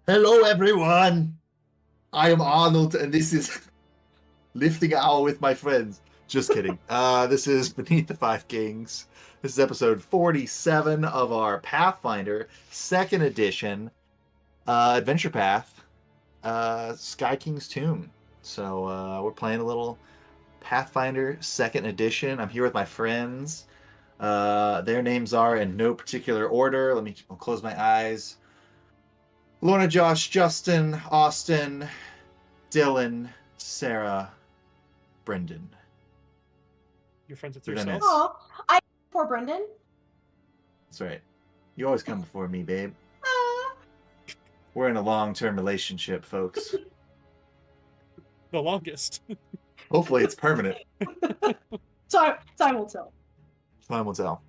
Hello, everyone. I am Arnold, and this is Lifting Hour with my friends. Just kidding. This is Beneath the Five Kings. This is episode 47 of our Pathfinder second edition adventure path, Sky King's Tomb. So we're playing a little Pathfinder second edition. I'm here with my friends. Their names are in no particular order. I'll close my eyes. Lorna, Josh, Justin, Austin, Dylan, Sarah, Brendan. You're friends with They're yourself? nice. Oh, I for Brendan. That's right. You always come before me, babe. We're in a long-term relationship, folks. The longest. Hopefully it's permanent. Time will tell. Time will tell.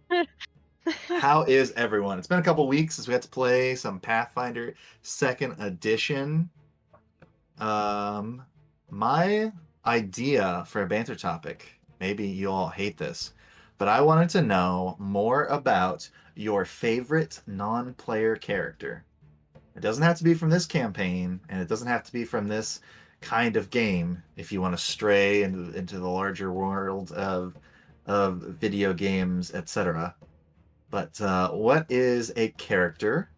How is everyone? It's been a couple weeks since we had to play some Pathfinder second edition. My idea for a banter topic, maybe you all hate this, but I wanted to know more about your favorite non-player character. It doesn't have to be from this campaign, and it doesn't have to be from this kind of game if you want to stray into the larger world of video games, etc. But what is a character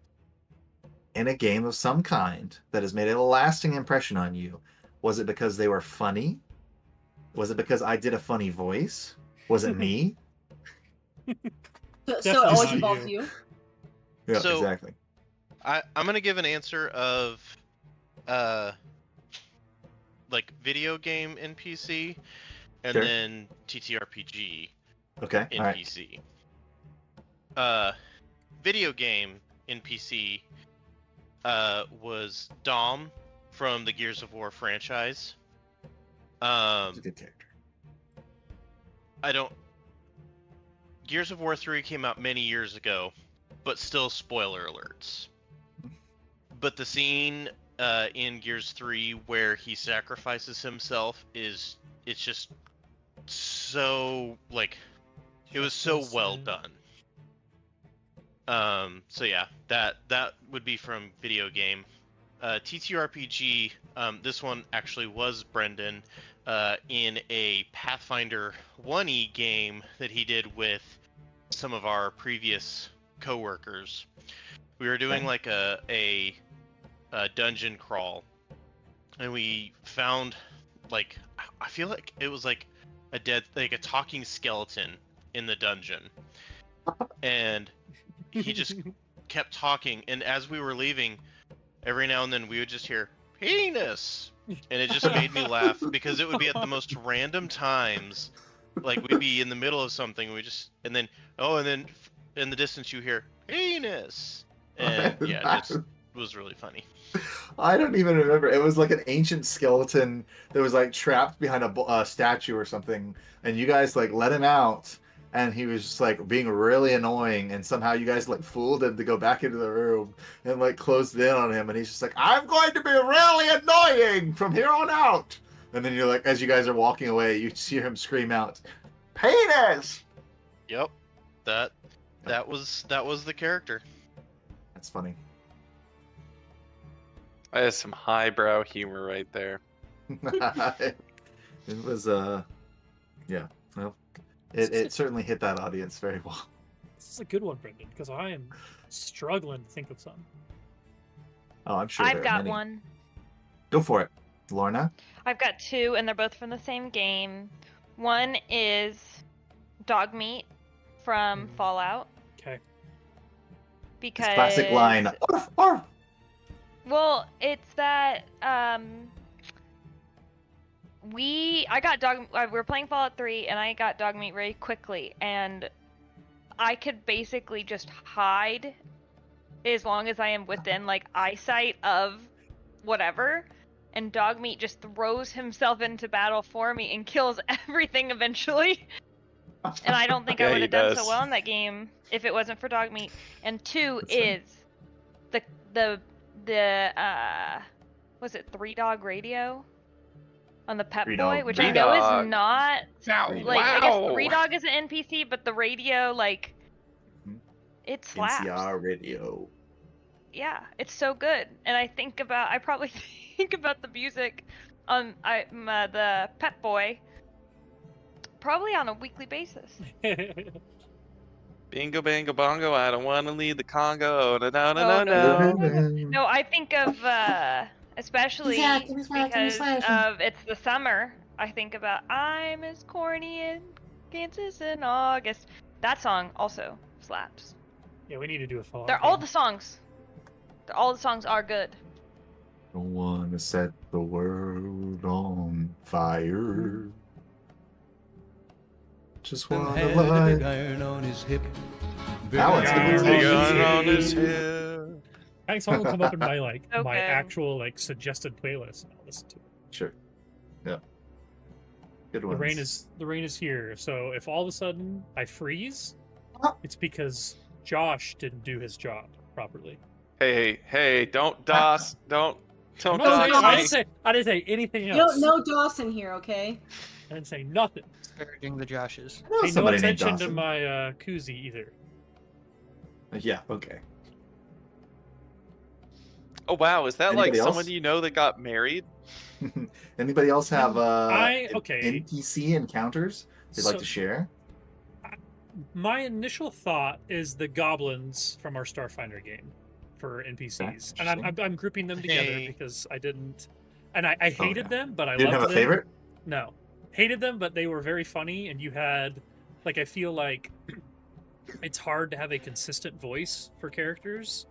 in a game of some kind that has made a lasting impression on you? Was it because they were funny? Was it because I did a funny voice? Was it me? So it always not involves you. you. Yeah, So- exactly. I'm gonna give an answer of, like video game NPC, and Sure. then TTRPG Okay, all right. NPC. Video game NPC was Dom from the Gears of War franchise. It's a good character. Gears of War 3 came out many years ago, but still spoiler alerts. But the scene in Gears 3 where he sacrifices himself it's just so, like, it was so well done. So yeah, that would be from video game. TTRPG, this one actually was Brendan in a Pathfinder 1E game that he did with some of our previous co-workers. We were doing like a dungeon crawl, and we found, like, I feel like it was like a talking skeleton in the dungeon, and he just kept talking, and as we were leaving, every now and then we would just hear penis, and it just made me laugh because it would be at the most random times. Like, we'd be in the middle of something, and then in the distance you hear penis, and yeah, it just was really funny. I don't even remember. It was like an ancient skeleton that was like trapped behind a statue or something, and you guys like let him out, and he was just like being really annoying, and somehow you guys like fooled him to go back into the room and like closed in on him, and he's just like, I'm going to be really annoying from here on out. And then you're like, as you guys are walking away, you hear him scream out, penis! Yep, that was the character. That's funny. That is some highbrow humor right there. It was yeah, well, it certainly hit that audience very well. This is a good one, Brendan, because I am struggling to think of some. Oh, I'm sure I've there are got many. one. Go for it, Lorna. I've got two, and they're both from the same game. One is dog meat from Fallout. Okay. Because It's classic line. Arf, arf. Well, it's that we were playing Fallout 3, and I got dog meat very quickly, and I could basically just hide as long as I am within like eyesight of whatever, and dog meat just throws himself into battle for me and kills everything eventually. And I don't think I Yeah, would he have done so does. well in that game if it wasn't for dog meat. And two That's funny. is was it 3-Dog Radio on the Pep 3-Dog Boy, which I Radio. know Dog. is not Now, like, I guess 3-Dog is an NPC, but the radio, like, Mhm. it slaps. NCR radio. yeah, it's so good. And I probably think about the music on the Pet Boy probably on a weekly basis. Bingo, bango, bongo. I don't want to leave the Congo. No, no, no, Oh, no, no. no. No, I think of especially because of it's the summer. I think about I'm as corny in Kansas in August. That song also slaps. Yeah, we need to do a follow-up. All the songs are good. Don't want to set the world on fire. Just want to light. big iron on his hip. That one's Big good. Big iron iron on his hip. I think someone will come up in my my Okay. actual suggested playlist, and I'll listen to it. Sure. Yeah. Good The ones. rain is here. So if all of a sudden I freeze, Ah. it's because Josh didn't do his job properly. Hey, don't DOS. Don't I'm not saying- DOS me. I didn't say anything You else. don't know Dawson here, okay? I didn't say nothing. Disparaging the Joshes. I know Pay no somebody named attention to Dawson. my koozie either. Yeah. Okay. Oh wow, is that like Anybody someone else? you know that got married? Anybody else have okay. NPC encounters they'd like So- to share? My initial thought is the goblins from our Starfinder game for NPCs, and I'm grouping them together Hey. because I didn't, and I hated yeah. them, but I You didn't loved have a them. favorite? No, hated them, but they were very funny, and you had I feel like it's hard to have a consistent voice for characters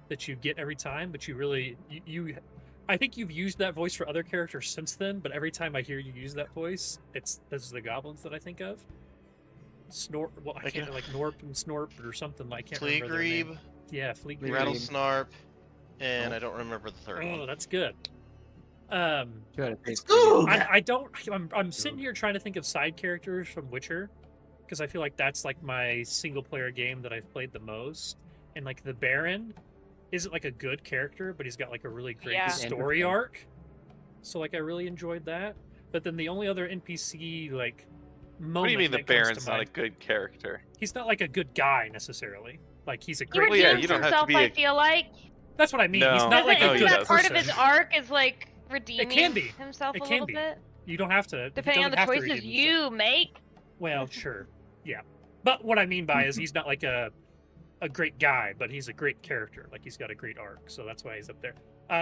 that you get every time, but you really you I think you've used that voice for other characters since then, but every time I hear you use that voice, those are the goblins that I think of. Snort, well, I Like can't a- Norp and Snorp or something. I can't remember their name. Fleagrebe, Yeah, Fleagrebe. Rattlesnarp, and I don't remember the third Oh, one. that's good. It's good. I don't. I'm sitting here trying to think of side characters from Witcher, because I feel like that's my single player game that I've played the most. And the Baron isn't a good character, but he's got a really great Yeah. story arc. So I really enjoyed that. But then the only other NPC moment. What do you mean the that comes to Baron's not a mind- good character? He's not a good guy necessarily. He's a He great. Well, yeah, redeems you don't have to himself, be I a- feel like. That's what I mean. No. He's not No, a he good Isn't that part of person. his arc is redeeming can be. himself It a can little be. bit? You don't have to. he Depending on doesn't the have to choices redeem himself. you make. Well, sure, yeah, but what I mean by is he's not a great guy, but he's a great character. He's got a great arc, so that's why he's up there.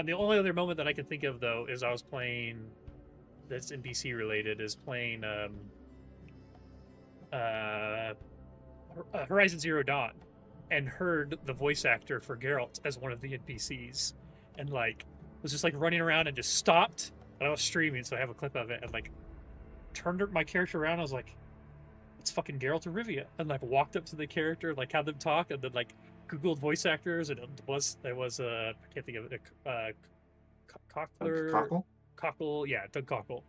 The only other moment that I can think of though is I was playing that's NPC related is playing Horizon Zero Dawn, and heard the voice actor for Geralt as one of the NPCs, and was just running around and just stopped. And I was streaming, so I have a clip of it, and turned my character around. I was like, it's fucking Geralt of Rivia, and walked up to the character, had them talk, and then Googled voice actors, and it was I can't think of it, Cockler, Cockle, yeah, Doug Cockle,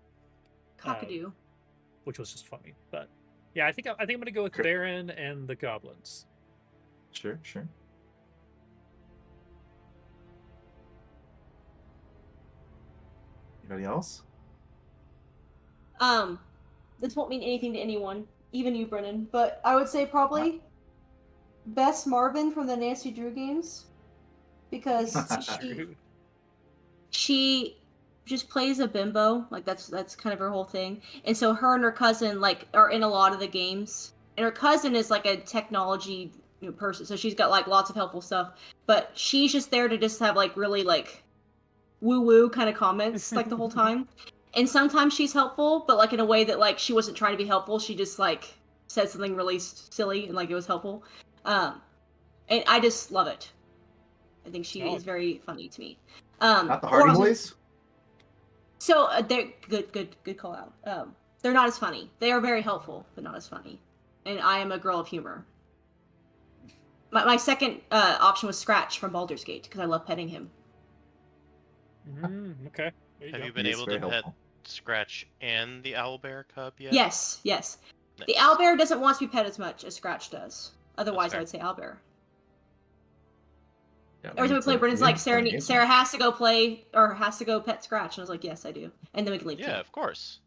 Cockadoo. which was just funny. But yeah, I think I'm gonna go with Cr- Baron and the goblins. Sure. Anybody else? This won't mean anything to anyone, even you, Brennan, but I would say probably Bess Marvin from the Nancy Drew games, because she just plays a bimbo, that's kind of her whole thing, and so her and her cousin are in a lot of the games, and her cousin is a technology person, so she's got lots of helpful stuff, but she's just there to just have really woo woo kind of comments the whole time. And sometimes she's helpful, but in a way that she wasn't trying to be helpful. She just said something really silly and it was helpful. And I just love it. I think she is very funny to me. Not the Hardy Boys? So they're good call out. They're not as funny. They are very helpful, but not as funny. And I am a girl of humor. My second option was Scratch from Baldur's Gate because I love petting him. Okay. There Have go. you been He is able very to pet helpful. Scratch and the owlbear cub yet? Yes. Nice. The owlbear doesn't want to be pet as much as Scratch does. Otherwise, I fair. would say owlbear. Yeah, Every time we need play, to- Brendan's we like, need to play games. Sarah has to go play or has to go pet Scratch, and I was like, yes, I do, and then we can leave. Yeah, of course.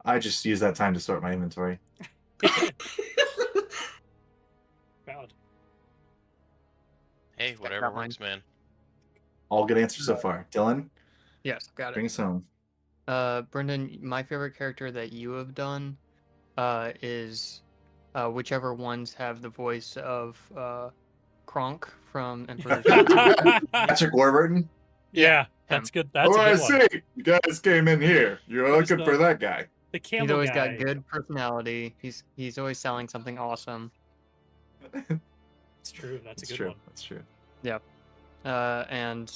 I just use that time to sort my inventory. Valid. Hey, Got whatever mine. works, man. All good answers so far. Dylan, Yes, got bring it. us home. Brendan, my favorite character that you have done is whichever ones have the voice of Kronk from Emperor's New Groove. Patrick Warburton. Yeah, him. that's good. That's Oh, a I good one. see. You guys came in here. You're There's looking for that guy. The He's camel always guy. got good personality. He's always selling something awesome. It's true. That's a That's good true. one. That's true. And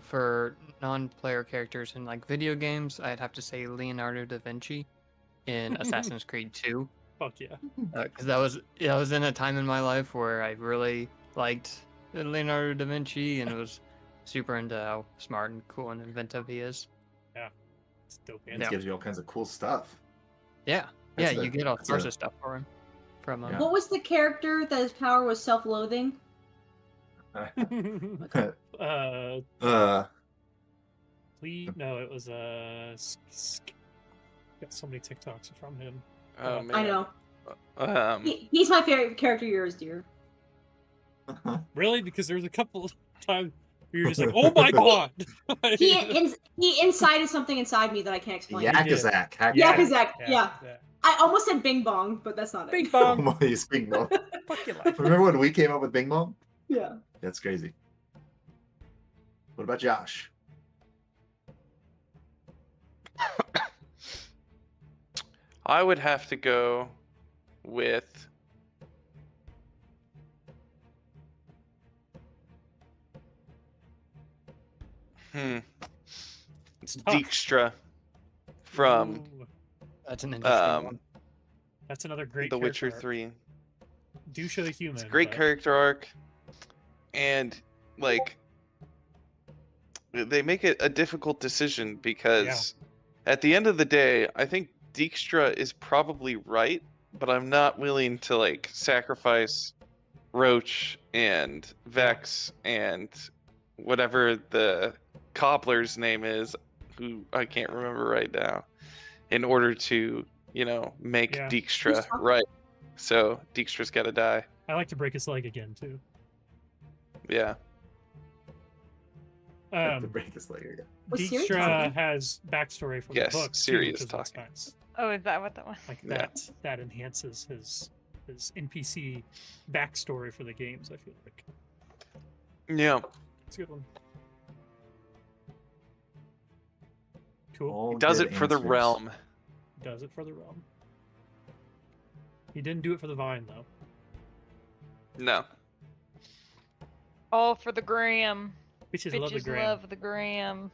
for non-player characters in like video games, I'd have to say Leonardo da Vinci in Assassin's Creed 2. Fuck yeah. Because that was in a time in my life where I really liked Leonardo da Vinci and was super into how smart and cool and inventive he is. It's dope. It Man. gives you all kinds of cool stuff. Yeah, That's you get all that's sorts a- of stuff for him. From Yeah. What was the character that his power was self-loathing? uh, uh, no, it was got so many TikToks from him. Oh, I man. know. He's my favorite character. Yours, dear. Really? Because there's a couple times where you're just like, oh my god. He incited something inside me that I can't explain. Yakazak. Yakazak. Yeah. I almost said Bing Bong, but that's not Bing it. bong. He's Bing Bong. Fuck your life. Remember when we came up with Bing Bong? Yeah. That's crazy. What about Josh? I would have to go with It's tough. Dijkstra from Ooh, That's an interesting um, one. that's another great The Witcher character arc. 3. Do show the human. It's a great but- character arc, and like they make it a difficult decision because at the end of the day, I think Dijkstra is probably right, but I'm not willing to like sacrifice Roach and Vex and whatever the cobbler's name is, who I can't remember right now, in order to, make Yeah. Dijkstra right. So Dijkstra's got to die. I like to break his leg again too. Yeah. To break his leg again. Was Siri Dijkstra talking? has backstory from Yes, the books Siri too, is which that's talking. nice. Oh, is that what that was? Like Yeah. that enhances his NPC backstory for the games. I feel like Yeah. it's a good one. Cool. All He does good it for the answers. realm. Does it for the realm. He didn't do it for the vine though. No. All for the gram. Bitches love the Bitches gram. love the gram.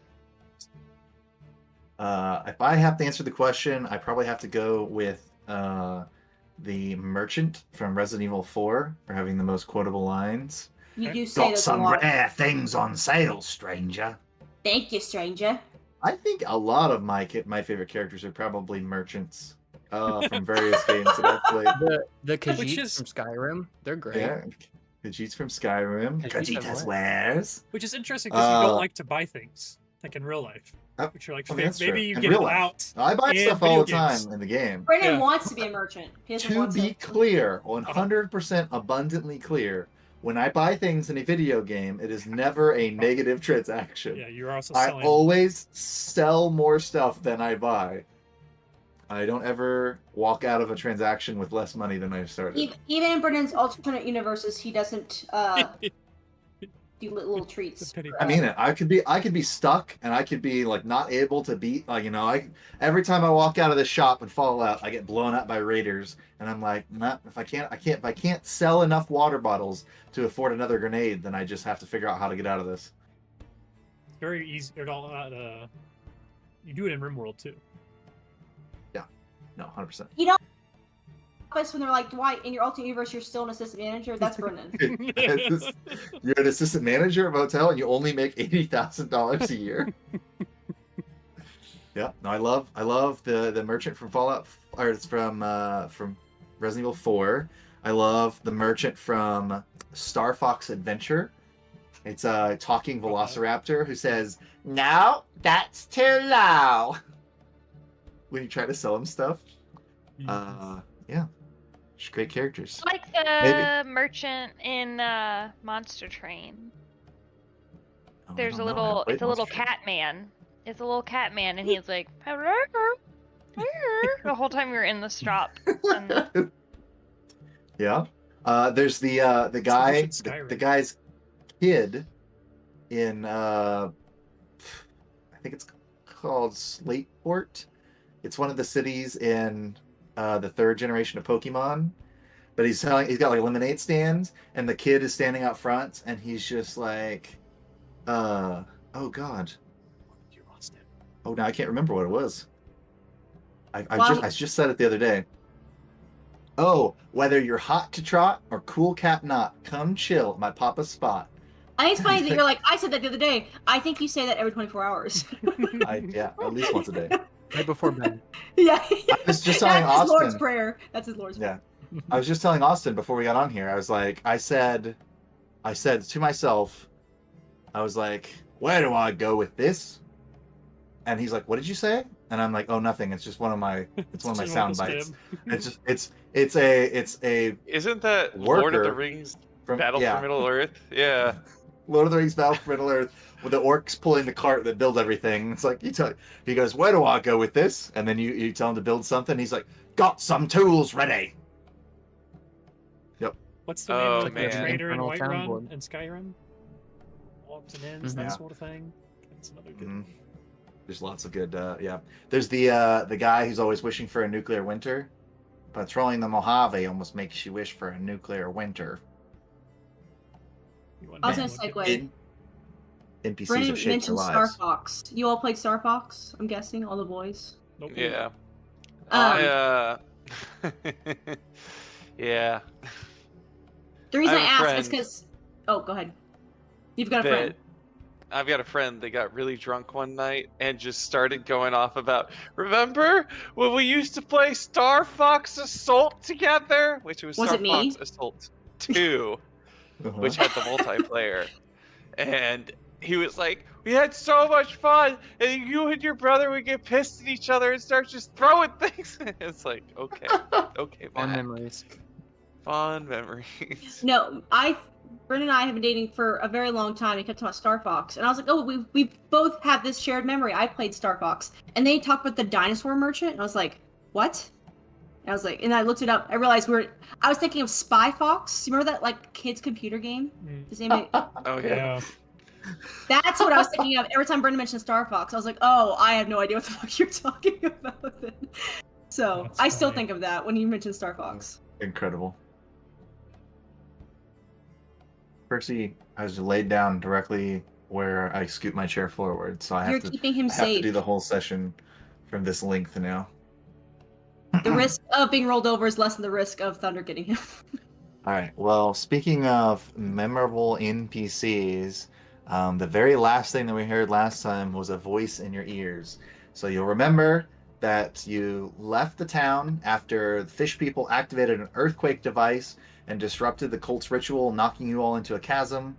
If I have to answer the question, I probably have to go with the merchant from Resident Evil 4 for having the most quotable lines. You do say Got those a some lot. rare things on sale, stranger. Thank you, stranger. I think a lot of my favorite characters are probably merchants from various games that I've played. The Which Khajiits is- from Skyrim, they're great. Yeah, Khajiit's from Skyrim. Khajiit Khajiit has has wares. Which is interesting because you don't Uh, like to buy things like in real life. Which you're like, I mean, that's maybe true. you In get real it life. out. I buy in stuff all the video time games. in the game. Brendan Yeah. wants to be a merchant. He doesn't To want be to. clear, 100% abundantly clear, when I buy things in a video game, it is never a negative transaction. Yeah, you're also I selling. always sell more stuff than I buy. I don't ever walk out of a transaction with less money than I started. Even in Brendan's alternate universes, he doesn't do little treats. penny I mean it. I could be stuck, and I could be like not able to beat. Like every time I walk out of this shop and fall out, I get blown up by raiders, and I'm like, nah, if I can't sell enough water bottles to afford another grenade, then I just have to figure out how to get out of this. Very easy. It all. You do it in RimWorld too. No, 100%. You know, when they're like, Dwight, in your alternate universe, you're still an assistant manager. That's Brendan. You're an assistant manager of a hotel, and you only make $80,000 a year. Yeah, no, I love the merchant from Fallout, or it's from Resident Evil 4. I love the merchant from Star Fox Adventure. It's a talking velociraptor who says, "No, that's too low." When you try to sell him stuff. Yeah, just great characters. Like the merchant in Monster Train. Oh, I There's a don't know. I haven't little. played It's a little Monster cat man. It's a little cat man, and he's like the whole time we were in the shop. And Truck. Yeah. There's the It's the guy, bullshit the Skyrim. guy's kid in I think it's called Slateport. It's one of the cities in the third generation of Pokemon. But he's got like lemonade stands, and the kid is standing out front, and he's just like, oh god, You lost it. oh now I can't remember what it was. Wow. I just said it the other day. Oh, whether you're hot to trot or cool cat not, come chill at my papa's spot. I think it's funny that you're like, I said that the other day. I think you say that every 24 hours. Yeah, at least once a day. Right before bed. Yeah. I was just telling That's his Lord's Austin. prayer. That's his Lord's prayer. Yeah, I was just telling Austin before we got on here. I was like, I said to myself, I was like, where do I go with this? And he's like, what did you say? And I'm like, oh, nothing. It's just one of my sound bites. It's a Isn't that Lord of the worker Rings from Battle for Middle Earth? Yeah. Lord of the Rings Battle for Middle Earth with the orcs pulling the cart that builds everything. It's like he goes, where do I go with this? And then you tell him to build something. He's like, got some tools ready. Yep. What's the Oh, name of the man. trader in Infernal Whiterun Soundboard. and Skyrim? Odds and ends, Mhm. that Yeah. sort of thing. That's another good. Mhm. There's lots of good. Yeah. There's the guy who's always wishing for a nuclear winter. Patrolling the Mojave almost makes you wish for a nuclear winter. You want I was that gonna one? segue. NPCs Brennan have shaped their mentioned Star lives. Fox. You all played Star Fox, I'm guessing, all the boys. Nope. Yeah. Um, Yeah. The reason I I, have a asked is friend because. Oh, go ahead. You've got a friend. that I've got a friend that got really drunk one night and just started going off about, remember when we used to play Star Fox Assault together? Which was Was Star it Fox me? Assault 2, which had the multiplayer. And he was like, we had so much fun, and you and your brother would get pissed at each other and start just throwing things. It's like, okay, Fond Matt. memories. Fond memories. No, Brennan and I have been dating for a very long time. He kept talking about Star Fox, and I was like, "Oh, we both have this shared memory. I played Star Fox," and they talked about the dinosaur merchant, and I was like, "What?" And I was like, and I looked it up. I realized I was thinking of Spy Fox. You remember that like kids computer game? Mm. His name. Oh yeah. That's what I was thinking of every time Brendan mentioned Star Fox. I was like, "Oh, I have no idea what the fuck you're talking about." Then. So That's I still funny. think of that when you mentioned Star Fox. Incredible. Percy has laid down directly where I scoot my chair forward, so You're keeping him I have to safe. do the whole session from this length now. The risk of being rolled over is less than the risk of Thunder getting him. All right. Well, speaking of memorable NPCs, the very last thing that we heard last time was a voice in your ears. So you'll remember that you left the town after the fish people activated an earthquake device and disrupted the cult's ritual, knocking you all into a chasm.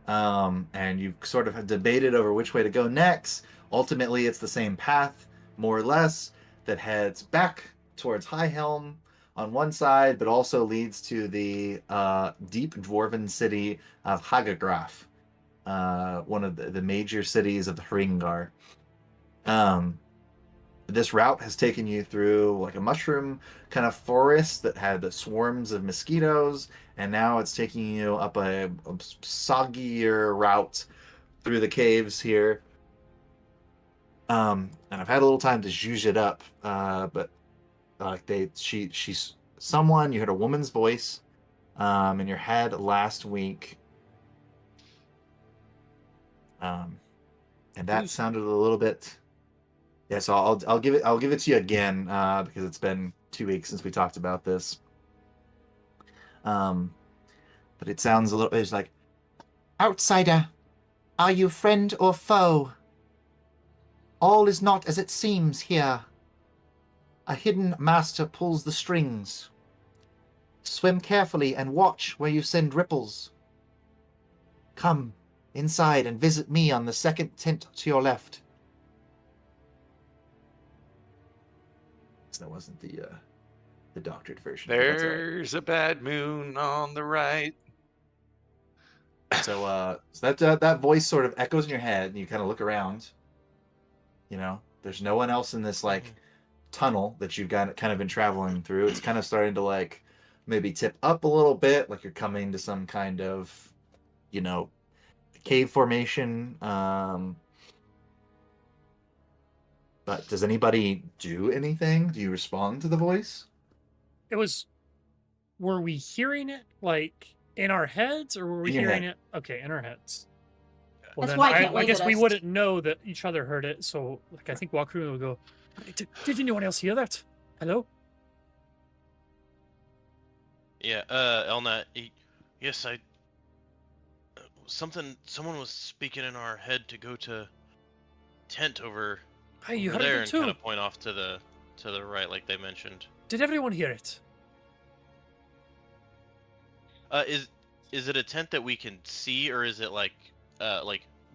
And you sort of debated over which way to go next. Ultimately, it's the same path, more or less, that heads back towards High Helm on one side, but also leads to the deep dwarven city of Hagagraf, one of the major cities of the Hringar. This route has taken you through like a mushroom kind of forest that had the swarms of mosquitoes, and now it's taking you up a soggier route through the caves here. And I've had a little time to zhuzh it up, but she's someone, you heard a woman's voice in your head last week, and that sounded a little bit. Yeah, so I'll give it to you again because it's been 2 weeks since we talked about this. But it sounds a little. It's like, outsider, are you friend or foe? All is not as it seems here. A hidden master pulls the strings. Swim carefully and watch where you send ripples. Come inside and visit me on the second tent to your left. That wasn't the doctored version. But that's all right. There's a bad moon on the right. So that voice sort of echoes in your head, and you kind of look around. You know, there's no one else in this like tunnel that you've got kind of been traveling through. It's kind of starting to like maybe tip up a little bit, like you're coming to some kind of, you know, cave formation. But does anybody do anything? Do you respond to the voice? It was. Were we hearing it like in our heads, or were we In your hearing head. it? Okay, in our heads. Well, That's then why I can't I wave guess at we us. wouldn't know that each other heard it. So, like, I think Wakuru would go, "Did anyone else hear that? Hello?" Yeah, Elnat. Yes, someone was speaking in our head to go to tent over Hey, you heard there it and too. kind of point off to the right, like they mentioned. Did everyone hear it? Is it a tent that we can see, or is it like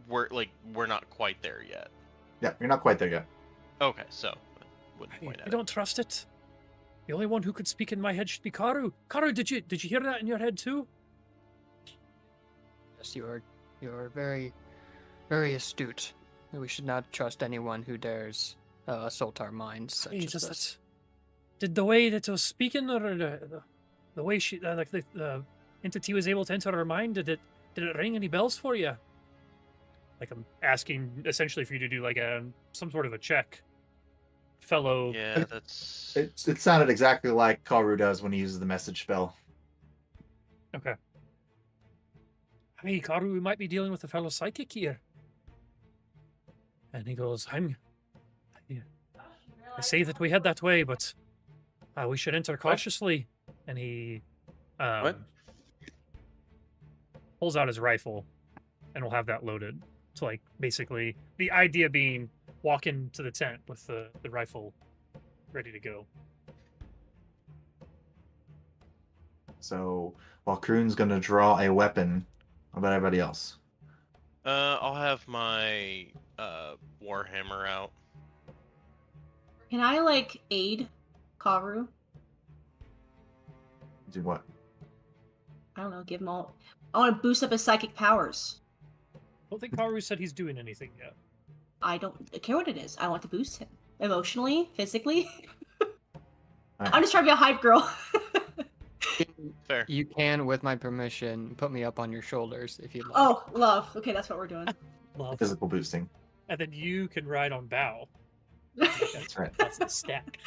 we're not quite there yet? Yeah, you're not quite there yet. Okay, so wouldn't point I at it. don't trust it. The only one who could speak in my head should be Karu. Karu, did you hear that in your head too? Yes, you are very, very astute. We should not trust anyone who dares assault our minds such Hey, as does this. did the way that it was speaking, or the way she like the entity was able to enter her mind, did it ring any bells for you? Like, I'm asking essentially for you to do like some sort of a check, fellow. Yeah, that's. It sounded exactly like Karu does when he uses the message spell. Okay. Hey, Karu, we might be dealing with a fellow psychic here. And he goes, I say that we head that way, but we should enter cautiously. And he pulls out his rifle, and we'll have that loaded. So, like, basically, the idea being walk into the tent with the rifle ready to go. So while Kroon's going to draw a weapon, what about everybody else? I'll have my warhammer out. Can I like aid Karu? Do what? I don't know. Give him all. I want to boost up his psychic powers. I don't think Karu said he's doing anything yet. I don't care what it is. I want to boost him emotionally, physically. Alright. I'm just trying to be a hype girl. Fair. You can, with my permission, put me up on your shoulders if you'd like. Oh, love. Okay, that's what we're doing. Love. Physical boosting. And then you can ride on Bow. That's right. That's the stack.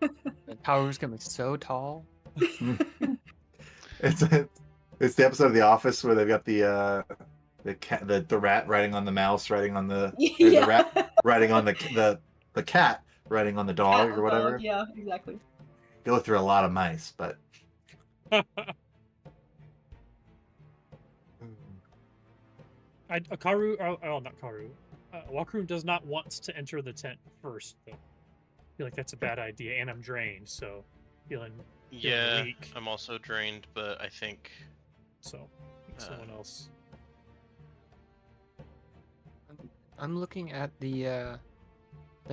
The power's gonna be so tall. It's the episode of The Office where they've got the rat riding on the mouse, riding on the Yeah. the rat riding on the cat riding on the dog or whatever. Yeah, exactly. Go through a lot of mice, but Karu, not Karu. Wakru does not want to enter the tent first, though. I feel like that's a bad idea, and I'm drained, so feeling Yeah, weak. I'm also drained, but I think So, I think someone else. I'm looking at the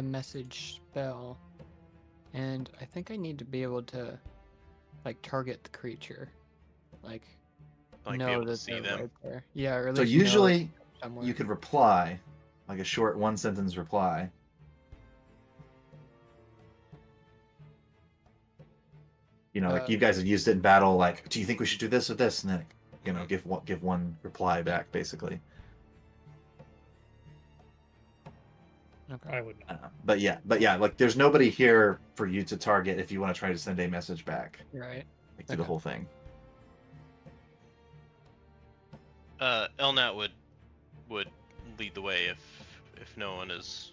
message spell, and I think I need to be able to like target the creature, like be know able to that see they're them. right there. Yeah, or at so least know usually somewhere. you could reply, like a short one sentence reply. You know, like you guys have used it in battle. Like, do you think we should do this or this? And then, you know, give one reply back, basically. Okay. I would. But yeah, like there's nobody here for you to target if you want to try to send a message back, Right. like do the Okay. whole thing. Elnat would lead the way if no one is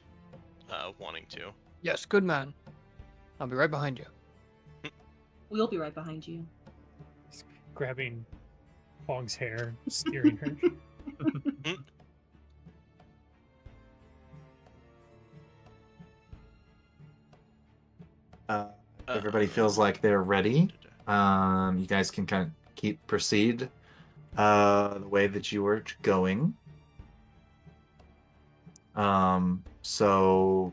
wanting to. Yes, good man. I'll be right behind you. We'll be right behind you. Grabbing Fong's hair, steering her. Everybody feels like they're ready. You guys can kind of proceed the way that you were going. So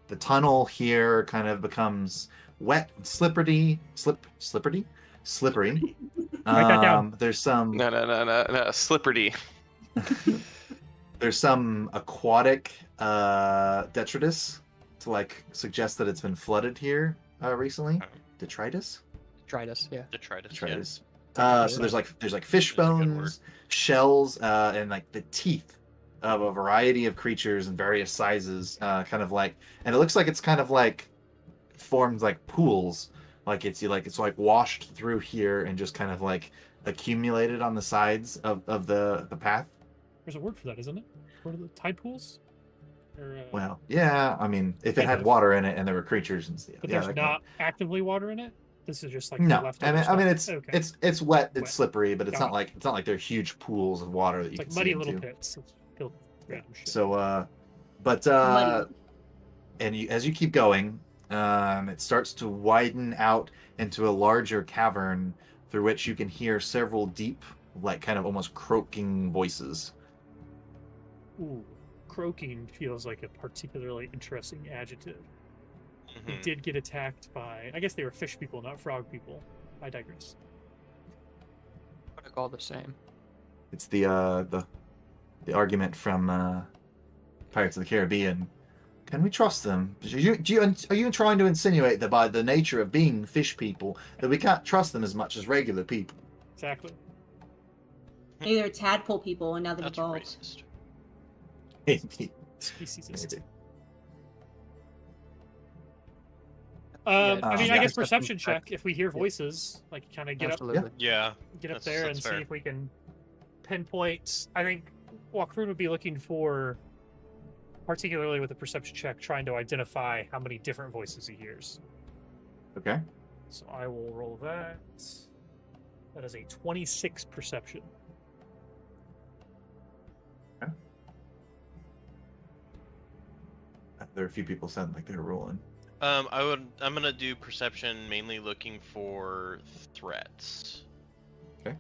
the tunnel here kind of becomes wet and slippery. Write that down. There's some No, Slipperty. there's some aquatic detritus to like suggest that it's been flooded here recently. Detritus? Detritus, yeah. Detritus. Detritus. Yeah. So there's like fish That's a good word. bones, shells, and like the teeth of a variety of creatures in various sizes, kind of like, and it looks like it's kind of like formed like pools, like it's like washed through here and just kind of like accumulated on the sides of the path. There's a word for that, isn't it? What are the tide pools? Or, Well, yeah, I mean, if it Kind had of. water in it and there were creatures and stuff, but yeah, there's that not actively water in it. This is just like no, leftover I mean stuff. it's wet, it's Wet. slippery, but it's Got not like they're huge pools of water that you It's like can muddy see little into. pits. It's filled with random shit. So, but Muddy. and as you keep going, it starts to widen out into a larger cavern through which you can hear several deep, like kind of almost croaking voices. Ooh, croaking feels like a particularly interesting adjective. Mhm. It did get attacked by. I guess they were fish people, not frog people. I digress. But it's all the same. It's the argument from Pirates of the Caribbean. Can we trust them? Are you trying to insinuate that by the nature of being fish people that we can't trust them as much as regular people? Exactly. Maybe they're tadpole people and now they've That's evolved. racist. Speciesist. Maybe. Yeah, I mean, yeah. I guess perception check. If we hear voices, like kind of get Absolutely. Yeah. up That's there and see fair. if we can pinpoint. I think Walkroon would be looking for, particularly with a perception check, trying to identify how many different voices he hears. Okay. So I will roll that. That is a 26 perception. There are a few people sounding like they were rolling. I'm gonna do perception, mainly looking for threats. Okay.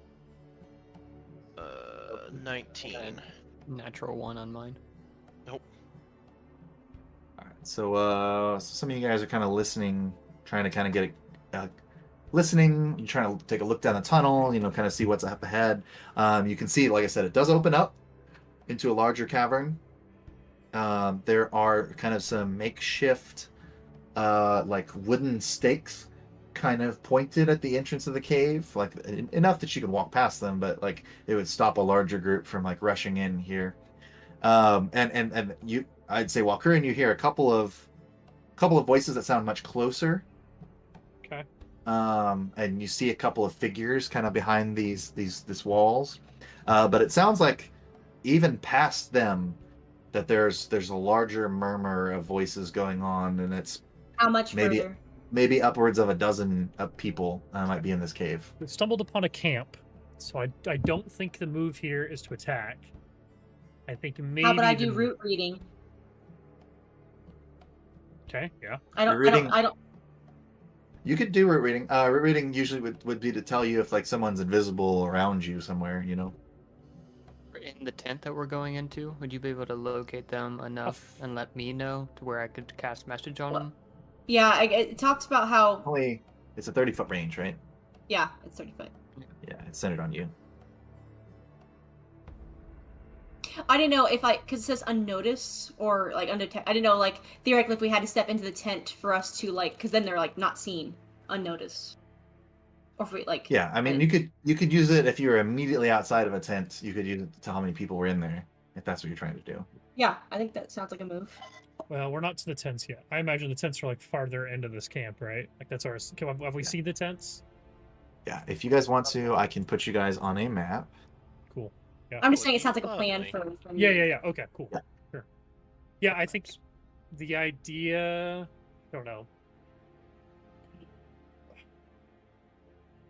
19. Natural 1 on mine. All right. So, so some of you guys are kind of listening, trying to kind of get listening. You're trying to take a look down the tunnel, kind of see what's up ahead. You can see, like I said, it does open up into a larger cavern. There are kind of some makeshift, like wooden stakes, kind of pointed at the entrance of the cave, like enough that you can walk past them, but like it would stop a larger group from like rushing in here. And you, I'd say, Walker, and you hear a couple of voices that sound much closer. Okay. And you see a couple of figures kind of behind these walls, but it sounds like even past them that there's a larger murmur of voices going on, and it's How much maybe further? maybe upwards of a dozen of people might be in this cave. We've stumbled upon a camp, so I don't think the move here is to attack. I think maybe. How about I do root reading? Okay, yeah. I don't. You could do root reading. Root reading usually would be to tell you if like someone's invisible around you somewhere, In the tent that we're going into, would you be able to locate them enough and let me know to where I could cast message on them? Yeah, it talks about how. Only it's a 30-foot range, right? Yeah, it's 30 foot. Yeah, it's centered on you. I didn't know if because it says unnoticed or like undetected. I didn't know, like, theoretically if we had to step into the tent for us to like, because then they're like not seen, unnoticed. Or if we like. Yeah, I mean, you could use it if you were immediately outside of a tent. You could use it to tell how many people were in there, if that's what you're trying to do. Yeah, I think that sounds like a move. Well, we're not to the tents yet. I imagine the tents are like farther into this camp, right? Like that's ours. Have we seen the tents? Yeah, if you guys want to, I can put you guys on a map. Cool. Yeah. I'm just saying it sounds like a plan Lovely. for Yeah. Okay, cool. Yeah. Sure. Yeah, I think the idea. I don't know.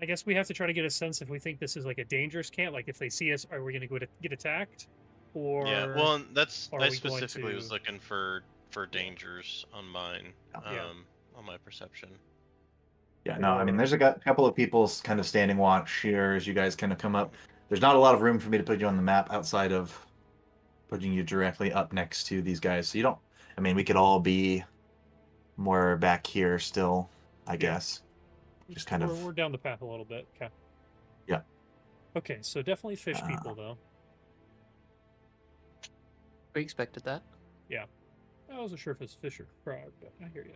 I guess we have to try to get a sense if we think this is like a dangerous camp. Like if they see us, are we going to go to get attacked? Or Yeah, well, that's are I we going specifically was to- looking for dangers on mine, Yeah. on my perception. Yeah, no, I mean, there's a couple of people kind of standing watch here as you guys kind of come up. There's not a lot of room for me to put you on the map outside of putting you directly up next to these guys. So you don't, I mean, we could all be more back here still, I guess. Just kind of. We're down the path a little bit. Okay. Yeah. Okay, so definitely fish people though. We expected that. I wasn't sure if it's fish or frog, but I hear you.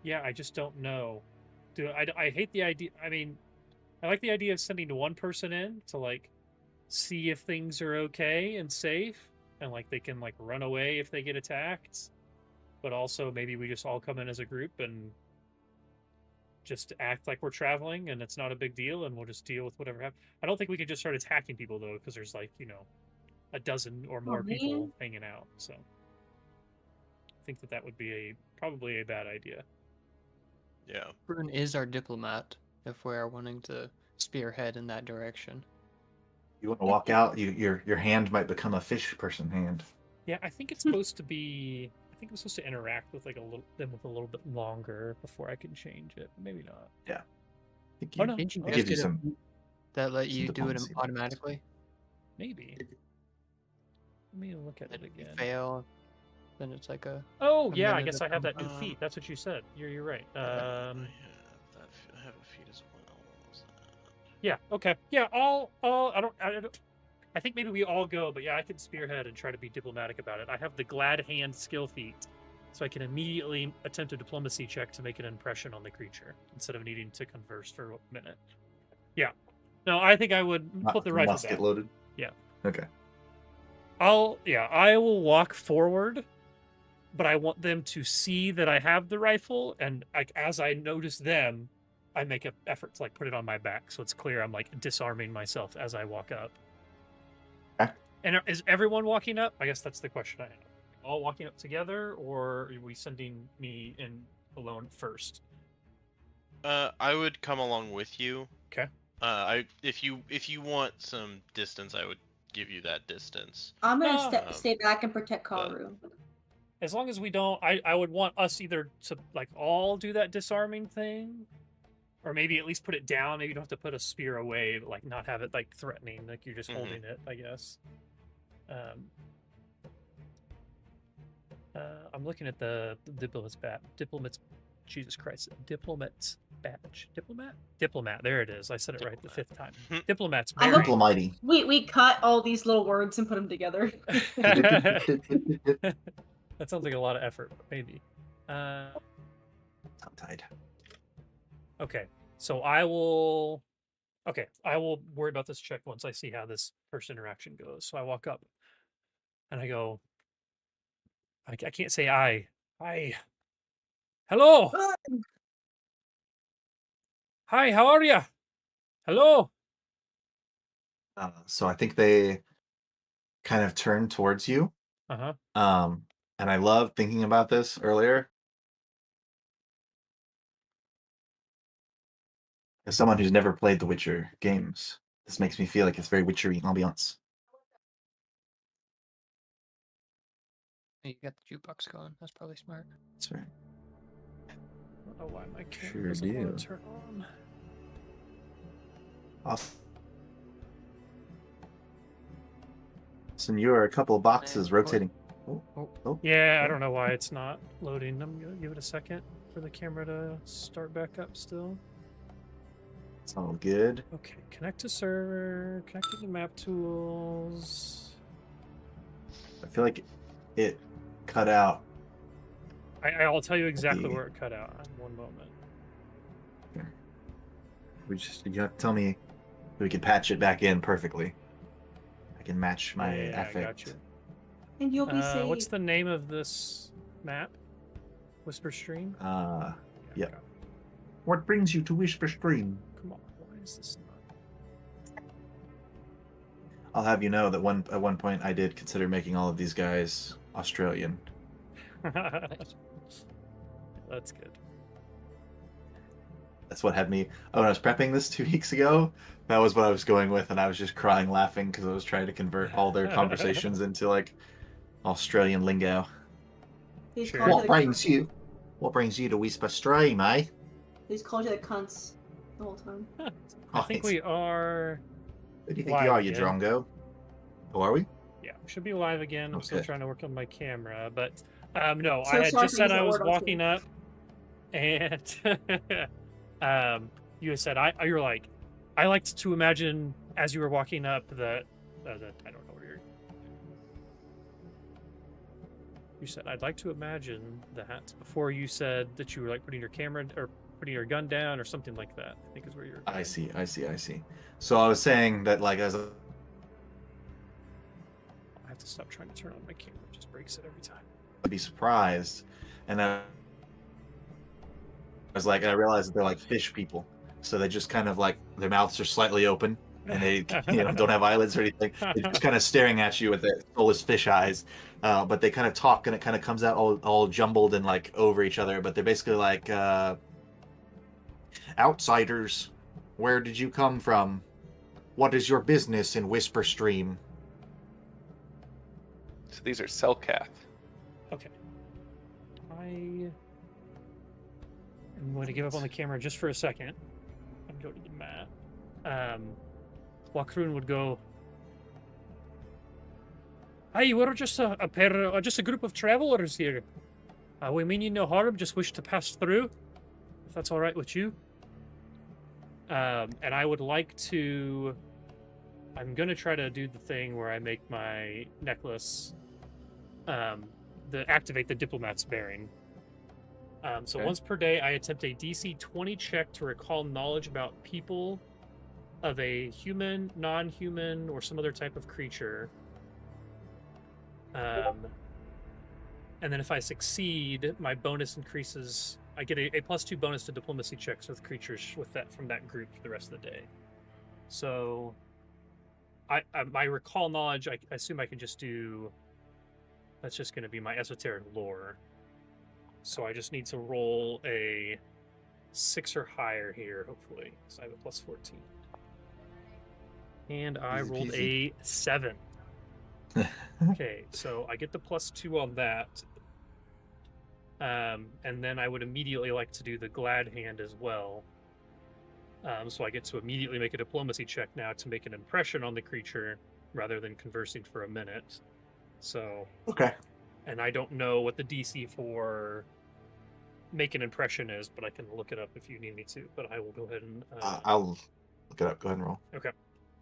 Yeah, I just don't know. I hate the idea. I mean, I like the idea of sending one person in to like see if things are okay and safe, and like they can like run away if they get attacked. But also maybe we just all come in as a group and just act like we're traveling and it's not a big deal and we'll just deal with whatever happens. I don't think we could just start attacking people though, because there's like, a dozen or more people man. hanging out. So I think that would be probably a bad idea. Yeah. Bruin is our diplomat if we are wanting to spearhead in that direction. You want to walk out? Your hand might become a fish person hand. Yeah, I think it's supposed to be. I think I'm supposed to interact with like them with a little bit longer before I can change it. Maybe not. I think Oh, no. Didn't you I'll just give you get some. that let some you do it diplomacy bonus. automatically? Maybe. Let me look at it And if you again. fail, then it's like a. Oh a yeah, I minute guess of I have that new combat. feat. That's what you said. You're right. I have a feed as well. What was that? Yeah. Okay. Yeah. I think maybe we all go, but yeah, I can spearhead and try to be diplomatic about it. I have the glad hand skill feat, so I can immediately attempt a diplomacy check to make an impression on the creature instead of needing to converse for a minute. Yeah. No, I think I would put the rifle musket back. loaded. Yeah. Okay. I will walk forward, but I want them to see that I have the rifle, and like as I notice them, I make an effort to like put it on my back so it's clear I'm like disarming myself as I walk up. Okay. And is everyone walking up? I guess that's the question I have. All walking up together, or are we sending me in alone first? I would come along with you. Okay. If you want some distance, I would give you that distance. I'm gonna No. stay back and protect Karu. As long as we don't, I would want us either to like all do that disarming thing, or maybe at least put it down. Maybe you don't have to put a spear away, but like not have it like threatening, like you're just holding it, I guess. I'm looking at the diplomat's Jesus Christ, diplomat's badge. Diplomat. There it is. I said it right the fifth time. Diplomat's I bearing. hope- Diplomaty. We cut all these little words and put them together. That sounds like a lot of effort, but maybe. I'm tied. Okay, so I will worry about this check once I see how this first interaction goes. So I walk up and I go, I can't say I. Hello. Hi, how are you? Hello. So I think they kind of turn towards you. Uh-huh. And I love thinking about this earlier. As someone who's never played the Witcher games, this makes me feel like it's very Witchery ambiance. You got the jukebox going. That's probably smart. That's right. I don't know why my camera Sure doesn't want do. to turn on. Awesome. You are a couple of boxes rotating. Oh. Yeah, I don't know why it's not loading. I'm gonna give it a second for the camera to start back up still. It's all good. Okay, connect to server, connecting to map tools. I feel like it cut out. I'll tell you exactly where it cut out in one moment. You have to tell me if we can patch it back in perfectly. I can match my Yeah, I affect. got you. And you'll be safe. What's the name of this map? Whisper Stream? Yeah. got it. What brings you to Whisper Stream? Come on, why is this not? I'll have you know that at one point I did consider making all of these guys Australian. That's good. That's what had me. Oh, when I was prepping this 2 weeks ago, that was what I was going with, and I was just crying laughing because I was trying to convert all their conversations into like Australian lingo. He's Sure. called What the brings you to Whisper Stream, eh? He's called you the cunts the whole time. I think we are. Who do you think live you are, you again. drongo? Oh, are we? Yeah, we should be live again. I'm still Okay. trying to work on my camera, but no, So I had sorry just for said using I the was word walking up, and You had said you were like, I liked to imagine as you were walking up the I don't know where you're. You said I'd like to imagine that before you said that you were like putting your camera or putting your gun down or something like that. I think is where you're. I see. So I was saying that, like, as a I have to stop trying to turn on my camera. It just breaks it every time. be surprised, and I was like, and I realized that they're like fish people, so they just kind of like their mouths are slightly open, and they don't have eyelids or anything. They're just kind of staring at you with their soulless fish eyes, but they kind of talk, and it kind of comes out all jumbled and like over each other. But they're basically like outsiders. Where did you come from? What is your business in Whisper Stream? So these are Selkath. Okay. I am going to give up on the camera just for a second. I'm going to the map. Wakroon would go. Hey, we're just a pair, just a group of travelers here. We mean you no harm. Just wish to pass through, if that's all right with you. And I would like to. I'm gonna try to do the thing where I make my necklace, activate the diplomat's bearing. So Okay. once per day, I attempt a DC 20 check to recall knowledge about people of a human, non-human, or some other type of creature. And then if I succeed, my bonus increases. I get a +2 bonus to diplomacy checks with creatures from that group for the rest of the day. So, my recall knowledge, I assume I can just do. That's just going to be my esoteric lore. So I just need to roll a 6 or higher here, hopefully. So I have a +14. And I Easy rolled peasy. a 7. Okay, so I get the +2 on that. And then I would immediately like to do the glad hand as well. So I get to immediately make a diplomacy check now to make an impression on the creature rather than conversing for a minute. So, Okay. and I don't know what the DC for make an impression is, but I can look it up if you need me to. But I will go ahead and. I'll look it up. Go ahead and roll. Okay.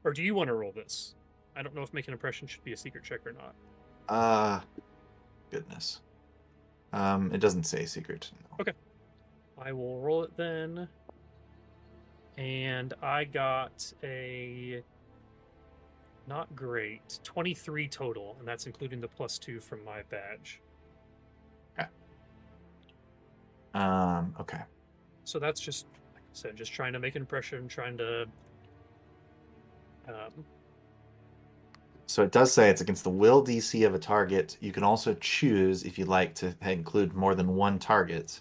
Or do you want to roll this? I don't know if make an impression should be a secret check or not. Goodness. It doesn't say secret. No. Okay. I will roll it then. And I got a not great 23 total, and that's including the +2 from my badge. Okay. So that's just, like I said, just trying to make an impression, trying to. So it does say it's against the will DC of a target. You can also choose if you'd like to include more than one target,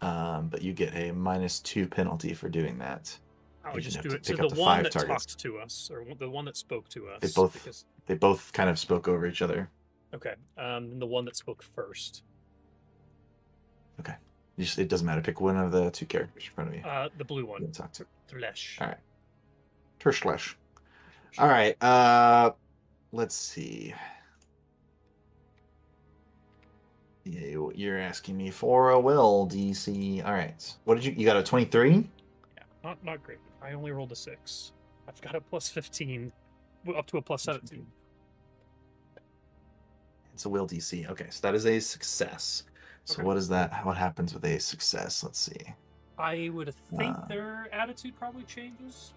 but you get a -2 penalty for doing that. I would You just have do to it to pick the up to one 5 that targets. talked to us, or the one that spoke to us. They both kind of spoke over each other. Okay. And the one that spoke first. Okay. It doesn't matter. Pick one of the two characters in front of you. The blue one. You can talk to. Thlesh. All right. Terschlesh. All right. Let's see. You're asking me for a will DC. All right. What did you got? A 23? Yeah, not great. I only rolled a 6. I've got a +15, up to a +17. It's a will DC. Okay, so that is a success. So Okay. what is that? What happens with a success? Let's see. I would think their attitude probably changes.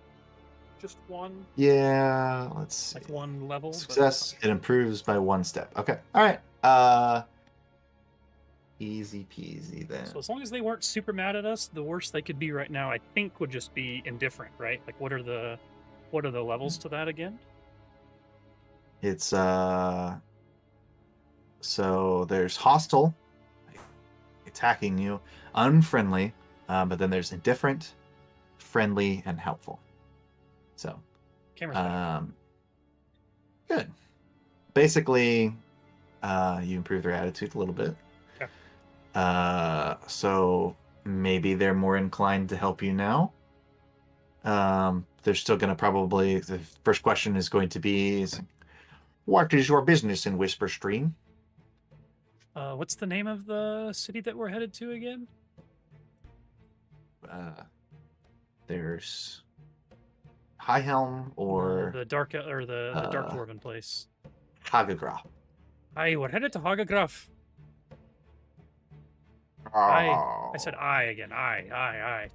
Just one, Yeah, let's see. like one level. but- Success. It improves by 1 step. Okay. All right. Easy peasy then. So as long as they weren't super mad at us, the worst they could be right now, I think, would just be indifferent, right? Like, what are the levels to that again? It's so there's hostile, attacking you, unfriendly, but then there's indifferent, friendly, and helpful. So, Camera's back. good. Basically, you improve their attitude a little bit. Okay. So maybe they're more inclined to help you now. They're still going to probably. The first question is going to be, what is your business in Whisper Stream? What's the name of the city that we're headed to again? There's High Helm or the dark the dark uh, dwarven place. Hagagra. Aye, we're headed to Hagagraf. I said I again. I.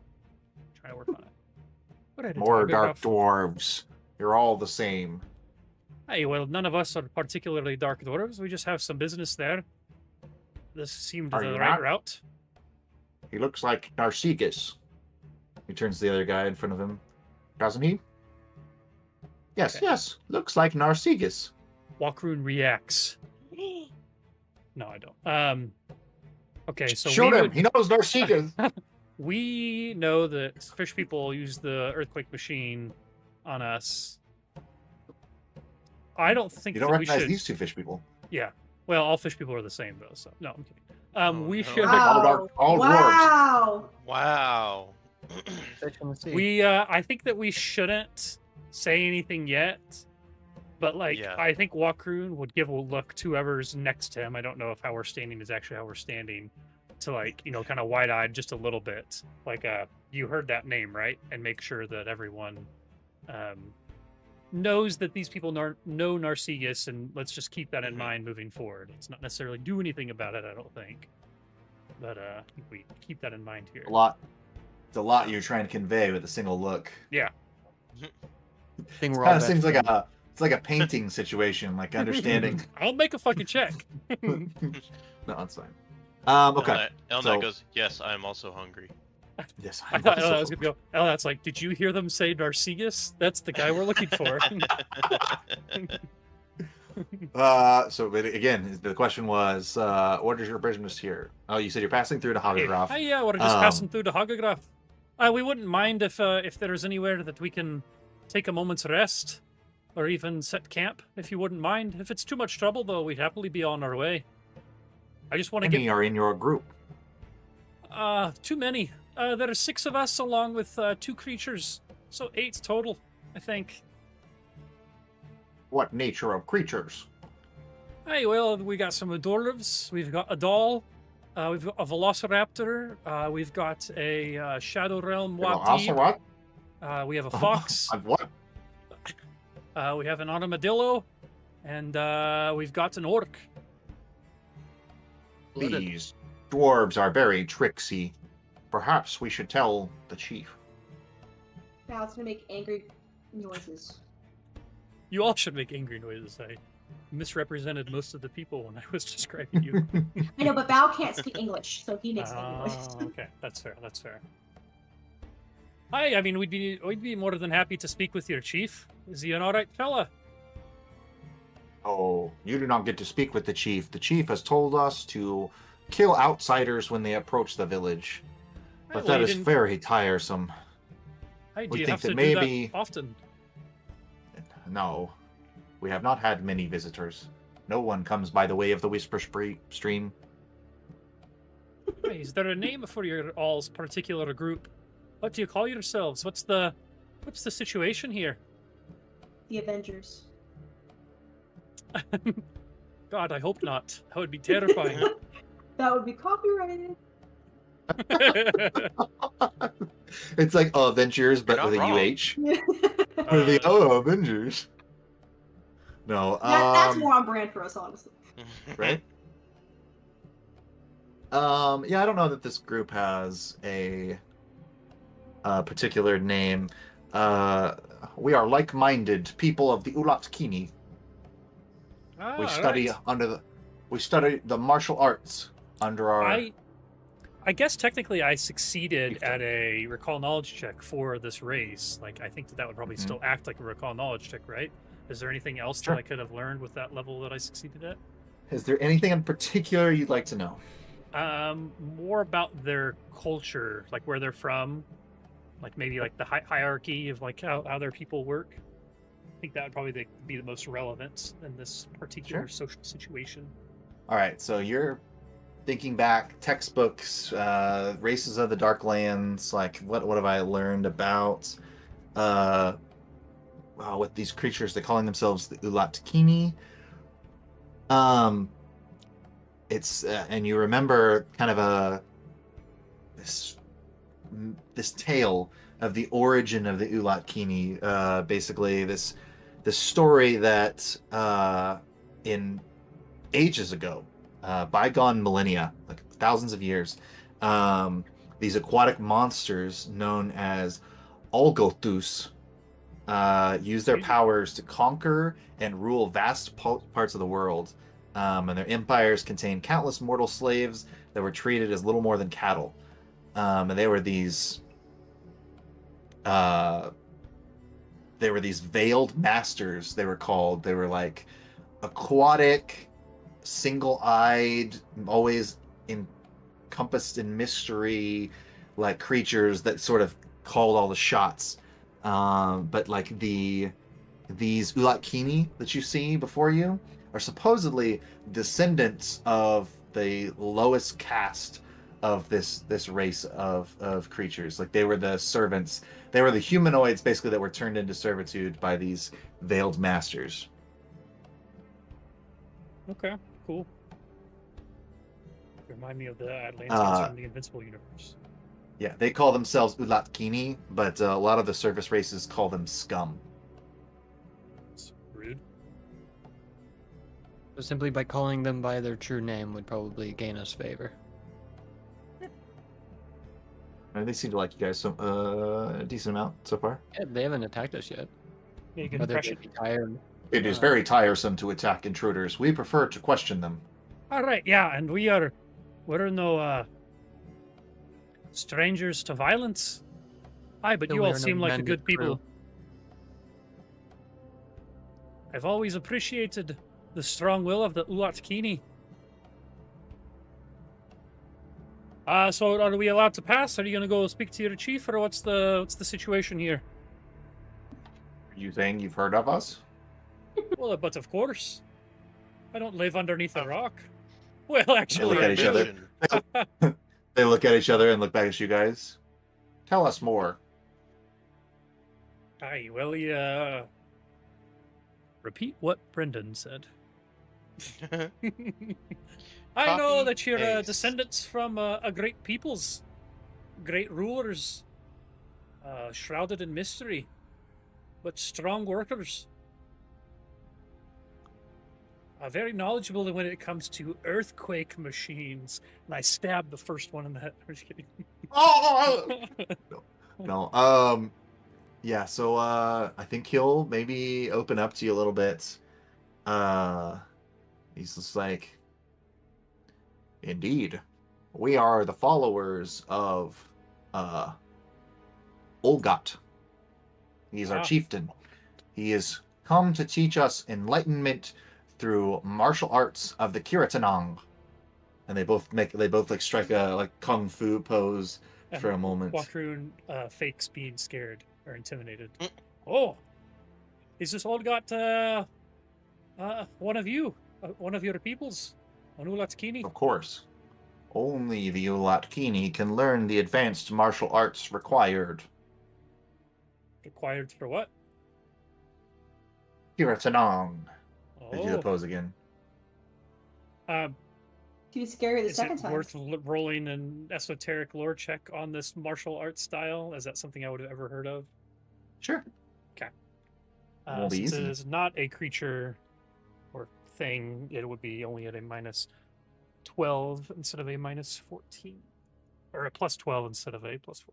Trying to work on it. We're headed More to dark Hagagraf. dwarves. You're all the same. Hey, well, none of us are particularly dark dwarves. We just have some business there. This seemed Are the you right not? route. He looks like Narcissus. He turns to the other guy in front of him. Doesn't he? Yes, Okay. yes. Looks like Narcissus. Walkroon reacts. No, I don't. Okay, so Shoot we him. would- He knows Narcissus. we know that fish people use the earthquake machine on us. I don't think You don't that we recognize should. these two fish people. Yeah. Well, all fish people are the same though. So no, I'm kidding. We no. should. All dwarves. Wow. Wow. Fish in the sea. We I think that we shouldn't say anything yet. But like Yeah. I think Walkroon would give a look to whoever's next to him. I don't know if how we're standing is actually how we're standing. To like, kind of wide-eyed just a little bit. Like you heard that name, right? And make sure that everyone knows that these people know Narcissus, and let's just keep that in Mhm. mind moving forward. Let's not necessarily do anything about it, I don't think. But I think we keep that in mind here. It's a lot you're trying to convey with a single look. Yeah. Thing we're all Kind of best seems like friends. it's like a painting situation, like understanding. I'll make a fucking check. No, that's fine. Okay. Elnat so- goes, yes, I am also hungry. Yes, I thought I was gonna go. Oh, that's like, did you hear them say Narcissus? That's the guy we're looking for. So but again, the question was, what is your business here? Oh, you said you're passing through to Hagagraf. Hey, yeah, we're just passing through the Hagagraf. We wouldn't mind if there's anywhere that we can take a moment's rest, or even set camp, if you wouldn't mind. If it's too much trouble, though, we'd happily be on our way. I just want How to many are in your group? get too many. There are 6 of us, along with 2 creatures, so 8 total, I think. What nature of creatures? Hey, well, we got some dwarves. We've got a doll. We've got a velociraptor. We've got a shadow realm Also wapti. what? We have a fox. What? We have an armadillo, and we've got an orc. These dwarves are very tricksy. Perhaps we should tell the chief. Now it's gonna make angry noises. You all should make angry noises. I misrepresented most of the people when I was describing you. I know, but Bao can't speak English, so he makes angry noises. Okay, that's fair. That's fair. Hi, I mean, we'd be more than happy to speak with your chief. Is he an all right fella? Oh, you do not get to speak with the chief. The chief has told us to kill outsiders when they approach the village. But Well, that you is didn't- very tiresome. Hey, do we you think have to that do maybe- that often? No, we have not had many visitors. No one comes by the way of the Whisper Stream. Hey, is there a name for your all's particular group? What do you call yourselves? What's the situation here? The Avengers. God, I hope not. That would be terrifying. That would be copyrighted. It's like Avengers, but You're with a not wrong. UH. Or the Avengers. No, That's more on brand for us, honestly. right? Yeah, I don't know that this group has a particular name. We are like-minded people of the Ulat Kini. We study we study the martial arts under our. I guess technically I succeeded You've at done- a recall knowledge check for this race. Like, I think that would probably Mhm. still act like a recall knowledge check, right? Is there anything else Sure. that I could have learned with that level that I succeeded at? Is there anything in particular you'd like to know? More about their culture, like where they're from, like maybe like the hierarchy of like how their people work. I think that would probably be the most relevant in this particular social situation. All right, so you're thinking back, textbooks, Races of the Darklands. Like, what have I learned about? With these creatures, they're calling themselves the Ulat Kini. It's and you remember kind of this tale origin of the Ulat Kini. Basically, this story that in ages ago, bygone millennia, like thousands of years, these aquatic monsters known as Olgothus use their powers to conquer and rule vast parts of the world. And their empires contained countless mortal slaves that were treated as little more than cattle. And they were these veiled masters. They were called. They were like aquatic, single-eyed, always encompassed in mystery, like creatures that sort of called all the shots. But like these Ulat Kini that you see before you are supposedly descendants of the lowest caste of this race of creatures. Like they were the servants. They were the humanoids basically that were turned into servitude by these veiled masters. Okay, cool. Remind me of the Atlanteans from the Invincible universe. Yeah, they call themselves Ulat Kini, but a lot of the surface races call them scum. It's rude. So simply by calling them by their true name would probably gain us favor. They seem to like you guys a decent amount so far. Yeah, they haven't attacked us yet. Yeah, you can Whether crush they it. be tired. It is very tiresome to attack intruders. We prefer to question them. All right, yeah, and we're no strangers to violence. Aye, but No, you we all are no seem like men a good with people. crew. I've always appreciated the strong will of the Ulat Kini. So are we allowed to pass? Are you gonna go speak to your chief, or what's the situation here? Are you saying you've heard of us? Well, but of course, I don't live underneath a rock. Well, actually, look at each other. They look at each other and look back at you guys. Tell us more. Aye, well, repeat what Brendan said. I know Copy, that you're paste. descendants from a great peoples, great rulers, shrouded in mystery, but strong workers. Very knowledgeable when it comes to earthquake machines. And I stabbed the first one in the head. I'm just kidding. Oh! No. Yeah, so I think he'll maybe open up to you a little bit. He's just like, indeed, we are the followers of Olgat. He's our chieftain. He has come to teach us enlightenment through martial arts of the Kiratanang. And they both like strike a like kung fu pose for a moment. Wakroon fakes being scared or intimidated. Oh, is this all got one of your peoples, an Ulat Kini? Of course. Only the Ulat Kini can learn the advanced martial arts required. Required for what? Kiratanang. They do the Oh, pose again. Too scary the is second it time. worth rolling an esoteric lore check on this martial arts style? Is that something I would have ever heard of? Sure. Won't be Since easy. it is not a creature or thing, it would be only at a minus 12 instead of a minus 14. Or a plus 12 instead of a plus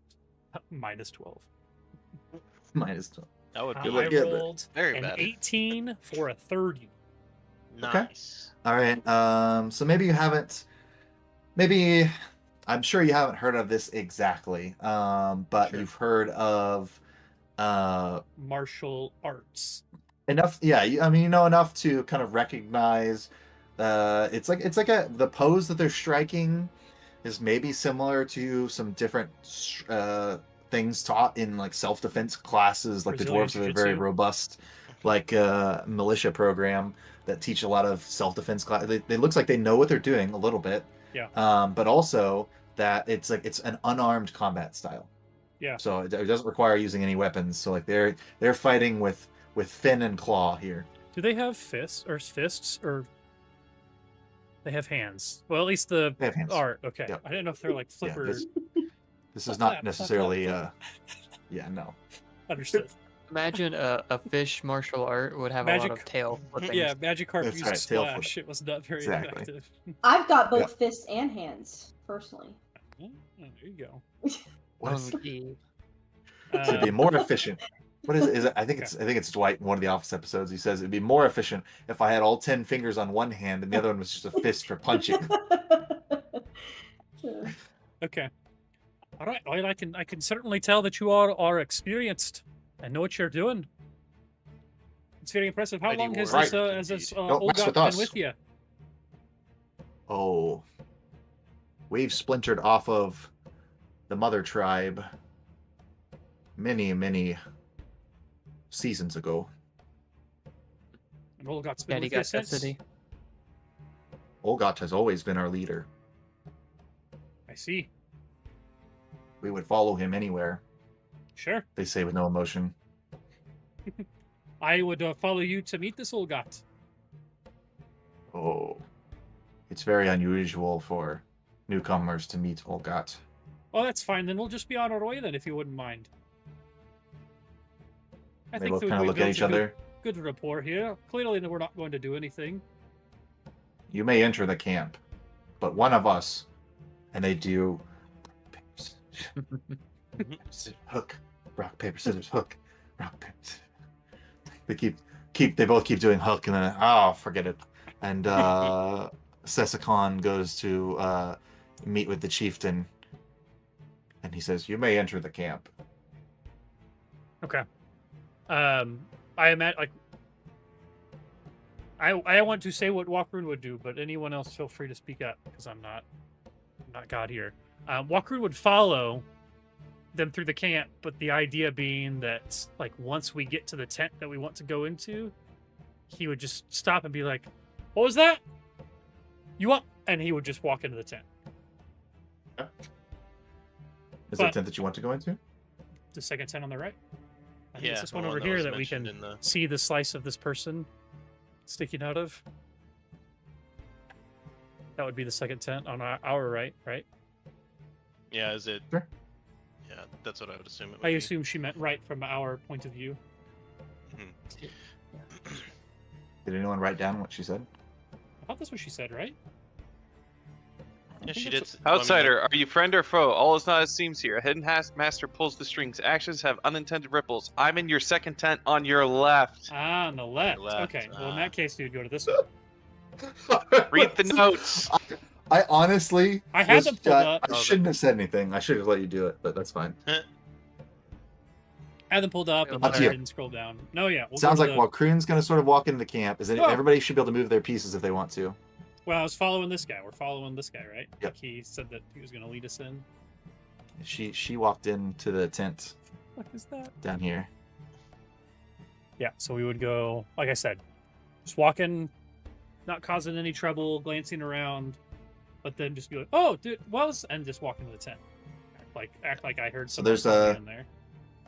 14. Minus 12. Minus 12. That would I be look good, but- rolled very an bad. 18 for a 30. Nice. All right. So maybe you haven't. Maybe I'm sure you haven't heard of this exactly. But Sure. you've heard of Martial arts. enough. Yeah. I mean, you know enough to kind of recognize. It's like the pose that they're striking is maybe similar to some different things taught in like self-defense classes. Like the Brazilian dwarves have a very jiu-jitsu. robust like militia program that teach a lot of self-defense class. It looks like they know what they're doing a little bit. Yeah. But also that it's an unarmed combat style. Yeah. So it doesn't require using any weapons. So like they're fighting with fin and claw here. Do they have fists, or they have hands? Well, at least the They have hands. art. Okay. Yep. I didn't know if they're like Yeah, flipper. this is not necessarily Yeah, no. Understood. Imagine a fish martial art would have a lot Magic- of tail flipping. Yeah, Magikarp That's used right, tail flip. Splash. It was not very Exactly. effective. I've got both Yep. fists and hands, personally. Oh, there you go. What is, Monkey. it'd be Um, more efficient. What is it? Is it? I think it's Dwight in one of the Office episodes. He says it'd be more efficient if I had all 10 fingers on one hand and the other one was just a fist for punching. okay. All right. Well, I can certainly tell that you are experienced and know what you're doing. It's very impressive. How Mighty long has warrior, this Don't mess Olga with been us. with you? Oh, we've splintered off of the Mother Tribe many seasons ago. And Olga's been Daddy with you got since? custody. Olgot has always been our leader. I see. We would follow him anywhere, Sure. they say with no emotion. I would follow you to meet this Olgat. Oh, it's very unusual for newcomers to meet Olgot. Oh, that's fine. Then we'll just be on our way then, if you wouldn't mind. I They think both that kind of we look at built each a good- other. Good rapport here. Clearly, we're not going to do anything. You may enter the camp, but one of us, and they do hook, rock, paper, scissors, hook, rock, paper, scissors. They both keep doing hook, and then forget it. And Sesicon goes to meet with the chieftain, and he says, "You may enter the camp." Okay. I imagine like I want to say what Walkroon would do, but anyone else feel free to speak up because I'm not God here. Walkroon would follow them through the camp, but the idea being that like once we get to the tent that we want to go into, he would just stop and be like, "What was that? You want?" And he would just walk into the tent. Is there a But- tent that you want to go into? The second tent on the right. I think Yeah, it's this the one over one that here was that we can mentioned in the- see the slice of this person sticking out of. That would be the second tent on our right, right? Yeah, is it? Sure. Yeah, that's what I would assume it would I be. assume she meant right from our point of view. Did anyone write down what she said? I thought that's what she said, right? Yeah, she that's did. Outsider, are you friend or foe? All is not as seems here. A hidden master pulls the strings. Actions have unintended ripples. I'm in your second tent on your left. Ah, on the left. left, Okay. Well, in ah. that case, you'd go to this one. Read the notes. I honestly, I had them pulled up. I shouldn't have said anything. I should have let you do it, but that's fine. I had them pulled up and Up then to I you. didn't scroll down. No, yeah. We'll go Sounds to like the- while Kroon's going to sort of walk into the camp, Oh. everybody should be able to move their pieces if they want to. Well, I was following this guy. We're following this guy, right? Yep. Like he said that he was going to lead us in. She walked into the tent What is that? down here. Yeah, so we would go, like I said, just walking, not causing any trouble, glancing around, but then just be like, "Oh, dude, was," and just walk into the tent, act like I heard So someone there's coming in there.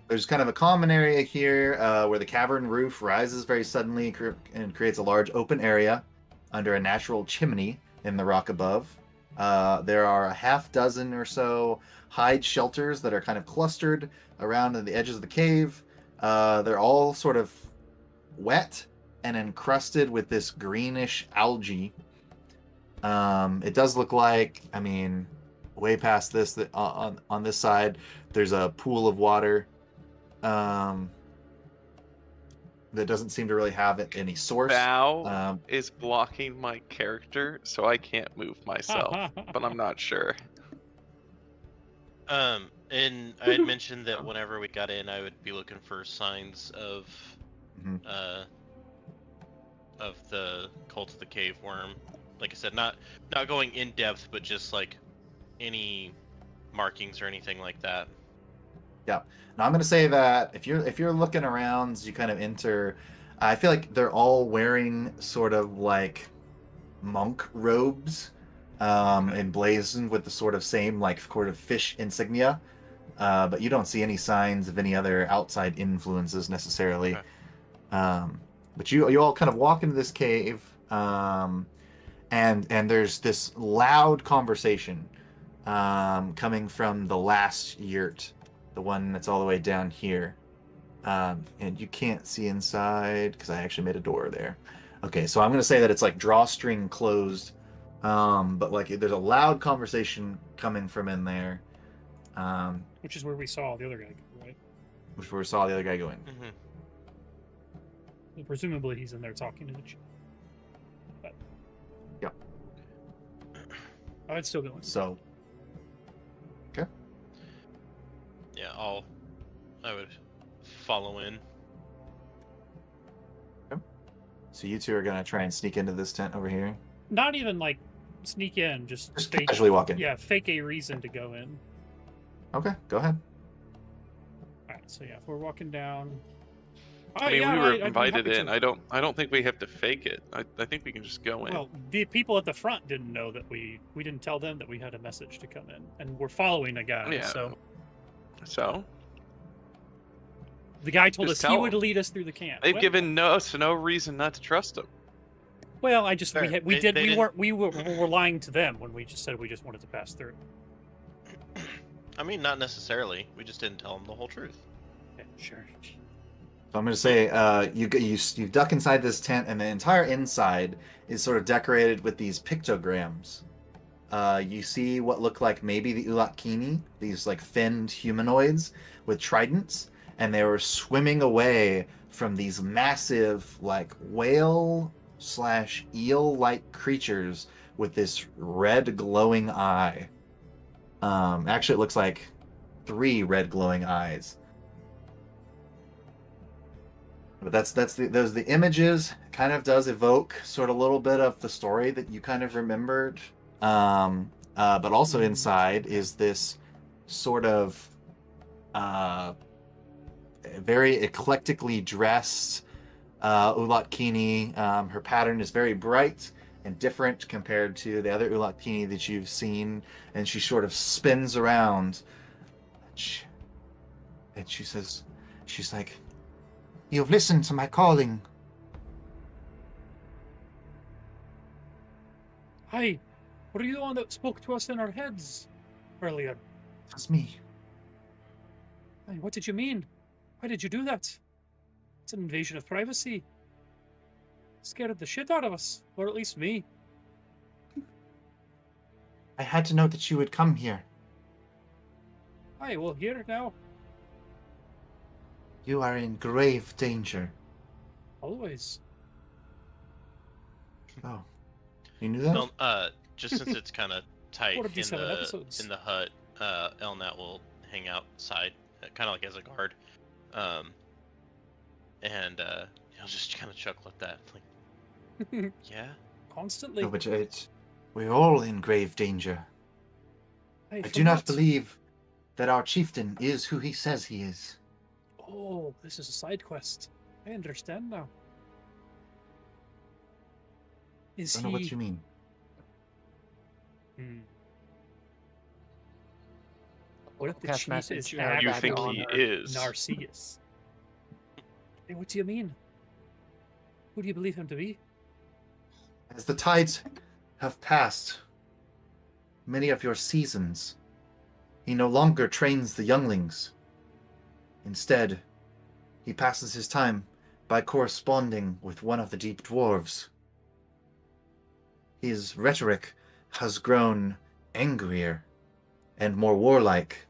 There's kind of a common area here where the cavern roof rises very suddenly and creates a large open area under a natural chimney in the rock above. There are a half dozen or so hide shelters that are kind of clustered around the edges of the cave. They're all sort of wet and encrusted with this greenish algae. It does look like, I mean, way past this, that on this side, there's a pool of water that doesn't seem to really have any source. Bow is blocking my character, so I can't move myself. But I'm not sure. And I had mentioned that whenever we got in, I would be looking for signs of, Mhm. of the cult of the cave worm. Like I said, not going in depth, but just like any markings or anything like that. Now I'm going to say that if you're looking around as you kind of enter, I feel like they're all wearing sort of like monk robes, emblazoned with the sort of same like sort of fish insignia, but you don't see any signs of any other outside influences necessarily. Okay. But you all kind of walk into this cave, and there's this loud conversation coming from the last yurt. the one that's all the way down here. And you can't see inside because I actually made a door there. Okay, so I'm gonna say that it's like drawstring closed, but like there's a loud conversation coming from in there, Which is where we saw the other guy, right? which we saw the other guy going. Mhm. And presumably he's in there talking to the chief. But Yep. Oh, it's still going. So Yeah, I would follow in. So you two are gonna try and sneak into this tent over here. Not even like sneak in, just fake. Casually walk in. Yeah, fake a reason to go in. Okay, go ahead. All right, so yeah, if we're walking down. I mean, yeah, we were I'd be invited happy in. to. I don't think we have to fake it. I think we can just go in. Well, the people at the front didn't know that we didn't tell them that we had a message to come in, and we're following a guy. Yeah. So the guy told Just us he tell would them. lead us through the camp. They've Well- given us no reason not to trust them. Well, I just Fair. we were lying to them when we just said we just wanted to pass through. I mean, not necessarily. We just didn't tell them the whole truth. Yeah, sure. So I'm going to say you duck inside this tent, and the entire inside is sort of decorated with these pictograms. You see what look like maybe the Ulat Kini, these like finned humanoids with tridents, and they were swimming away from these massive like whale/eel-like creatures with this red glowing eye. Actually, it looks like 3 red glowing eyes. But those are the images. Kind of does evoke sort of a little bit of the story that you kind of remembered. But also inside is this sort of very eclectically dressed Ulat Kini. Her pattern is very bright and different compared to the other Ulat Kini that you've seen, and she sort of spins around. And she says, she's like, "You've listened to my calling." Hi, were you the one that spoke to us in our heads earlier? That's me. Hey, what did you mean? Why did you do that? It's an invasion of privacy. Scared the shit out of us, or at least me. I had to know that you would come here. Hi, well, here now. You are in grave danger. Always. Oh. You knew that? Well, just since it's kind of tight 47 episodes. in the hut, Elnat will hang outside, kind of like as a guard, and he'll just kind of chuckle at that, like, yeah. Constantly. No, but we're all in grave danger. Hey, I from do not what? believe that our chieftain is who he says he is. Oh, this is a side quest. I understand now. I Is don't know he? what you mean. Hmm. What if the Cast chief message, is add You back think on he her. is? Narcissus? Hey, what do you mean? Who do you believe him to be? As the tides have passed many of your seasons, he no longer trains the younglings. Instead, he passes his time by corresponding with one of the deep dwarves. His rhetoric has grown angrier and more warlike.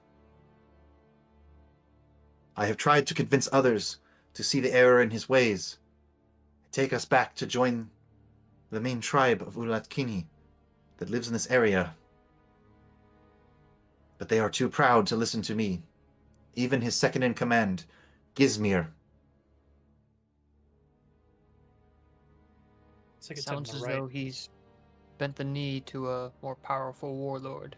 I have tried to convince others to see the error in his ways, take us back to join the main tribe of Ulat Kini that lives in this area. But they are too proud to listen to me. Even his second in command, Gizmir. It's like it's Sounds on as the right. though he's bent the knee to a more powerful warlord.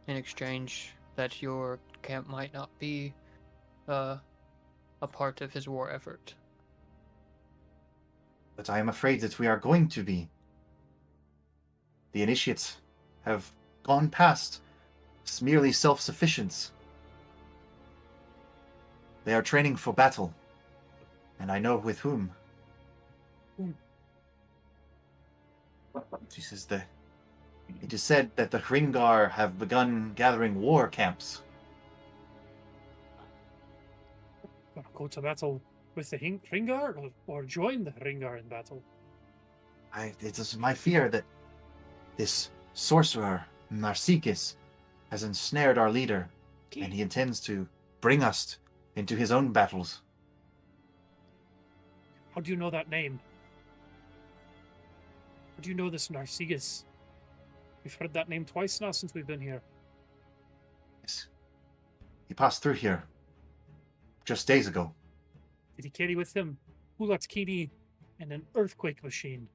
In exchange, that your camp might not be a part of his war effort. But I am afraid that we are going to be. The initiates have gone past merely self-sufficiency. They are training for battle, and I know with whom. Whom? She says it is said that the Hringar have begun gathering war camps. go to battle with the Ringar or join the Ringar in battle? It is my fear that this sorcerer, Narcissus, has ensnared our leader, and he intends to bring us into his own battles. How do you know that name? How do you know this Narcissus? We've heard that name twice now since we've been here. Yes. He passed through here just days ago. Did he carry with him Ulat Kini and an earthquake machine?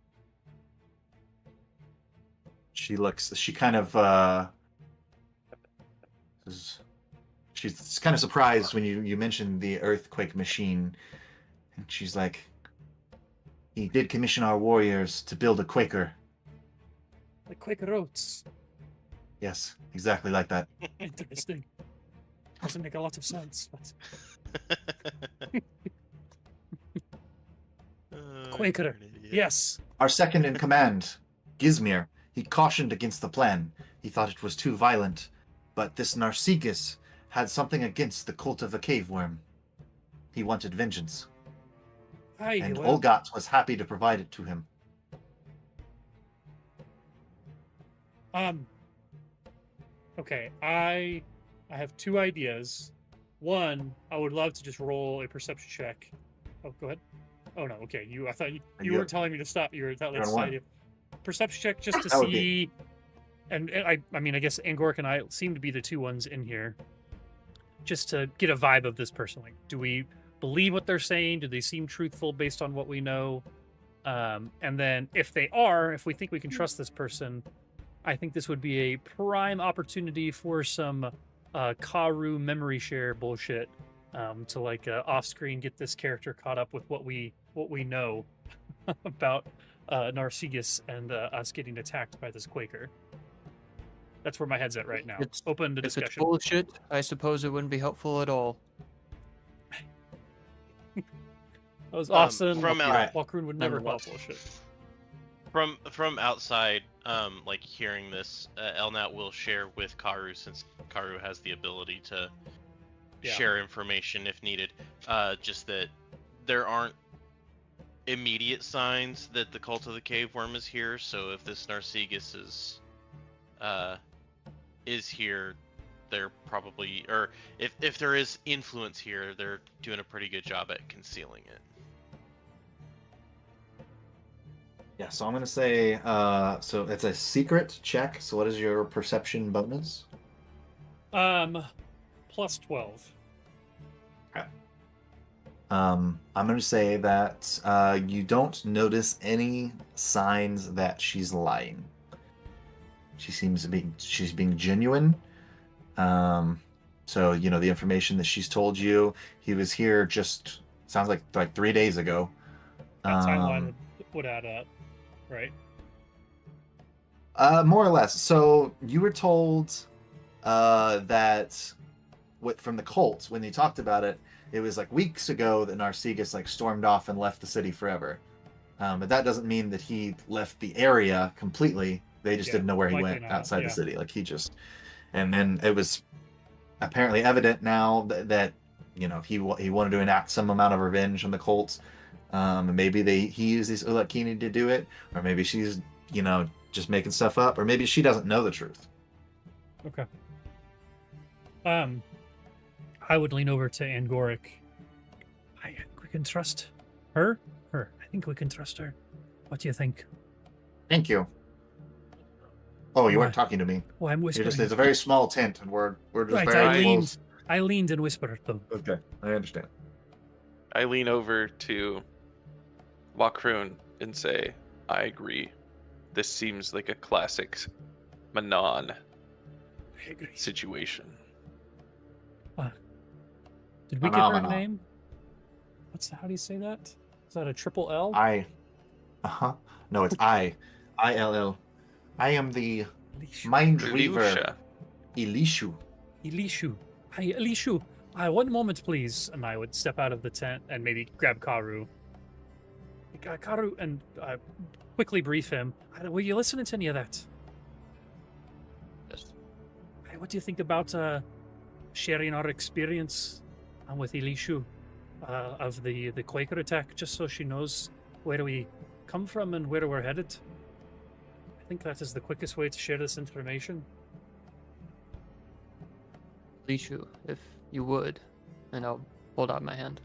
She kind of, she's kind of surprised when you mentioned the earthquake machine. And she's like, he did commission our warriors to build a Quaker. The Quaker Oats. Yes, exactly like that. Interesting. Doesn't make a lot of sense, but Quaker. you're an idiot. Yes. Our second in command, Gizmir, he cautioned against the plan. He thought it was too violent. But this Narcissus had something against the cult of the cave worm. He wanted vengeance. Aye, And well, Olgat was happy to provide it to him. Okay, I have two ideas. One, I would love to just roll a perception check. Oh, go ahead. Oh no, okay. I thought you weren't telling me to stop. You were telling me to one. say perception check just to That would see. And I mean, I guess Angoric and I seem to be the two ones in here, just to get a vibe of this person. Like, do we believe what they're saying? Do they seem truthful based on what we know? And then if we think we can trust this person, I think this would be a prime opportunity for some Karu memory share bullshit to like off-screen get this character caught up with what we know about Narcissus and us getting attacked by this Quaker. That's where my head's at right now. Open to If it's discussion. bullshit, I suppose it wouldn't be helpful at all. That was awesome. from out- Walkroon would never call Nonetheless. bullshit. From outside, like hearing this, Elnat will share with Karu, since Karu has the ability to Yeah. share information if needed. Just that there aren't immediate signs that the cult of the cave worm is here. So if this Narcissus is here, they're probably, or if there is influence here, they're doing a pretty good job at concealing it. Yeah, so I'm going to say, so it's a secret check. So what is your perception bonus? Plus 12. I'm going to say that you don't notice any signs that she's lying. She seems to be, she's being genuine. So, you know, the information that she's told you, he was here just, sounds like 3 days ago. That timeline would add up, right? More or less. So you were told that from the cult, when they talked about it, it was like weeks ago that Narcissus like stormed off and left the city forever. But that doesn't mean that he left the area completely. They just didn't know where he likely went not, outside yeah. the city. Like he just, and then it was apparently evident now that you know he wanted to enact some amount of revenge on the cult. Maybe he used this Ulat Kini to do it, or maybe she's just making stuff up, or maybe she doesn't know the truth. Okay. I would lean over to Angoric. I think we can trust her. I think we can trust her. What do you think? Thank you. Oh, you Why? weren't talking to me. Well, I'm whispering. It's a very small tent, and we're just Right, very close. I leaned and whispered them. Okay, I understand. I lean over to Wakroon and say, I agree. This seems like a classic Manon I agree. situation. Did we get her Phenomenal. name? How do you say that? Is that a triple L? No, it's I-L-L. I am the Elishu. Mind Reaver, Ilyusha. Elishu. Elishu. Hi, Elishu. One moment, please. And I would step out of the tent and maybe grab Karu. Karu, and quickly brief him. Were you listening to any of that? Yes. Hey, what do you think about sharing our experience with Elishu? of the Quaker attack, just so she knows where we come from and where we're headed. I think that is the quickest way to share this information. Lishu, if you would, and I'll hold out my hand.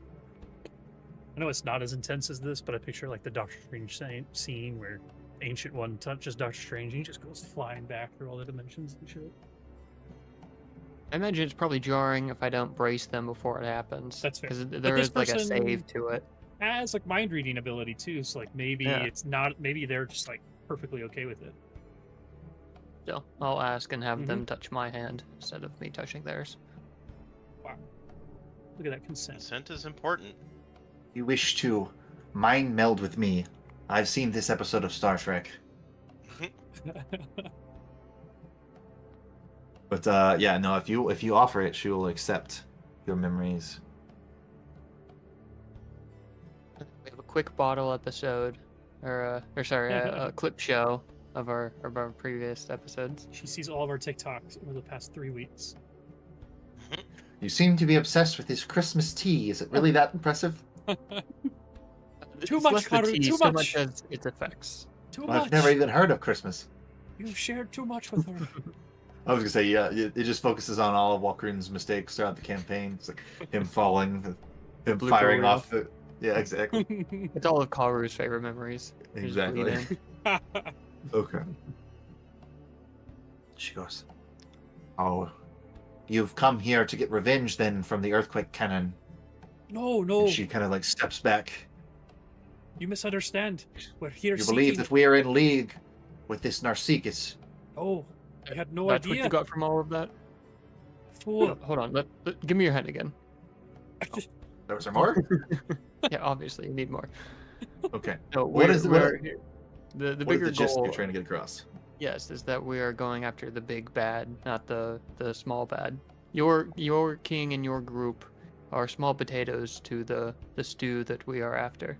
I know it's not as intense as this, but I picture like the Doctor Strange scene where Ancient One touches Doctor Strange and he just goes flying back through all the dimensions and shit. I imagine it's probably jarring if I don't brace them before it happens. That's fair. Because But there this is like a person save to it. has like mind reading ability too, so like maybe Yeah. it's not. Maybe they're just like perfectly okay with it. So I'll ask and have Mm-hmm. them touch my hand instead of me touching theirs. Wow, look at that consent. Consent is important. You wish to mind meld with me? I've seen this episode of Star Trek. But yeah, no. If you offer it, she will accept your memories. We have a quick bottle episode, or sorry, a clip show of our previous episodes. She sees all of our TikToks over the past 3 weeks. You seem to be obsessed with his Christmas tea. Is it really that impressive? Too It's much, less the Haru, tea, too so much. much as its effects. Too Well, much. I've never even heard of Christmas. You've shared too much with her. I was gonna say, yeah, it just focuses on all of Walker's mistakes throughout the campaign. It's like him falling, him Blue firing Oreo. off the. Yeah, exactly. It's all of Karu's favorite memories. They just bleed Exactly. in. Okay. She goes, "Oh, you've come here to get revenge then from the earthquake cannon." No, no, And she kind of like steps back. you misunderstand. We're here You seeking... believe that we are in league with this Narcissus? Oh, I had no That's idea. what you got from all of that? Fool. Hold on, give me your hand again. There was there more? Yeah, obviously, you need more. Okay. No, What we're, is the- we're- the What is bigger the gist goal? you're trying to get across? Yes, is that we are going after the big bad, not the small bad. Your king and your group are small potatoes to the stew that we are after.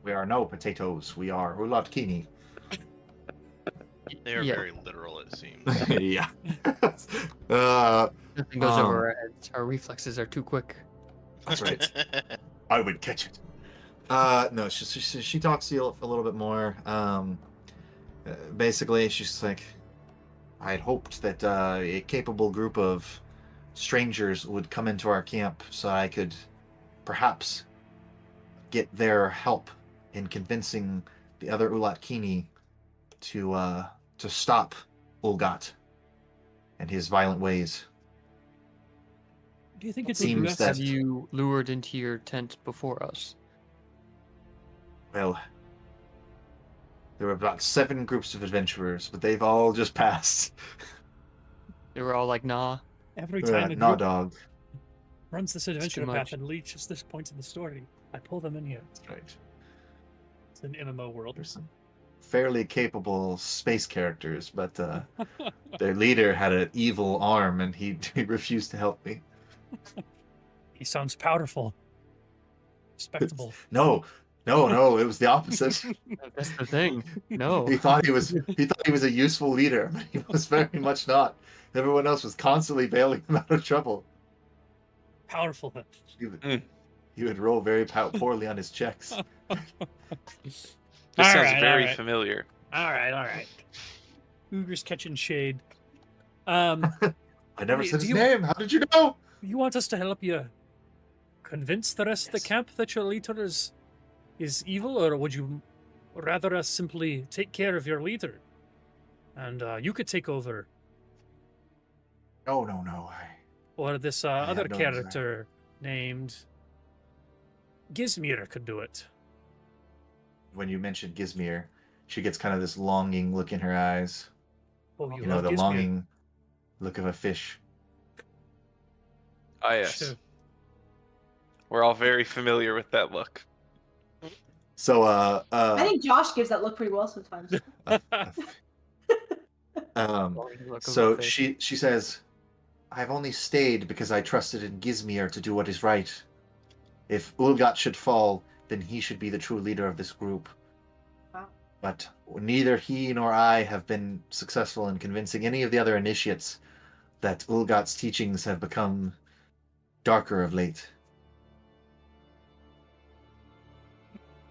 We are no potatoes. We are Ulat Kini. They are Yeah. very literal, it seems. Yeah. uh, Nothing goes Um, over our heads. Our reflexes are too quick. That's right. I would catch it. No, she talks to you a little bit more. Basically, she's like, I had hoped that a capable group of strangers would come into our camp so I could perhaps get their help in convincing the other Ulat Kini to stop Ulgat and his violent ways. Do you think it's Seems best? that- Have you lured into your tent before us? Well, there were about 7 groups of adventurers, but they've all just passed. They were all like, nah. Every time a Nah, group dog. runs this too adventure much. path and reaches this point in the story, I pull them in here. That's right. It's an MMO world. There's some fairly capable space characters, but their leader had an evil arm, and he refused to help me. He sounds powerful. Respectable. No, it was the opposite. That's the thing. No. He thought he was a useful leader, but he was very much not. Everyone else was constantly bailing him out of trouble. Powerful then. He would roll very poorly on his checks. This sounds Alright, very alright. familiar. Alright. Cougars catching shade. I never Wait, said do his you- name. How did you know? You want us to help you convince the rest of the Yes. camp that your leader is evil, or would you rather us simply take care of your leader? And you could take over, No. or this have other no desire. character named Gizmir could do it. When you mentioned Gizmir, she gets kind of this longing look in her eyes. Oh, You know, love the Gizmir. longing look of a fish. Ah, yes. Sure. We're all very familiar with that look. So, I think Josh gives that look pretty well sometimes. So she says, I've only stayed because I trusted in Gizmir to do what is right. If Ulgat should fall, then he should be the true leader of this group. Wow. But neither he nor I have been successful in convincing any of the other initiates that Ulgat's teachings have become darker of late.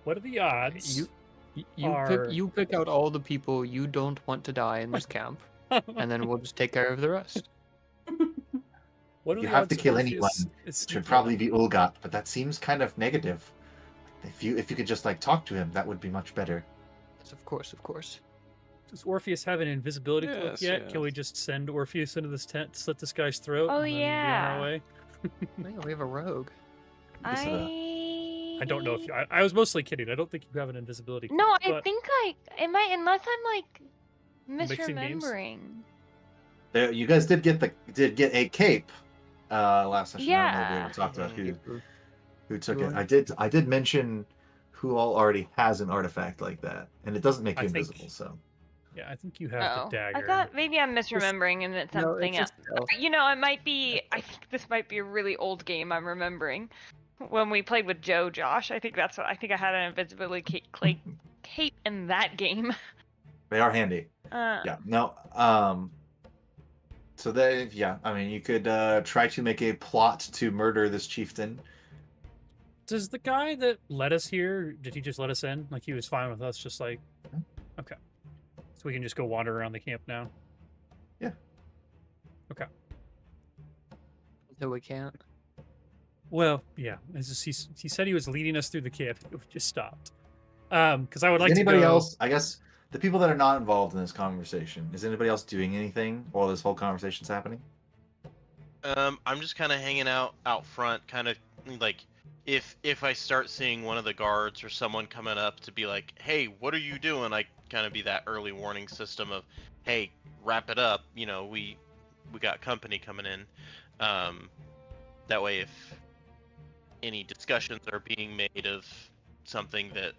What are the odds? You pick out all the people you don't want to die in this camp, and then we'll just take care of the rest. What are You the have to odds kill Orpheus anyone. is It sneaky should probably enough? be Ulgat, but that seems kind of negative. If you could just like talk to him, that would be much better. Yes, of course, of course. Does Orpheus have an invisibility cloak Yes, yet? Can we yes. just send Orpheus into this tent, slit this guy's throat, Oh, and then be on yeah. our way? Oh, yeah, we have a rogue. Guess it, I don't know if you, I was mostly kidding. I don't think you have an invisibility cloak. No, I but think it might, unless I'm like Mixing games? misremembering. You guys did get a cape last session. I don't know if we Yeah. ever talked about who took You it. I did mention who all already has an artifact like that, and it doesn't make I you think- invisible. So yeah, I think you have Oh, the dagger. I thought maybe I'm misremembering and it's No, something it's else. just stealth. You know, it might be. I think this might be a really old game I'm remembering. When we played with Josh, I think that's what I think. I had an invisibility cape in that game. they are handy. Yeah. No. So I mean, you could try to make a plot to murder this chieftain. Does the guy that led us here, did he just let us in? Like he was fine with us, just like, okay. So we can just go wander around the camp now? Yeah. Okay. So we can't. Well, yeah. It's just, he said he was leading us through the camp. We just stopped. Because I would like Is anybody to go... else? I guess the people that are not involved in this conversation. Is anybody else doing anything while this whole conversation's happening? I'm just kind of hanging out front, kind of like if I start seeing one of the guards or someone coming up to be like, "Hey, what are you doing?" I kind of be that early warning system of, "Hey, wrap it up. You know, we got company coming in." That way, if any discussions are being made of something that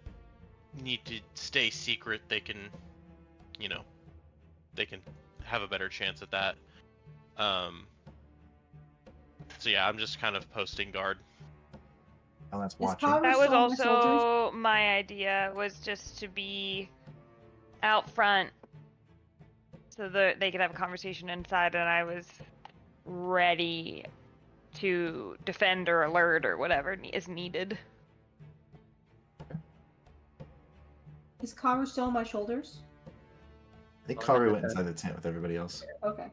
need to stay secret, they can, you know, they can have a better chance at that. So yeah, I'm just kind of posting guard. Oh, that's Is watching. Power That was still on the soldiers? also my idea, was just to be out front so that they could have a conversation inside, and I was ready to defend or alert or whatever is needed. Is Karu still on my shoulders? I think Oh, Karu that's went okay. inside the tent with everybody else. Okay.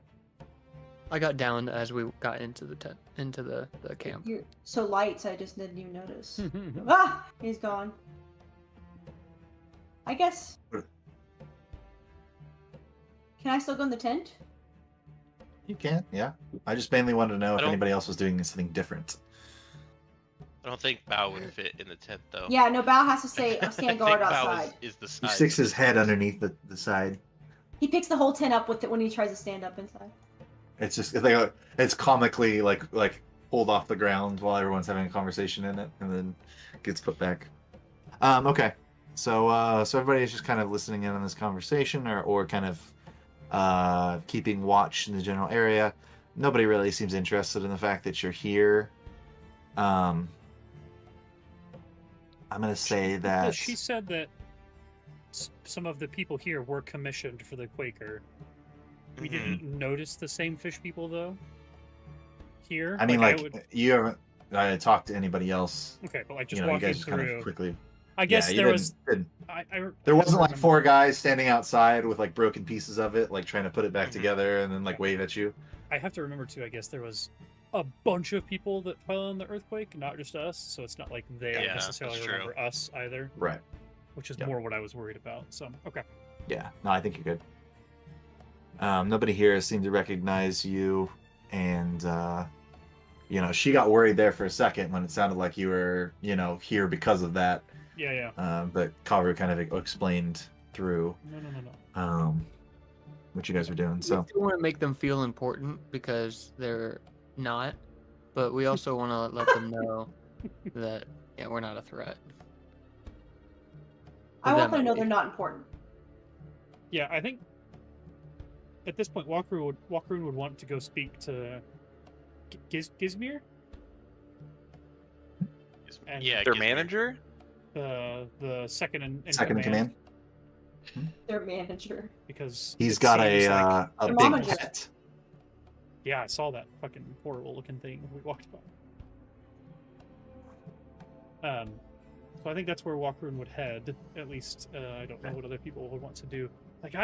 I got down as we got into the tent, into the camp. You're so light, I just didn't even notice. Ah! He's gone. I guess. Sure. Can I still go in the tent? You can, yeah. I just mainly wanted to know if don't- anybody else was doing something different. I don't think Bao would fit in the tent though. Yeah, no, Bao has to stay I stand think guard Bao outside. is the He size sticks of his it. head underneath the side. He picks the whole tent up with it when he tries to stand up inside. It's just it's comically like pulled off the ground while everyone's having a conversation in it, and then gets put back. Okay, so everybody is just kind of listening in on this conversation, or kind of keeping watch in the general area. Nobody really seems interested in the fact that you're here. I'm gonna say that She said that some of the people here were commissioned for the Quaker. We Mhm. didn't notice the same fish people though. Here, I mean, I like would... you haven't talked to anybody else. Okay, but like just You know, you walking guys just through. kind of quickly. I guess you there didn't- was. didn't- I There wasn't like remember. 4 guys standing outside with like broken pieces of it, like trying to put it back Mhm. together and then like wave at you. I have to remember too. I guess there was a bunch of people that fell in the earthquake, not just us. So it's not like they Yeah, necessarily that's true. remember us either, Right. which is Yep. more what I was worried about. So okay. Yeah. No, I think you're good. Nobody here seemed to recognize you, and she got worried there for a second when it sounded like you were, here because of that. Yeah. But Karu kind of explained through No. what you guys were doing. We So still want to make them feel important because they're not, but we also want to let them know that we're not a threat. I want them to Them, know at they're least. not important. Yeah, I think at this point, Walkroon would want to go speak to Gizmir. And Yeah, Their Gizmir. manager? The second in second in command. Their manager. because He's it got seems like- a Their big momager. pet. yeah, I saw that fucking horrible looking thing when we walked by. So I think that's where Walkroon would head. At least I don't know what other people would want to do. Like,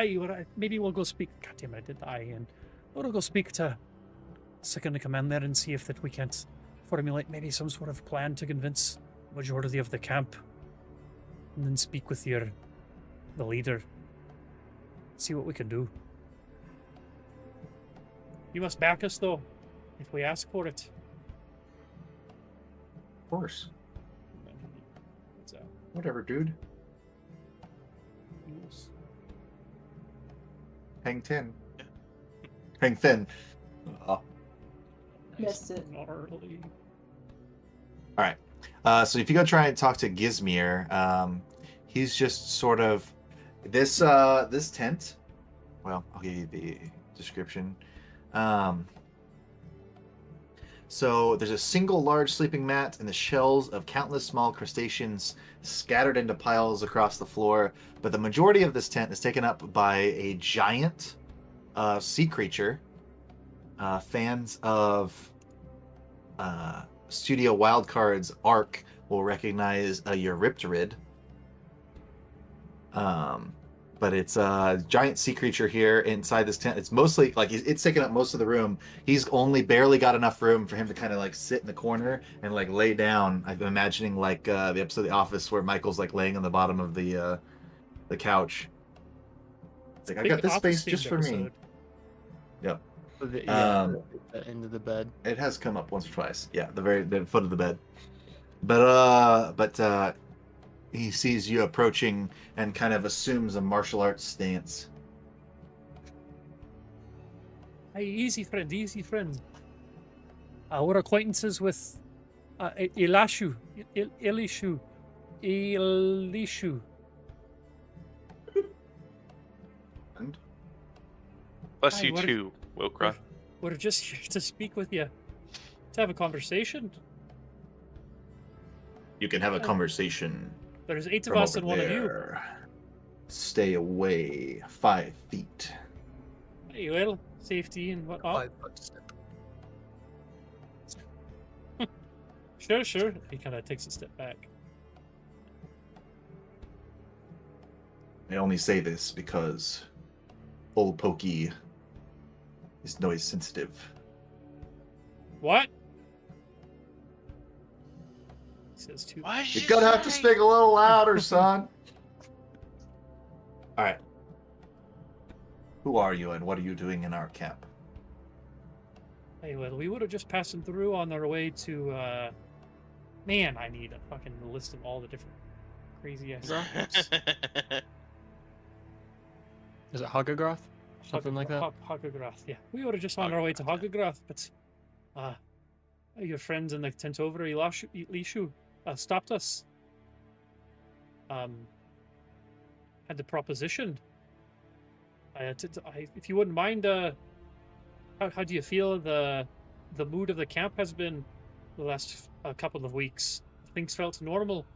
maybe we'll go speak. God damn it, I did the I again. We'll go speak to second in command there and see if that we can't formulate maybe some sort of plan to convince the majority of the camp, and then speak with the leader. See what we can do. You must back us though, if we ask for it. Of course. So, Whatever, dude. Hang 10. Hang thin. Oh. Missed it. Gnarly. All right. So if you go try and talk to Gizmir, he's just sort of this tent. Well, I'll give you the description. So there's a single large sleeping mat and the shells of countless small crustaceans scattered into piles across the floor, but the majority of this tent is taken up by a giant sea creature. Fans of Studio Wildcards Arc will recognize a Eurypterid. But it's a giant sea creature here inside this tent. It's mostly like it's taking up most of the room. He's only barely got enough room for him to kind of like sit in the corner and like lay down. I'm imagining like the episode of The Office where Michael's like laying on the bottom of the couch. It's like, I got this space just for me. Yep. The end of the bed. It has come up once or twice. Yeah, the foot of the bed. But he sees you approaching and kind of assumes a martial arts stance. Hey, easy friend, easy friend. We're acquaintances with Elishu. And Bless Hi, you what if- too, Wilcra. We're just here to speak with you, to have a conversation. you can have a conversation. There's 8 of from us over and one of you. there. Stay away 5 feet. Hey, well, safety and whatnot. Sure. He kind of takes a step back. I only say this because old Pokey is noise sensitive. What? He says too. Why did You're you gonna have to say- speak a little louder, son. All right. Who are you and what are you doing in our camp? Hey, well, we would have just passing through on our way to. Man, I need a fucking list of all the different crazy ass names. Is it Hagagroth? Something like that? Hagagroth, yeah. We were just on our way to Hagagroth, but your friends in the tent over, Elishu, stopped us. Had the proposition. If you wouldn't mind, how do you feel the mood of the camp has been the last couple of weeks? Things felt normal.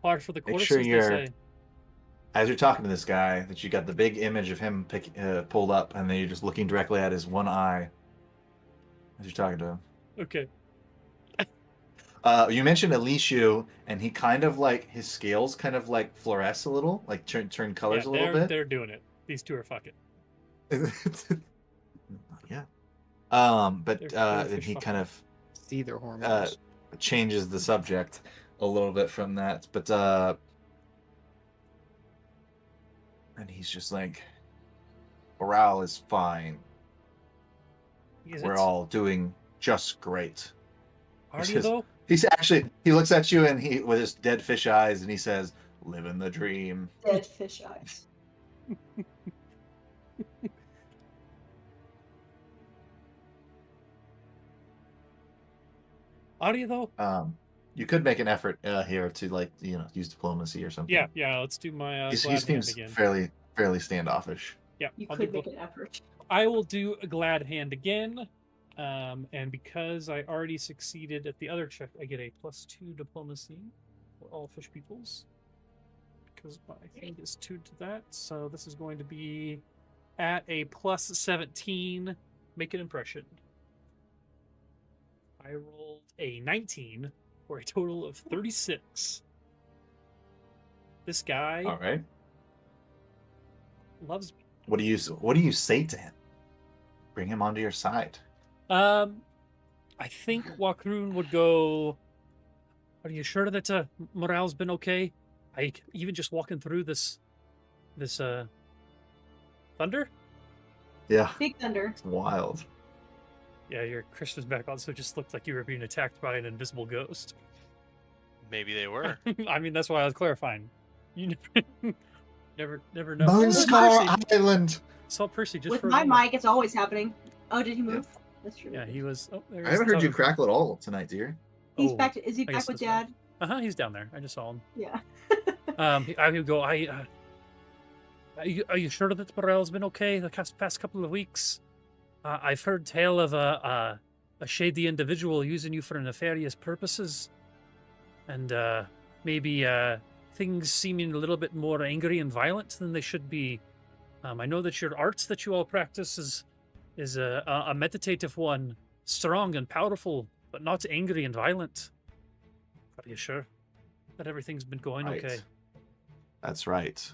Par for the course, sure as they you're- say. As you're talking to this guy, that you got the big image of him pulled up, and then you're just looking directly at his one eye as you're talking to him. Okay. You mentioned Elishu, and he kind of like his scales kind of like fluoresce a little, like turn colors a little bit. They're doing it. These two are fucking. Yeah. But They're then fish he kind of See their hormones. changes the subject a little bit from that, but and he's just like, morale is fine. We're all doing just great. Are he you says- though? He looks at you and he with his dead fish eyes and he says, "Living the dream." Dead fish eyes. Are you though? You could make an effort here to like use diplomacy or something. Yeah. Let's do my he glad hand seems again. fairly standoffish. Yeah, You I'll could do make an effort. I will do a glad hand again. And because I already succeeded at the other check, I get a +2 diplomacy for all fish peoples. Because my thing is 2 to that. So this is going to be at a +17. Make an impression. I rolled a 19 for a total of 36. This guy All right. loves me. What do you say to him? Bring him onto your side. I think Wakroon would go, are you sure that morale's been okay? Even just walking through this thunder? Yeah, Big thunder. it's wild. Yeah, your Christmas back on, so it just looked like you were being attacked by an invisible ghost. Maybe they were. I mean, that's why I was clarifying. You never know. Moonscar Island. Saw Percy just With for a my moment. mic, it's always happening. Oh, did he move? That's true. Yeah, he was. Oh, there I haven't heard you Tubby. crackle at all tonight, dear. He's Oh, back. Is he I back guess with that's right. Dad? He's down there. I just saw him. Yeah. I would go. Are you sure that morale's been okay the past couple of weeks? I've heard tale of a shady individual using you for nefarious purposes, and maybe things seeming a little bit more angry and violent than they should be. I know that your arts that you all practice is a meditative one, strong and powerful, but not angry and violent. Are you sure that everything's been going Right. okay? That's right.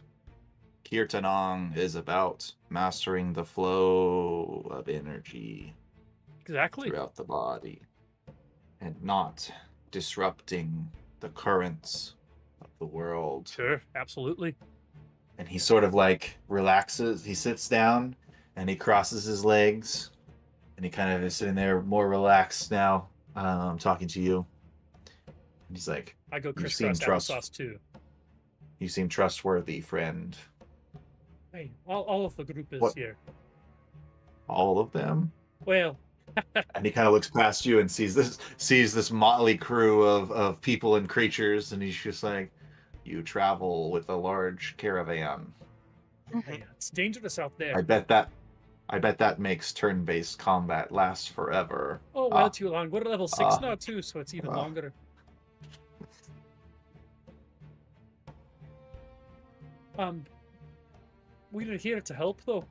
Kirtanong is about mastering the flow of energy Exactly. throughout the body and not disrupting the currents of the world. Sure, absolutely. And he sort of like relaxes. He sits down and he crosses his legs and he kind of is sitting there more relaxed now, talking to you. And he's like, I go You seem crisscross applesauce too. "You seem trustworthy, friend." Hey, all of the group is What? here. All of them? Well, And he kind of looks past you and sees this motley crew of people and creatures, and he's just like, "You travel with a large caravan. hey, it's dangerous out there. I bet that makes turn-based combat last forever." Oh, well, too long. We're level 6 Ah. now, too, so it's even Ah. longer. We're here to help, though.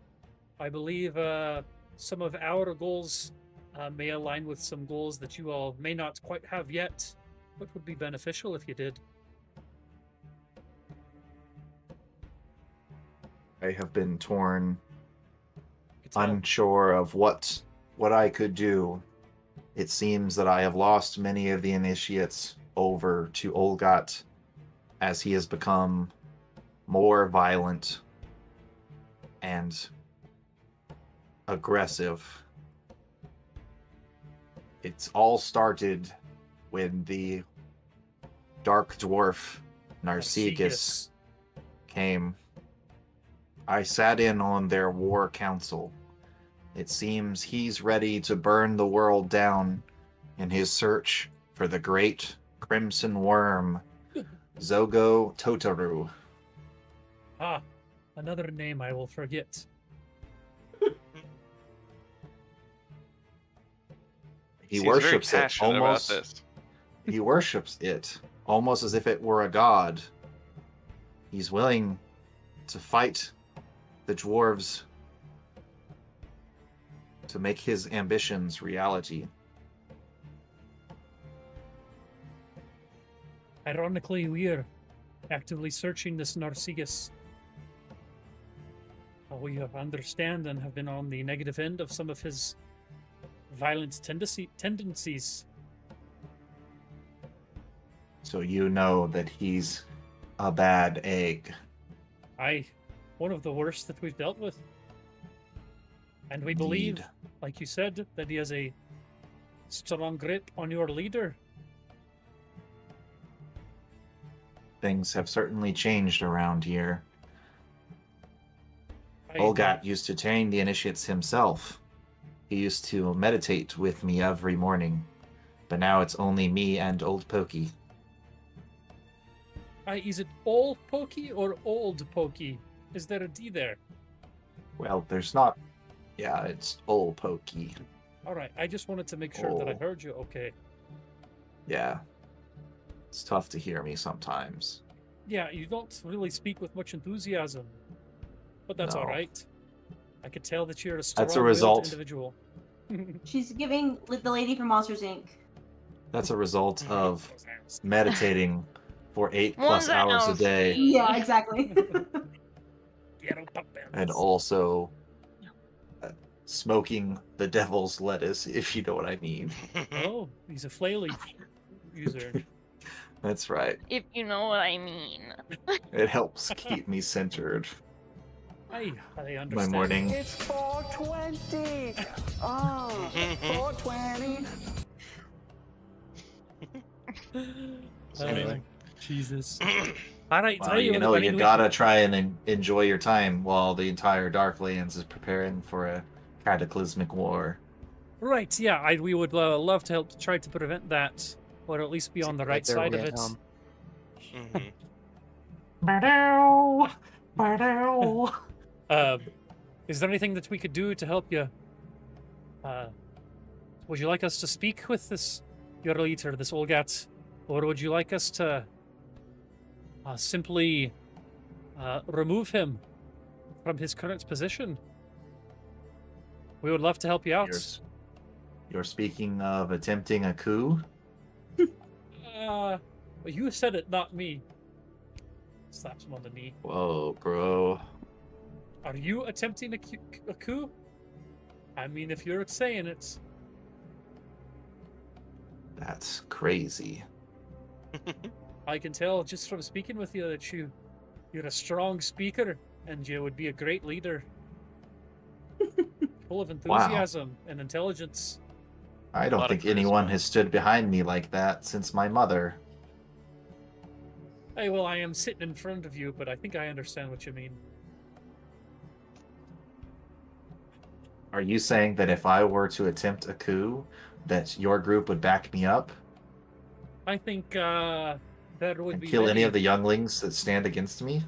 I believe some of our goals may align with some goals that you all may not quite have yet, but would be beneficial if you did. I have been torn, It's help. unsure of what I could do. It seems that I have lost many of the initiates over to Olgat as he has become more violent and aggressive. It's all started when the dark dwarf Narcissus came. I sat in on their war council. It seems he's ready to burn the world down in his search for the great crimson worm, Zogo Totaru. Ah, another name I will forget. He Seems very worships it passionate about almost. this. He worships it almost as if it were a god. He's willing to fight the dwarves to make his ambitions reality. Ironically, we're actively searching this Narcissus. We understand and have been on the negative end of some of his violent tendencies. So you know that he's a bad egg. One of the worst that we've dealt with. And we believe, Indeed. like you said, that he has a strong grip on your leader. Things have certainly changed around here. I- Olgat used to train the initiates himself. He used to meditate with me every morning. But now it's only me and Old Pokey. Is it all pokey or old pokey? Is there a D there? Well, there's not... Yeah, it's Old Pokey. Alright, I just wanted to make sure that I Oh. heard you okay. Yeah. It's tough to hear me sometimes. Yeah, you don't really speak with much enthusiasm. But that's No. alright. I could tell that you're a That's a strong-willed result. individual. She's giving the lady from Monsters Inc. That's a result of meditating for 8+ Ones that hours know a day, speed. Yeah, exactly. Ghetto punk bands. and also smoking the devil's lettuce, if you know what I mean. Oh, he's a flailing user. That's right. If you know what I mean. It helps keep me centered. I understand. My morning. It's 420. Oh, 420. Oh, Jesus. All right, Well, tell you you what, know, I you mean, gotta try and enjoy your time while the entire Darklands is preparing for a cataclysmic war. Right, yeah, we would love to help try to prevent that, or at least be on the right side of it. Mhm. Ba-dow, ba-dow. Is there anything that we could do to help you? Would you like us to speak with your leader, this Olgat, or would you like us to simply remove him from his current position? We would love to help you out. You're speaking of attempting a coup? You said it, not me. Slaps him on the knee. Whoa, bro. Are you attempting a coup? I mean, if you're saying it. That's crazy. I can tell just from speaking with you that you're a strong speaker and you would be a great leader. Full of enthusiasm and intelligence. I A don't lot of think anyone charisma. has stood behind me like that since my mother. Hey, well, I am sitting in front of you, but I think I understand what you mean. Are you saying that if I were to attempt a coup, that your group would back me up I think there would and be kill any many- of the younglings that stand against me?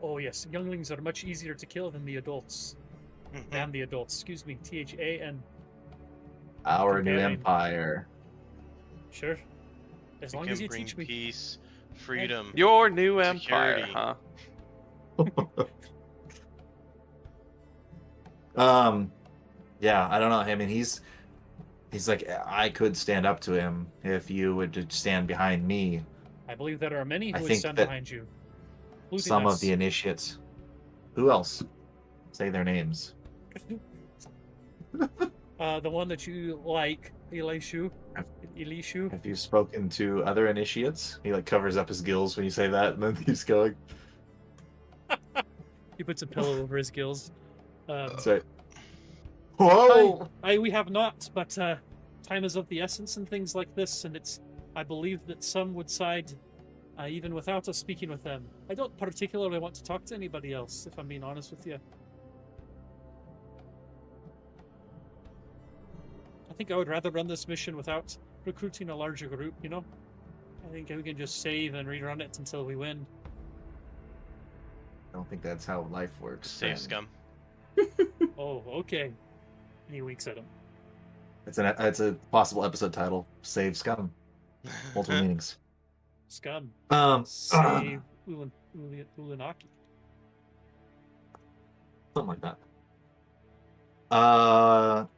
Oh yes, younglings are much easier to kill than the adults. Than the adults. Excuse me. THAN. Our new Comparing. empire. Sure. As We long can as you bring teach me. peace, freedom. Your new empire, Security. huh? Yeah, I don't know. I mean, he's like, I could stand up to him if you would stand behind me. I believe there are many I who would think stand that behind you. Including Some us. of the initiates. Who else? Say their names. The one that you like, Elishu. Elishu. Have you spoken to other initiates? He like covers up his gills when you say that, and then keeps going. He puts a pillow over his gills. Say, whoa! We have not, but time is of the essence and things like this, and I believe that some would side even without us speaking with them. I don't particularly want to talk to anybody else, if I'm being honest with you. I think I would rather run this mission without recruiting a larger group, you know? I think we can just save and rerun it until we win. I don't think that's how life works. Save Sam. scum. Oh, okay. And he winks at him. It's a possible episode title. Save scum. Multiple meanings. Scum. Save Save Ulanaki. something like that.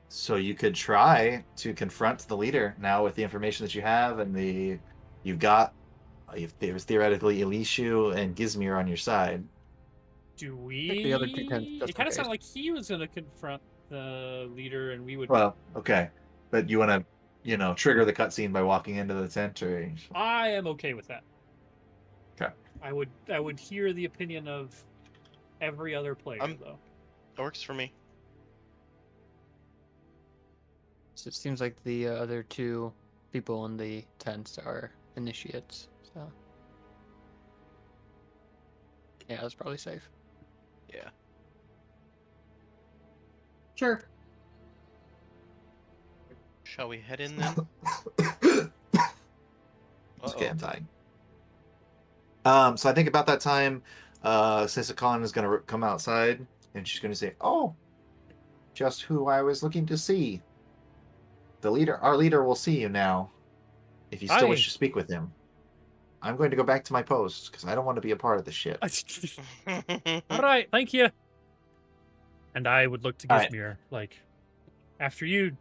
So you could try to confront the leader now with the information that you have, and there's theoretically Elishu and Gizmir on your side. Do we? Pick the other two tents just It kind in of sounded case. like he was going to confront the leader, and we would. Well, okay, but you want to, trigger the cutscene by walking into the tent, or I am okay with that. Okay. I would hear the opinion of every other player, though. That works for me. So it seems like the other two people in the tents are initiates. So yeah, that's probably safe. Yeah. Sure. Shall we head in then? Okay, I'm Uh-oh. dying. So I think about that time, Sisakon is going to come outside, and she's going to say, "Oh, just who I was looking to see. Our leader will see you now. If you still wish Aye. to speak with him, I'm going to go back to my post because I don't want to be a part of this shit." All right, thank you. And I would look to All right. Gizmir, like, after you.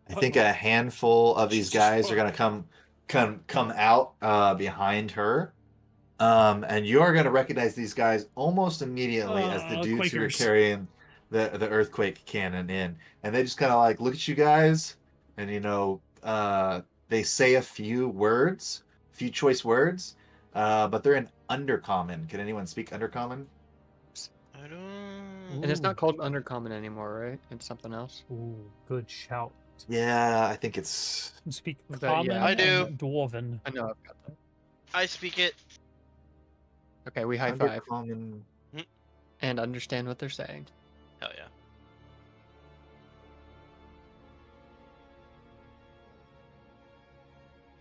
I think a handful of these guys are going to come come out behind her. And you're going to recognize these guys almost immediately as the dudes who are Quakers. carrying the earthquake cannon in. And they just kind of like look at you guys, and they say a few choice words, but they're in Undercommon. Can anyone speak Undercommon? I don't. And it's not called Undercommon anymore, right? It's something else. Ooh, good shout. Yeah, I think it's. You speak Is that- common yeah. I do. and dwarven. I know I've got that. I speak it. Okay, we high five Undercommon. and understand what they're saying. Hell yeah.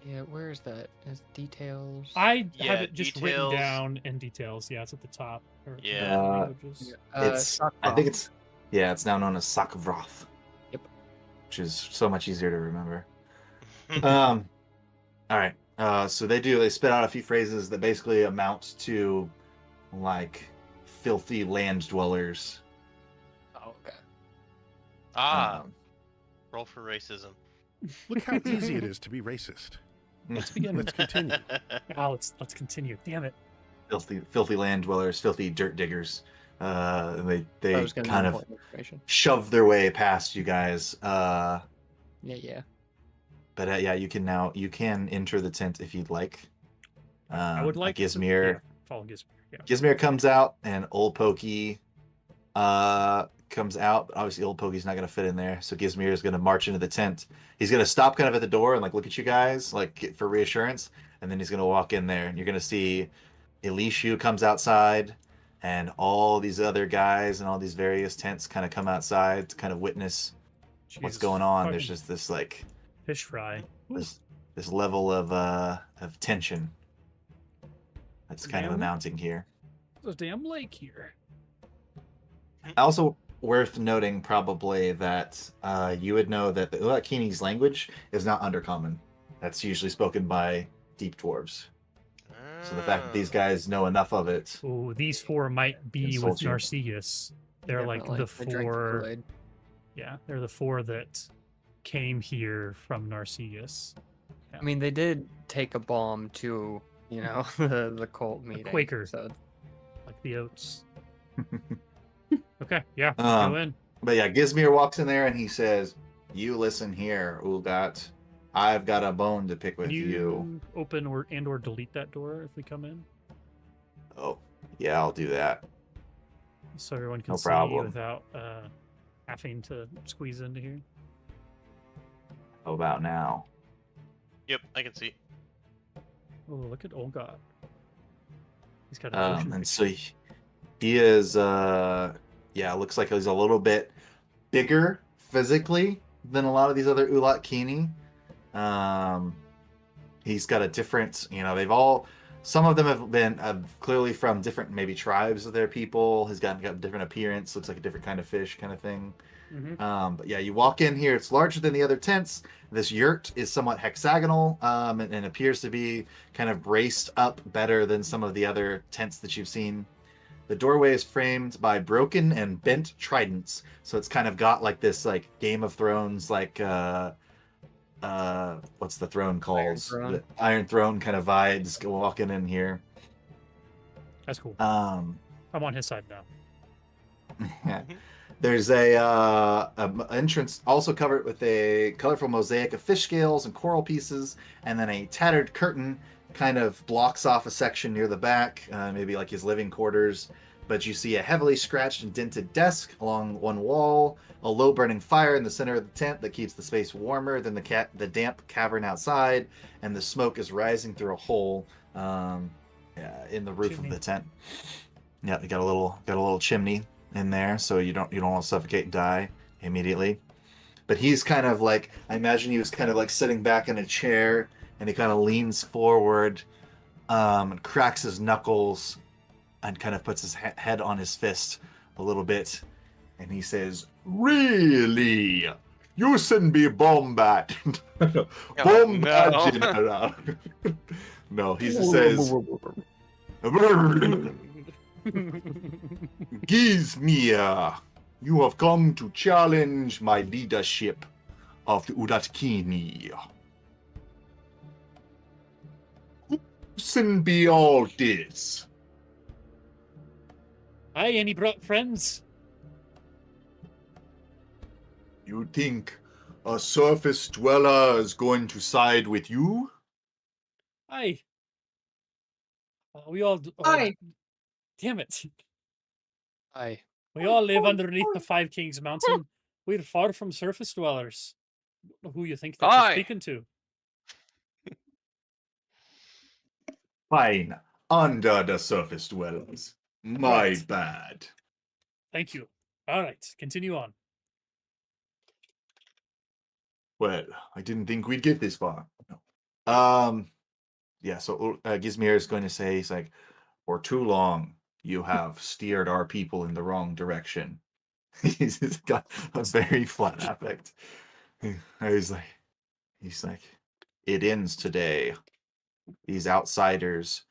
Yeah, where is that? Is details? I Yeah, have it just details. written down in details. Yeah, it's at the top. Yeah. Languages. I think it's now known as Sakvroth. Yep. Which is so much easier to remember. All right. So they spit out a few phrases that basically amount to like filthy land dwellers. Oh, okay. Um, Roll for racism. Look how easy it is to be racist. Let's begin. Let's continue. Oh, let's continue. Damn it. filthy land dwellers, filthy dirt diggers. They I was gonna kind know of important information. shove their way past you guys. Yeah. But yeah, you can enter the tent if you'd like. I would like Gizmir. Yeah, follow Gizmir. Yeah. Gizmir comes out, and Old Pokey comes out. Obviously, Old Pokey's not going to fit in there, so Gizmir is going to march into the tent. He's going to stop kind of at the door and like look at you guys, like for reassurance, and then he's going to walk in there, and you're going to see Elishu comes outside, and all these other guys and all these various tents kind of come outside to kind of witness what's Jesus going on. There's fucking just this like fish fry. Ooh, this level of tension that's kind of Damn. amounting here. there's a damn lake here. Also worth noting probably that you would know that the Ulat Kini's language is not Undercommon. That's usually spoken by Deep Dwarves. So the fact that these guys know enough of it. Oh, these four might be Insult with you. Narcissus. They're like Definitely. the I drank the four. Kool-Aid. Yeah, they're the four that came here from Narcissus. I mean, they did take a bomb to, the cult meeting. Quaker. So Like the oats. Okay, yeah, Um, go in. But yeah, Gizmir walks in there and he says, "You listen here, Ulat. I've got a bone to pick with Can you." you open or delete that door if we come in, Oh, yeah, I'll do that. so everyone can No see problem. without having to squeeze into here? How about now? Yep, I can see. Oh, look at Olga. He's got a potion. And so he is, looks like he's a little bit bigger physically than a lot of these other Ulat Kini. He's got a different, some of them have been clearly from different maybe tribes of their people. He's got a different appearance, looks like a different kind of fish kind of thing. Mhm. But yeah, you walk in here, it's larger than the other tents. This yurt is somewhat hexagonal and appears to be kind of braced up better than some of the other tents that you've seen. The doorway is framed by broken and bent tridents, so it's kind of got like this like Game of Thrones like what's the throne called? Throne. The Iron Throne kind of vibes walking in here. That's cool. Um, I'm on his side now. There's a entrance also covered with a colorful mosaic of fish scales and coral pieces, and then a tattered curtain kind of blocks off a section near the back, maybe like his living quarters. But you see a heavily scratched and dented desk along one wall, a low burning fire in the center of the tent that keeps the space warmer than the damp cavern outside, and the smoke is rising through a hole in the roof Chimney. of the tent. Yeah, you got a little chimney in there, so you don't want to suffocate and die immediately. But he's kind of like, I imagine he was kind of like sitting back in a chair, and he kind of leans forward, and cracks his knuckles, and kind of puts his head on his fist a little bit, and he says, "Really? You send me Bombat." Bombat no. General. No, he just says, "Gizmir, you have come to challenge my leadership of the Ulat Kini." Listen be all this. Aye, and he brought friends. You think a surface dweller is going to side with you? Aye. We all. Aye. Damn it. Aye. We all live underneath the Five Kings mountain. We're far from surface dwellers. I don't know who you think that you're Aye. speaking to? Fine. Under the surface dwellers. My Right. bad. Thank you. All right, continue on. Well, I didn't think we'd get this far. No. Yeah, so Gizmir is going to say, he's like, for too long, you have steered our people in the wrong direction. He's just got a very flat affect. He's like, it ends today. These outsiders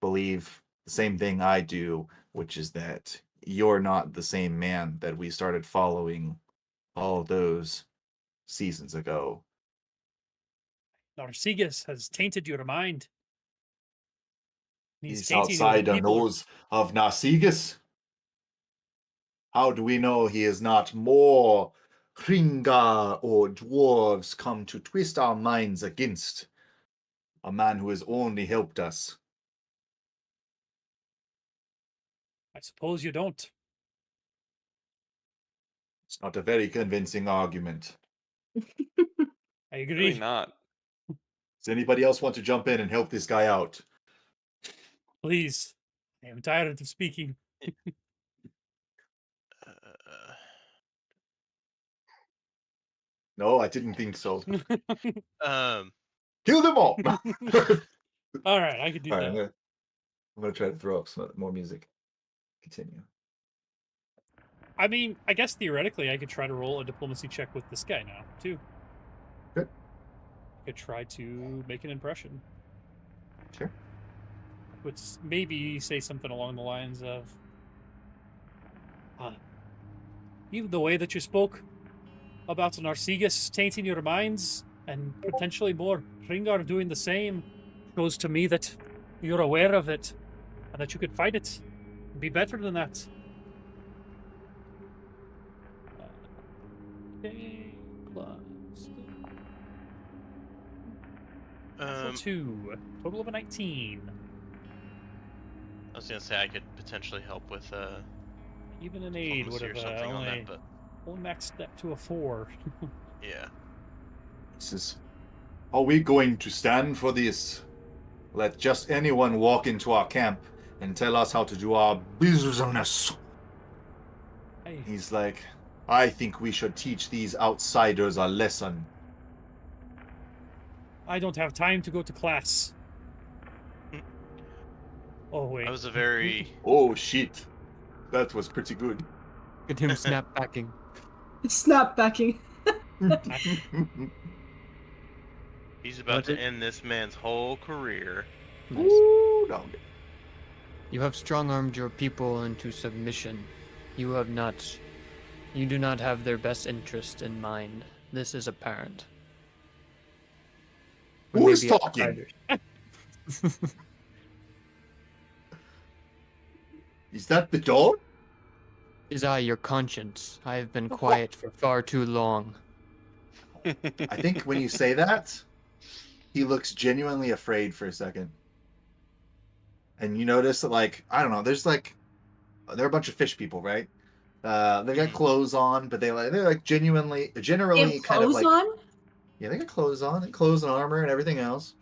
believe the same thing I do, which is that you're not the same man that we started following all of those seasons ago. Narcissus has tainted your mind. He's tainting your outside the people. nose of Narcissus. How do we know he is not more Hringar or dwarves come to twist our minds against a man who has only helped us? I suppose you don't. It's not a very convincing argument. I agree. Really not. Does anybody else want to jump in and help this guy out? Please. I am tired of speaking. No, I didn't think so. Um, Kill them all! All right, I could do All that. right, I'm gonna try to throw up some more music. Continue. I mean, I guess theoretically I could try to roll a diplomacy check with this guy now, too. Good. I could try to make an impression. Sure. Would maybe say something along the lines of, even the way that you spoke about Narcissus tainting your minds and potentially more Hringar doing the same shows to me that you're aware of it and that you could fight it and be better than that. Okay, plus um, 2, total of a 19. I was gonna say I could potentially help with Even an aid would diplomacy or have something on that, only but maxed that to a 4. yeah. This is. Are we going to stand for this? Let just anyone walk into our camp and tell us how to do our business. Hey, He's like, I think we should teach these outsiders a lesson. I don't have time to go to class. Oh wait. I was a very Oh shit. That was pretty good. Look at him snapbacking. Snapbacking. he's about to end this man's whole career. Nice. Ooh, no. You have strong-armed your people into submission. You do not have their best interest in mind. This is apparent. We Who may is be talking? outsiders. Is that the door? Is I your conscience? I have been quiet for far too long. I think when you say that, he looks genuinely afraid for a second. And you notice that, like, I don't know, there are a bunch of fish people, right? They got clothes on, but they're like generally They kind have of clothes like, on? yeah, they got clothes on, clothes and armor and everything else.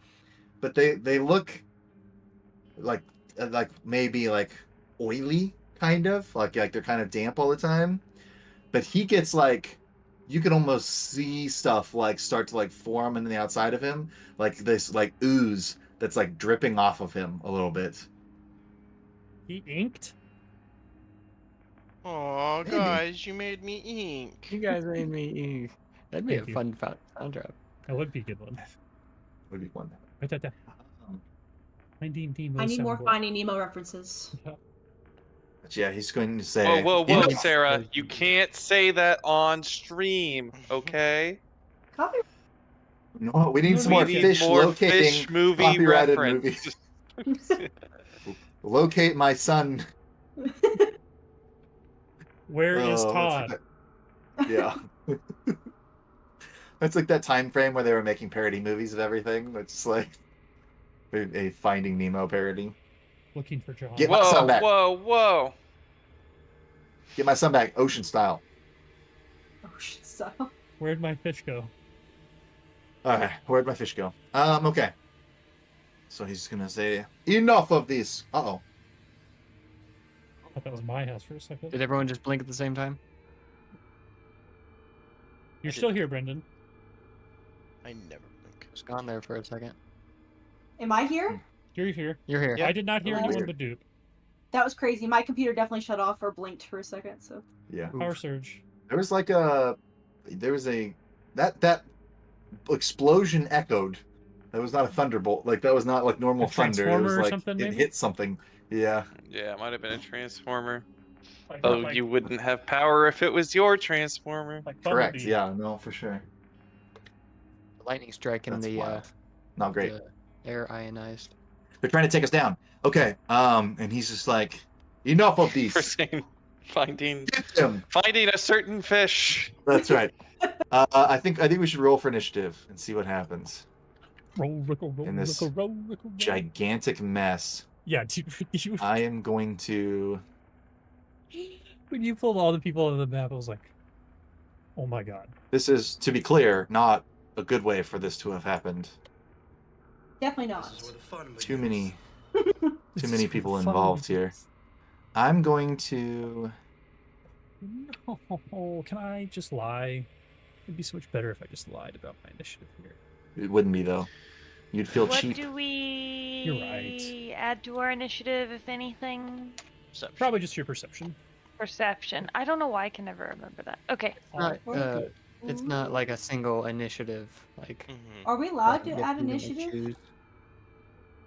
But they look like maybe like oily, kind of like they're kind of damp all the time. But he gets like, you can almost see stuff like start to like form in the outside of him, like this like ooze that's like dripping off of him a little bit. He inked? Aw, Maybe. guys, you made me ink. You guys made me. That'd be Thank a you. fun soundtrack. That would be a good one. Would be one. Write that down. Finding Nemo I need more soundboard. Finding Nemo references. But yeah, he's going to say, Whoa, you know, Sarah! You can't say that on stream, okay? Copy. no, we need some We more need fish more locating fish movie copyrighted reference. movies. Locate my son. Where is Oh, Todd? yeah. That's like that time frame where they were making parody movies of everything. It's like a Finding Nemo parody. Looking for John. Get my son Whoa, back. whoa! Get my son back, ocean style. Ocean style. Where'd my fish go? Alright, where'd my fish go? Okay. So he's gonna say, enough of this. Uh-oh. I thought that was my house for a second. Did everyone just blink at the same time? You're still here, Brendan. I never blink. Just gone there for a second. Am I here? You're here. You're here. I did not hear Oh, anyone weird. but Dupe. That was crazy. My computer definitely shut off or blinked for a second. So Yeah. Power surge. There was like that explosion echoed. That was not a thunderbolt. Like that was not like normal A thunder. It transformer was or like something, it maybe? hit something. Yeah. Yeah, it might have been a transformer. Like, Oh, like, you wouldn't have power if it was your transformer. like Correct. Bumblebee. Yeah. No, for sure. Lightning strike in That's the wild. Not great. the air ionized. They're trying to take us down. Okay. And he's just like, enough of For these. saying finding Get them. a certain fish. That's right. I think we should roll for initiative and see what happens. Roll, rickle, roll, In this rickle, roll, rickle, roll. Gigantic mess. Yeah, dude, you, I am going to. when you pulled all the people on the map, I was like, oh my god. This is, to be clear, not a good way for this to have happened. definitely not. Too many This many is people fun. involved here. I'm going to. No, can I just lie? It'd be so much better if I just lied about my initiative here. It wouldn't be though. You'd feel What cheap. do we You're right. add to our initiative, if anything? Perception. Probably just your perception. Perception. I don't know why I can never remember that. Okay. Not, Oh, good. it's not like a single initiative. Like Mhm. Are we allowed to that add you can initiative? choose.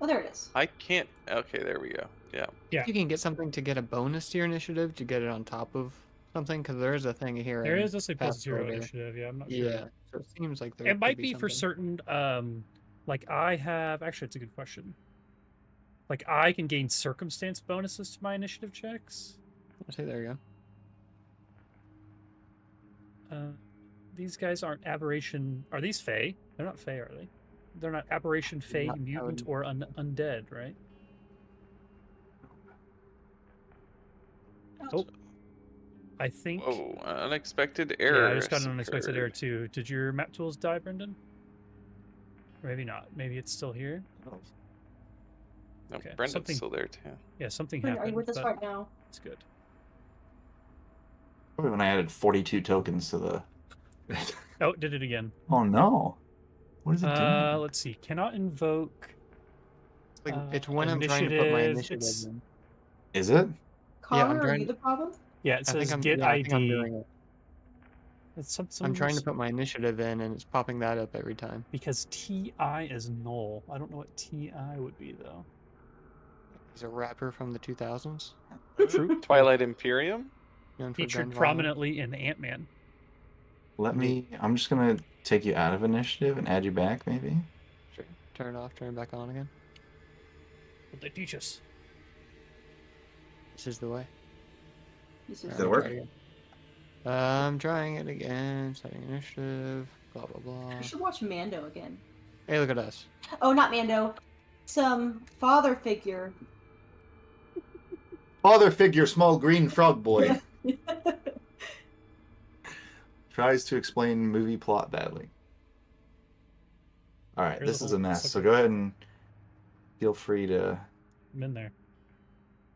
Oh, there it is. I can't. Okay, there we go. Yeah. Yeah. You can get something to get a bonus to your initiative to get it on top of something because there is a thing here. There in is a plus 0 Pathfinder. initiative, yeah, I'm not sure. Yeah, so it seems like there It could might be for something. certain, like I have, actually it's a good question. Like I can gain circumstance bonuses to my initiative checks. I'll say there you go. These guys aren't aberration, are these Fey? They're not Fey, are they? They're not aberration, Fey, Not- I mutant, would- or undead, right? Oh. I think. Oh, unexpected error. Yeah, I just got an unexpected error occurred. too. Did your map tools die, Brendan? Or maybe not. Maybe it's still here. No, Okay, Brendan's something- still there too. Yeah, something Wait, happened. are you with us but right now? It's good. Probably when I added 42 tokens to the. Oh, it did it again. Oh no! What is it doing? Let's see. Cannot invoke. Like, it's when I'm trying to put my initiatives, initiative it's- in. Is it? Connor, are trying you to- the problem? Yeah, it I think says I'm, get yeah, I think I'm ID. doing it. It's some, I'm trying to some- put my initiative in, and it's popping that up every time. because TI is null. I don't know what TI would be though. He's a rapper from the 2000s. True. Twilight Imperium. Known for Featured gun violence. prominently in Ant-Man. Let me. I'm just gonna take you out of initiative and add you back, maybe. Sure. Turn it off, turn it back on again. What they teach us. This is the way. This Does is- it work? Try again. I'm trying it again. Setting initiative. Blah blah blah. You should watch Mando again. Hey, look at us. Oh, not Mando. Some father figure. Father figure, small green frog boy, tries to explain movie plot badly. All right, Here's this a is a whole mess. So separate- go ahead and feel free to I'm in there.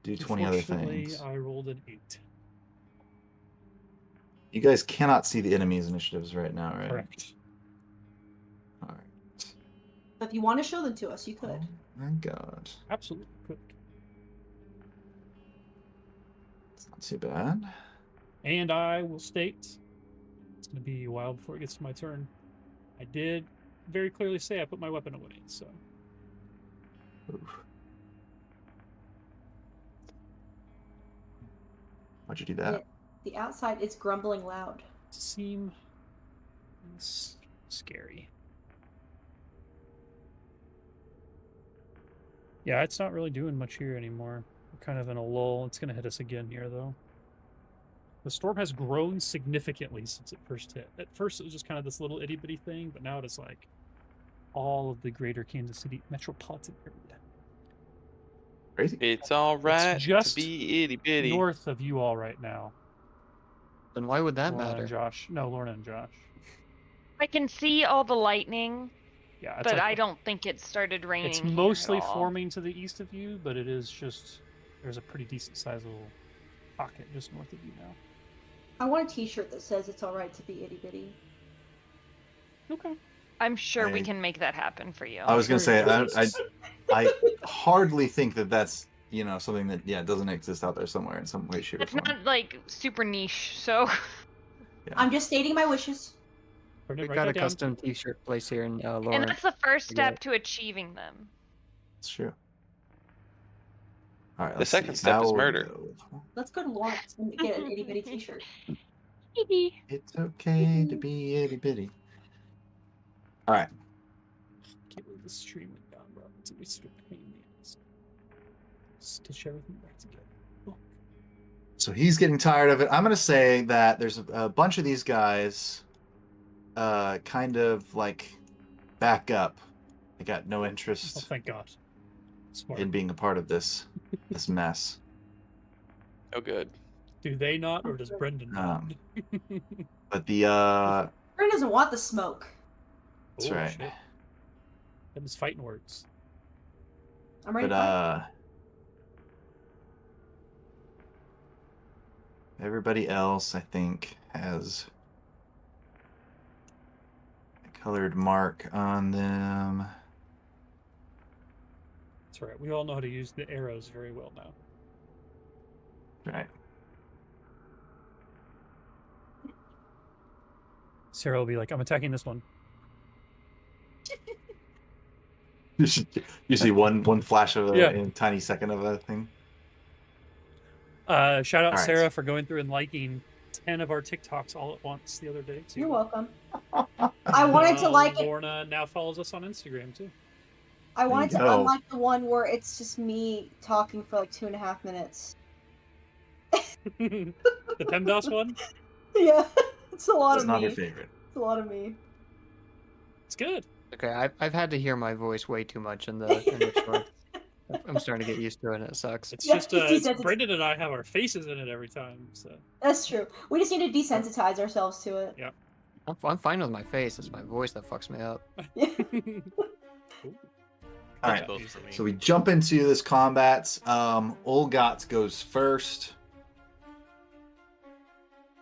do 20 other Unfortunately, things. I rolled an 8. You guys cannot see the enemy's initiatives right now, right? Correct. All right. If you want to show them to us, you could. Oh my god, Absolutely. Good. it's not too bad. And I will state, it's going to be a while before it gets to my turn. I did very clearly say I put my weapon away, so. Oof. Why'd you do that? The outside is grumbling loud. Seem scary. Yeah, it's not really doing much here anymore. We're kind of in a lull. It's going to hit us again here, though. The storm has grown significantly since it first hit. At first, it was just kind of this little itty-bitty thing, but now it is like all of the greater Kansas City metropolitan area. Crazy. It's all right just to be itty bitty. North of you all right now. Then why would that Lorna matter? and Josh. No, Lorna and Josh. I can see all the lightning, Yeah, it's but like I don't think it started raining. it's here at mostly all. forming to the east of you, but it is just there's a pretty decent sized little pocket just north of you now. I want a T-shirt that says "It's all right to be itty bitty." Okay. I'm sure we I- can make that happen for you. I was gonna say Very I hardly think that that's something that doesn't exist out there somewhere in some way, shape, or It's form. not like super niche, so I'm just stating my wishes. Brendan, We've write got a that down. custom T-shirt place here in and Lawrence. that's the first I get step to achieving them. It's true. All right. The let's second see. step Now is we'll murder. go. Let's go to Lawrence and get an itty bitty T-shirt. It's okay to be itty bitty. All right. Can't believe the stream went down, bro. It's a stupid pain in the ass. Stitch everything back together. Look. So he's getting tired of it. I'm gonna say that there's a bunch of these guys, kind of like back up. They got no Oh, interest thank God. Smart. in being a part of this mess. Oh, good. Do they not, or does Brendan not? But the Aaron doesn't want the smoke. that's Oh, right. shit. Them is fighting words. I'm ready But to fight. everybody else, I think, has a colored mark on them. That's right. We all know how to use the arrows very well now. Right. Sarah will be like, I'm attacking this one. You see one flash of Yeah. a tiny second of a thing. Shout out All right. Sarah for going through and liking 10 of our TikToks all at once the other day, too. You're welcome. I wanted to like it. Lorna now follows us on Instagram, too. I wanted to There you go. unlike the one where it's just me talking for like 2.5 minutes. The PEMDOS one? Yeah, it's a lot That's of not me. her favorite. It's a lot of me. It's good. Okay, I've had to hear my voice way too much in the short. I'm starting to get used to it, and it sucks. It's Yeah, just, just desensitize. Brendan and I have our faces in it every time, so. That's true. We just need to desensitize ourselves to it. Yeah. I'm fine with my face. It's my voice that fucks me up. All right. Both for me. So we jump into this combat. Olgat goes first.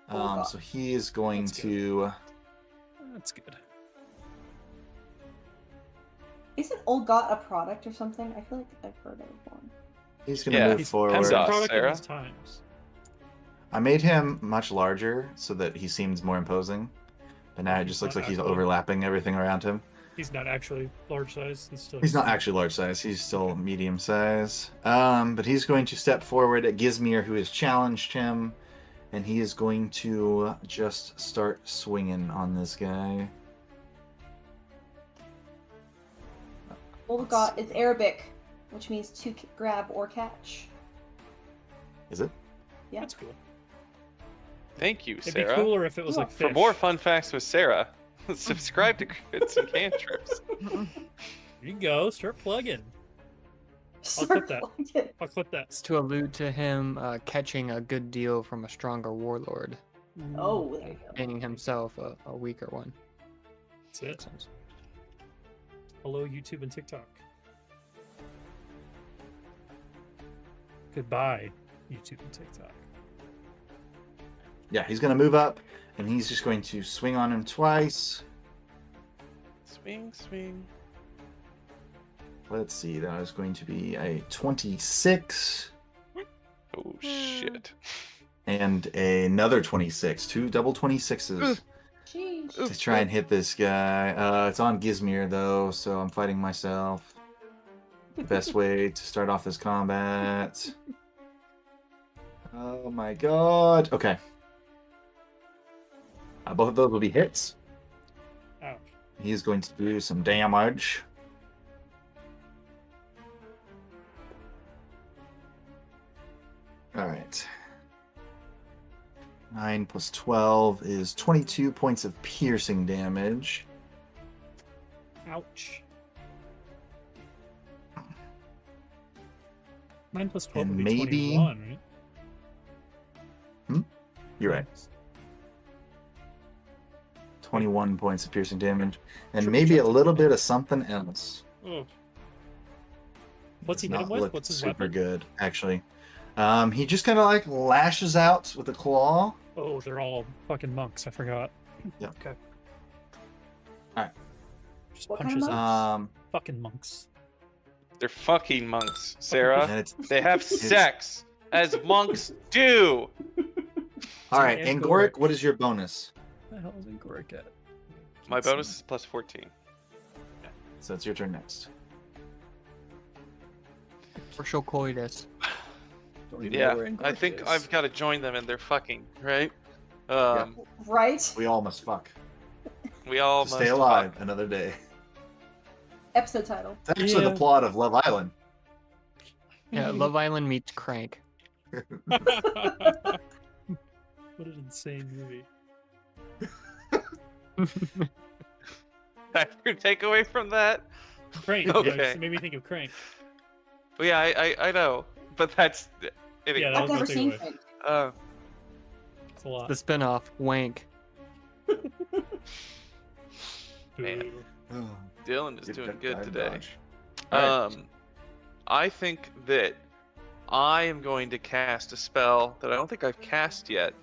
Olgat. So he is going That's to. That's good. Isn't Olgot a product or something? I feel like I've heard of one. He's going to Yeah, move He's forward. he's a PEMDOS, product in Sarah. his times. I made him much larger so that he seems more imposing. But now it He's just looks not like he's actually- overlapping everything around him. He's not actually large size. He's not actually large size. He's still medium size. But he's going to step forward at Gizmir, who has challenged him, and he is going to just start swinging on this guy. Olgot is Arabic, which means to grab or catch. Is it? Yeah. That's cool. Thank you, It'd Sarah. be cooler if it was Yeah. like For fish. more fun facts with Sarah, subscribe to Crits and Cantrips. Here you go. Start plugging. Start clip that. plugging. I'll clip that. It's to allude to him catching a good deal from a stronger warlord, Oh, there you go. gaining himself a weaker one. That's it. Hello, YouTube and TikTok. Goodbye, YouTube and TikTok. Yeah, he's going to move up, and he's just going to swing on him twice. Swing, swing. Let's see, that is going to be a 26 Oh, shit. and another 26. Two double 26s Sheesh. to try and hit this guy. It's on Gizmir, though, so I'm fighting myself. The best way to start off this combat. Oh my god. Okay. Both of those will be hits. Ouch. He is going to do some damage. All right. 9 plus 12 is 22 points of piercing damage. Ouch. 9 plus 12 And would be maybe- 21, right? You're right. 21 points of piercing damage. And Triple maybe a jump. little bit of something else. Oh. What's he Does hit him not with? look What's his super weapon? good, actually. He just kind of like lashes out with a claw. Oh, they're all fucking monks. I forgot. Yeah. Okay. Alright. Just What kind punches of them. monks? Fucking monks. They're fucking monks, Sarah. And it's They have sex, as monks do. all right. Angoric. Angoric, what is your bonus? What the hell is Angoric at? My Can't see. bonus is plus 14. So it's your turn next. Partial coitus. Don't even know Yeah, where I Angoric think is. I've got to join them in their fucking, right? Right? We all must fuck. We all To must stay alive another day. Episode title. It's actually Yeah. the plot of Love Island. Yeah, Love Island meets Crank. What an insane movie. That's your takeaway from that? Crank. Okay. Yeah, it made me think of Crank. Well, yeah, I know, but that's anyway. Yeah, that I've was my never seen takeaway. Crank. It's a lot. The spinoff, Wank. Man. Boo. Dylan is doing good today. Alright. I think that I am going to cast a spell that I don't think I've cast yet,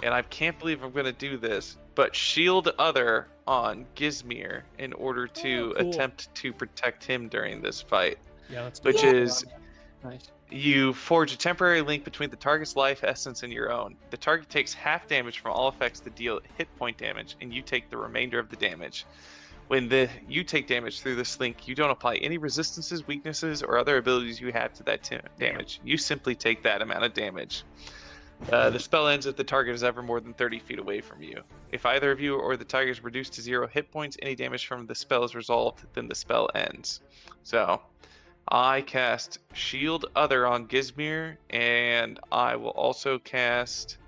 and I can't believe I'm going to do this, but Shield Other on Gizmir in order to Oh, cool. attempt to protect him during this fight, Yeah, that's which Yeah. is Nice. you forge a temporary link between the target's life essence and your own. The target takes half damage from all effects that deal hit point damage, and you take the remainder of the damage. When you take damage through this link, you don't apply any resistances, weaknesses, or other abilities you have to that damage. You simply take that amount of damage. The spell ends if the target is ever more than 30 feet away from you. If either of you or the target is reduced to 0 hit points, any damage from the spell is resolved, then the spell ends. So, I cast Shield Other on Gizmir, and I will also cast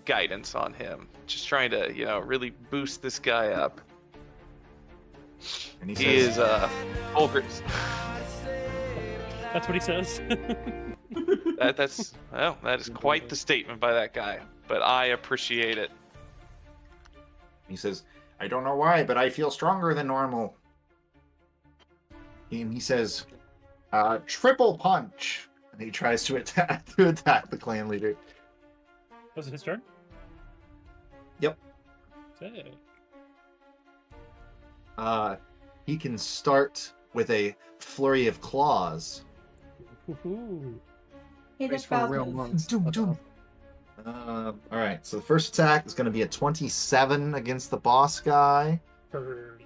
Guidance on him. Just trying to, really boost this guy up. And he He says, is Fulgrim. That's what he says. That is quite the statement by that guy, but I appreciate it. he says, I don't know why, but I feel stronger than normal. And he says, triple punch. And he tries to attack the clan leader. Was it his turn? Yep. Sick. He can start with a flurry of claws. Woohoo. Hey, Race that's for bad real move. monks. Doom, doom. All right, so the first attack is going to be a 27 against the boss guy. Curly.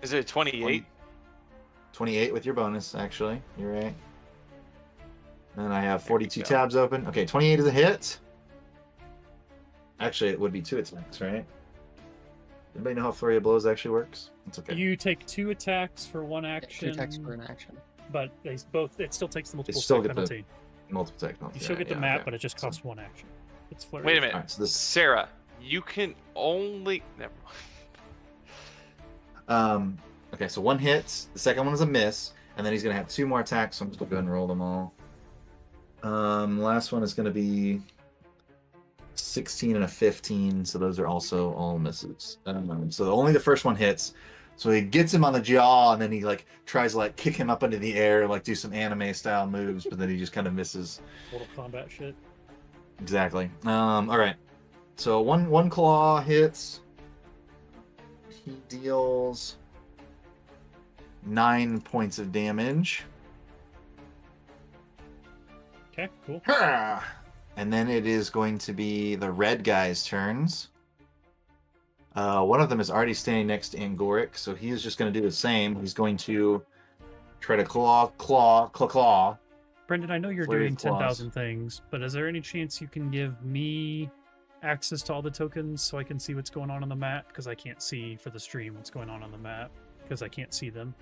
Is it 28? 28 with your bonus, actually. You're right. And I have 42 go. tabs open. Okay, 28 is a hit. Actually, it would be 2 attacks, right? Anybody know how Flurry of Blows actually works? It's okay. You take 2 attacks for 1 Two action, attacks for an action. but they both. It still takes the multiple still attack get the penalty. Multiple attack penalty. You still right, get the yeah, map, okay. but it just costs 1 action. It's flurry. Wait a minute. All right, so this. Sarah, you can only. Never mind. Okay, so 1 hit. The second one is a miss, and then he's gonna have 2 more attacks. So I'm just gonna go ahead and roll them all. Last one is gonna be 16 and a 15, so those are also all misses. So only the first one hits. So he gets him on the jaw, and then he like tries to like kick him up into the air, like do some anime style moves, but then he just kind of misses. Mortal Kombat shit. Exactly. All right. So one claw hits. He deals 9 points of damage. Okay, cool. And then it is going to be the red guy's turns. One of them is already standing next to Angoric, so he is just going to do the same. He's going to try to claw. Brendan, I know you're Flurry doing of claws. 10,000 things, but is there any chance you can give me access to all the tokens so I can see what's going on the map? Because I can't see for the stream what's going on the map because I can't see them.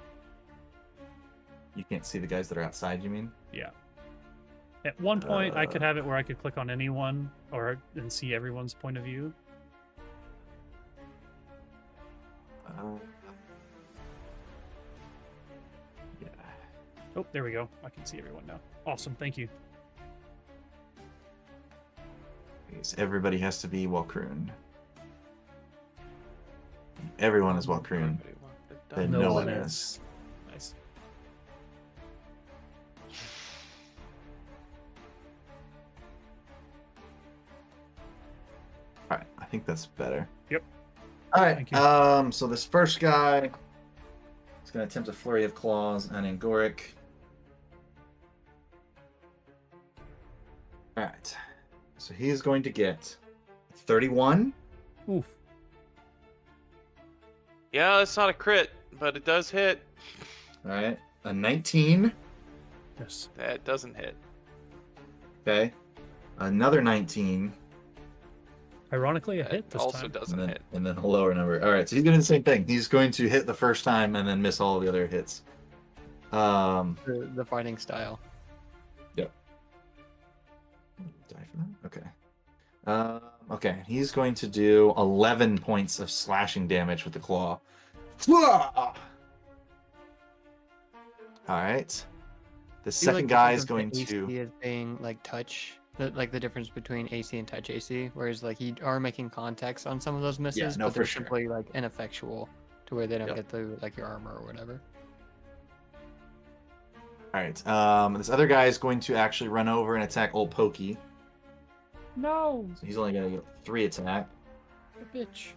You can't see the guys that are outside, you mean? Yeah. At one point, I could have it where I could click on anyone and see everyone's point of view. Yeah. Oh, there we go. I can see everyone now. Awesome. Thank you. So everybody has to be Walkroon. Everyone is Walkroon. Then no one is. Nice. All right, I think that's better. Yep. All right. Thank you. So this first guy is going to attempt a flurry of claws on Angoric. All right. So he is going to get 31. Oof. Yeah, it's not a crit, but it does hit. All right. A 19. Yes. That doesn't hit. Okay. Another 19. Ironically, a That hit this also time. doesn't And then, hit. and then a lower number. All right. So he's going to do the same thing. He's going to hit the first time and then miss all the other hits. The fighting style. Yep. Die for that? Okay. Okay. He's going to do 11 points of slashing damage with the claw. All right. The second guy is going to. AC as being like touch, like the difference between AC and touch AC, whereas like you are making contacts on some of those misses, no, but for they're sure. simply like ineffectual to where they don't Yep. get through like your armor or whatever. All right. This other guy is going to actually run over and attack Old Pokey. No, So he's only going to get 3 attack. a bitch.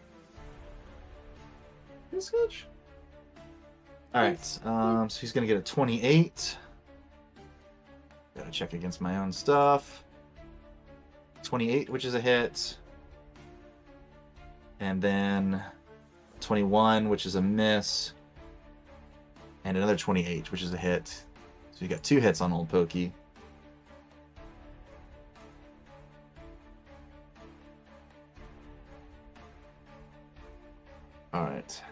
This good. All right. So he's going to get a 28. Gotta check against my own stuff. 28, which is a hit. And then 21, which is a miss. And another 28, which is a hit. So you got 2 hits on Old Pokey. All right.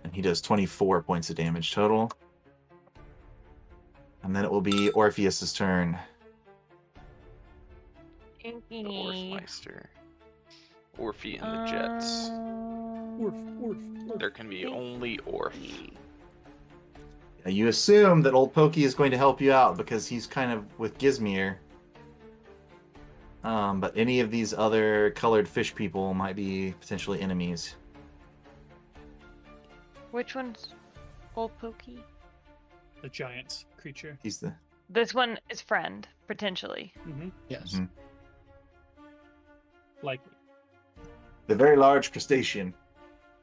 And he does 24 points of damage total. And then it will be Orpheus's turn. The Inky. Orfmeister. Orphe and the Jets. Orf. There can be only Orf. You assume that Old Pokey is going to help you out because he's kind of with Gizmir. But any of these other colored fish people might be potentially enemies. Which one's Old Pokey? The giant creature. He's the This one is friend, potentially. Mm-hmm. Yes. Mhm. Likely. the very large crustacean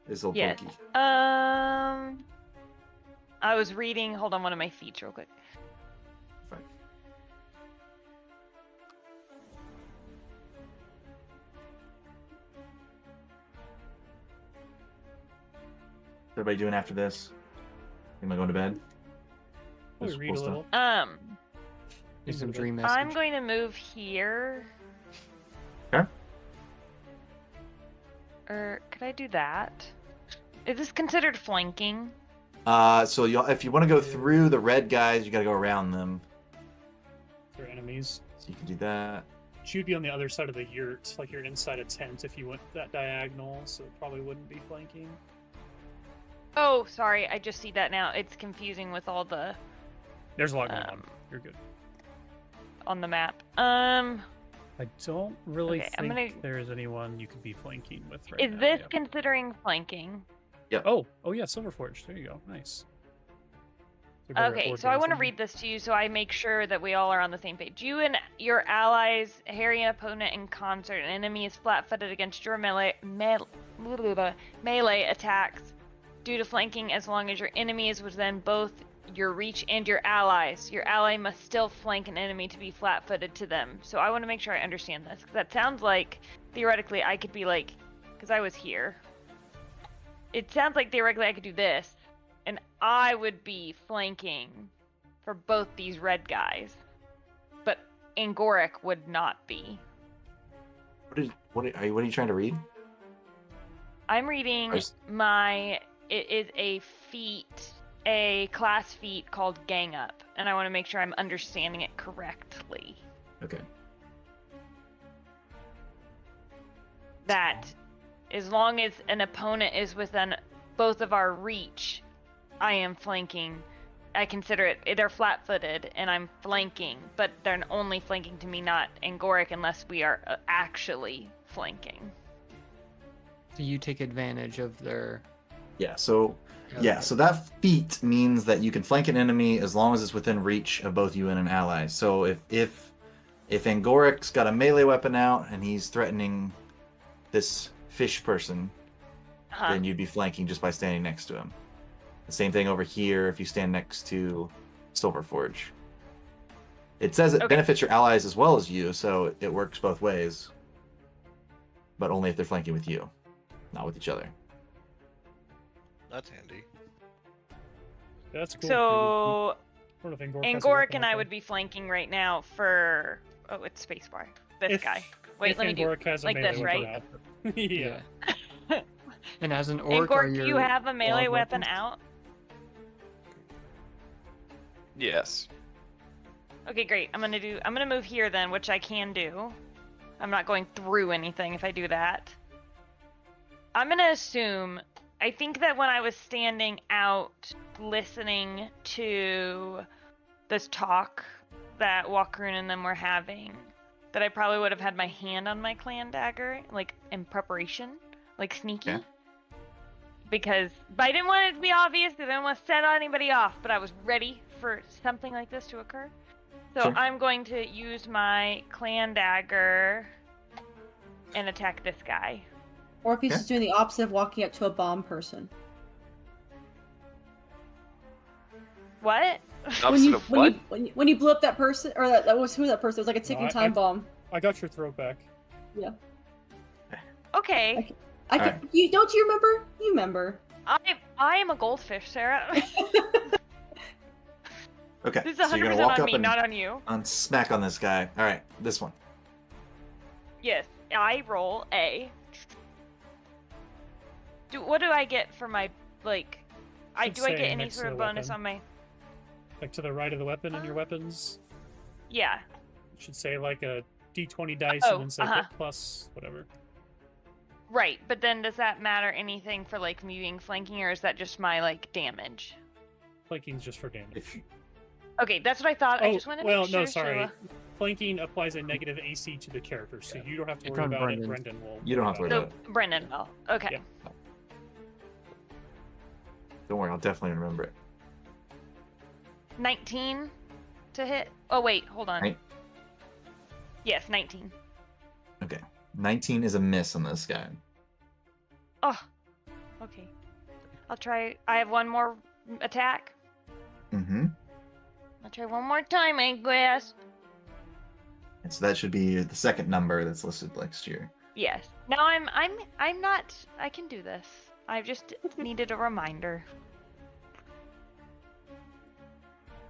is Old Yes. Pokey. I was reading. Hold on, one of my feeds real quick. Fine. What's everybody doing after this? Am I going to bed? We Just read full a stuff? little. Do some Good. dream message. I'm going to move here. Okay. Or could I do that? Is this considered flanking? So if you want to go through the red guys, you got to go around them. They're enemies. So you can do that. You'd be on the other side of the yurt, like you're inside a tent if you went that diagonal, so it probably wouldn't be flanking. Oh, sorry. I just see that now. It's confusing with all the There's a lot going on. Um, You're good. on the map. I don't really Okay, I'm think gonna- there's anyone you could be flanking with right Is now. this yeah. considering flanking? Oh, yeah, Silverforge. There you go. Nice. They're better at Okay, board so I games want to than me. read this to you so I make sure that we all are on the same page. You and your allies harry an opponent in concert. An enemy is flat-footed against your melee attacks due to flanking as long as your enemy is within both your reach and your allies. Your ally must still flank an enemy to be flat-footed to them. So I want to make sure I understand this. 'Cause that sounds like, theoretically, I could be like, because I was here. It sounds like theoretically I could do this, and I would be flanking for both these red guys. But Angoric would not be. What are you trying to read? I'm reading Nice. it is a feat a class feat called Gang Up, and I want to make sure I'm understanding it correctly. Okay. That as long as an opponent is within both of our reach, I am flanking. I consider it, they're flat-footed, and I'm flanking, but they're only flanking to me, not Angoric, unless we are actually flanking. So you take advantage of their. Yeah. So Okay. so that feat means that you can flank an enemy as long as it's within reach of both you and an ally. So if Angoric's got a melee weapon out and he's threatening this fish person, then you'd be flanking just by standing next to him. The same thing over here if you stand next to Silverforge. It says it benefits your allies as well as you, so it works both ways. But only if they're flanking with you, not with each other. That's handy. That's cool. So I don't know if Angoric has a Angoric weapon and out I there. would be flanking right now for it's spacebar. This If- guy. Wait, if let me do Angoric has a like melee this, weapon right? out. Yeah. And as an orc, are Angoric, do you your have a melee claws weapon weapons? out? Yes. Okay, great. I'm gonna move here then, which I can do. I'm not going through anything if I do that. I'm gonna assume. I think that when I was standing out listening to this talk that Walkeroon and them were having, that I probably would have had my hand on my clan dagger, like in preparation, like sneaky. Yeah. But I didn't want it to be obvious. I didn't want to set anybody off, but I was ready for something like this to occur. So Sure. I'm going to use my clan dagger and attack this guy. Or if he's Okay. just doing the opposite of walking up to a bomb person. What? Opposite of what? When you blew up that person, or that was who that person? It was like a ticking I- time bomb. I got your throw back. Okay. I can, Alright. don't you remember? You remember. I am a goldfish, Sarah. Okay. This is So you're 100% gonna walk on up me, and not on you. smack on this guy. All right, this one. Yes, I roll A. What do I get for my like? Should Do I get say any next to sort of the bonus weapon. on my? Like to the right of the weapon in your weapons. Yeah. It should say like a D20 dice Oh, and then say uh-huh. hit plus whatever. Right, but then does that matter anything for like me being flanking, or is that just my like damage? Flanking's just for damage. If you- Okay, that's what I thought. I Oh, just wanted to well, make sure. no, sorry. Sheila. Flanking applies a negative AC to the character, so you don't have to It's worry on about it. Brendan's. Brendan will. You don't have to worry So about Brendan will. Okay. Yeah. Don't worry, I'll definitely remember it. 19 to hit. Oh wait, hold on. Right. Yes, 19. Okay. 19 is a miss on this guy. Oh. Okay. I'll try. I have one more attack. Mm-hmm. I'll try one more time, I guess. And so that should be the second number that's listed next year. Yes. No, I'm not. I can do this. I just needed a reminder.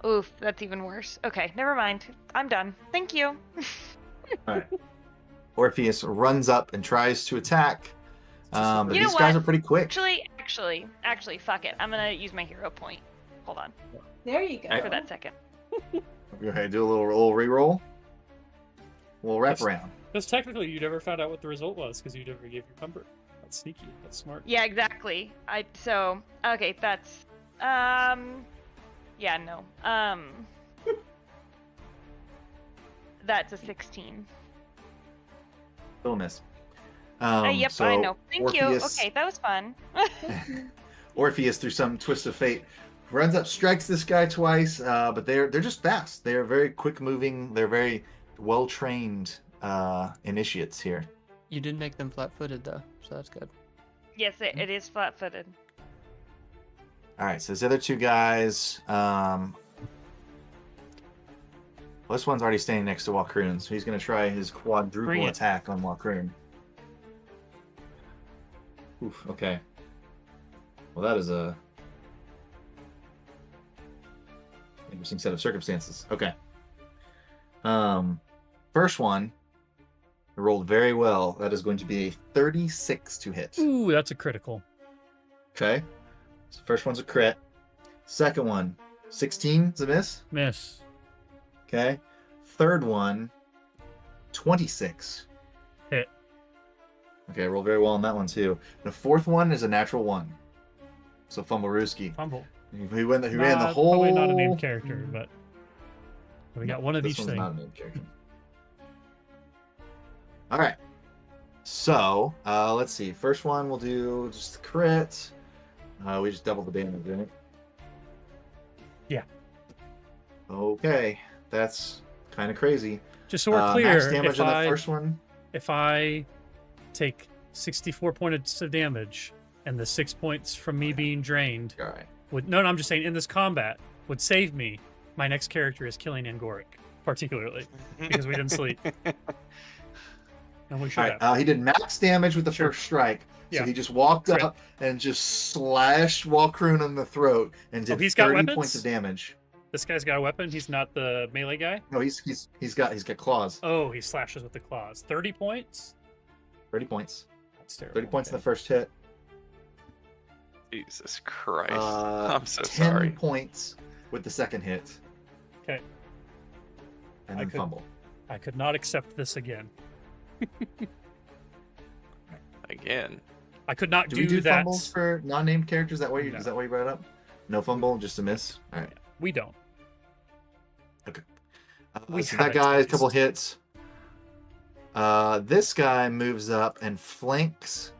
Oof, that's even worse. Okay, never mind. I'm done. Thank you. All right. Orpheus runs up and tries to attack. But You know these guys what? are pretty quick. Actually, fuck it. I'm gonna use my hero point. Hold on There you go. for that second. Go ahead, do a little re-roll. We'll wrap Yes. around. Because technically, you never found out what the result was because you never gave your number. That's sneaky. That's smart. Yeah, exactly. Okay, that's yeah, no. That's a 16. Still a miss. Yep, so I know. Thank you. Orpheus- Okay, that was fun. Orpheus, through some twist of fate, runs up, strikes this guy twice, but they're just fast. They're very quick moving. They're very well trained initiates here. You did make them flat-footed though, so that's good. Yes, it is flat-footed. All right, so these other two guys. Well, this one's already standing next to Walkeroon, so he's going to try his Bring quadruple it. attack on Walkeroon. Oof, okay. Well, that is a interesting set of circumstances. Okay. First one, I rolled very well. That is going to be a 36 to hit. Ooh, that's a critical. Okay. So first one's a crit. Second one, 16 is a miss. Miss. Okay. Third one, 26. Hit. Okay, I rolled very well on that one too. The fourth one is a natural 1. So Fumblerooski. Fumble. He ran the whole. Probably not a named character, but we got one of this each one's thing. not a named character. All right. So let's see. First one we'll do just the crit. We just double the damage, right? Yeah. Okay, that's kind of crazy. Just so we're Max clear, damage on the first one. if I take 64 points of damage and the 6 points from me being drained, All right. no, I'm just saying in this combat would save me. My next character is killing Angoric, particularly because we didn't sleep. And we should All right. He did max damage with the first strike. So Yeah. he just walked Crit. up and just slashed Walkroon in the throat and did he's got 30 weapons? points of damage. This guy's got a weapon. He's not the melee guy. No, he's got claws. Oh, he slashes with the claws. 30 points. 30 points. That's terrible. 30 points in Okay. the first hit. Jesus Christ. Uh, I'm so 10 sorry. points with the second hit. Okay. And I then could- fumble. I could not accept this again. Again. I could not Do do, we do that. fumbles for non-named characters? Is that why No. you brought it up? No fumble, just a miss. All right. We don't. We So have that it guy, a at couple least. hits. This guy moves up and flanks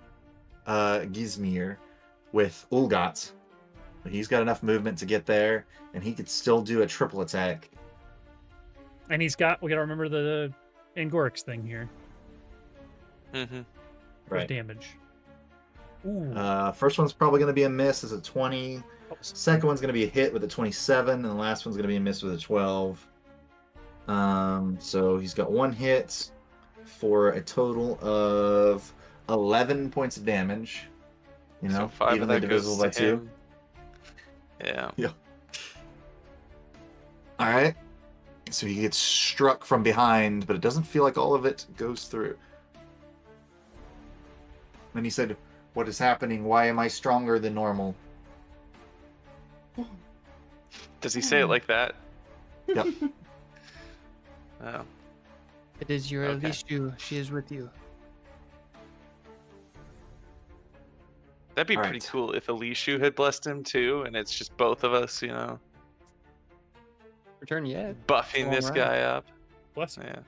Gizmir with Ulgat. He's got enough movement to get there, and he could still do a triple attack. And we gotta remember the Angorix thing here. Mm-hmm. With damage. Ooh. First one's probably going to be a miss as a 20. Oh, Second one's going to be a hit with a 27, and the last one's going to be a miss with a 12. So he's got one hit for a total of 11 points of damage. You know, So 5 of evenly that goes divisible by to 2. him. Yeah. All right. So he gets struck from behind, but it doesn't feel like all of it goes through. Then he said, "What is happening? Why am I stronger than normal?" Does he say it like that? Yep. Oh. It is your Okay. Elishu. She is with you. That'd be All pretty right. cool if Elishu had blessed him too, and it's just both of us, Return yet. buffing Long this ride. guy up. Bless him. Yeah.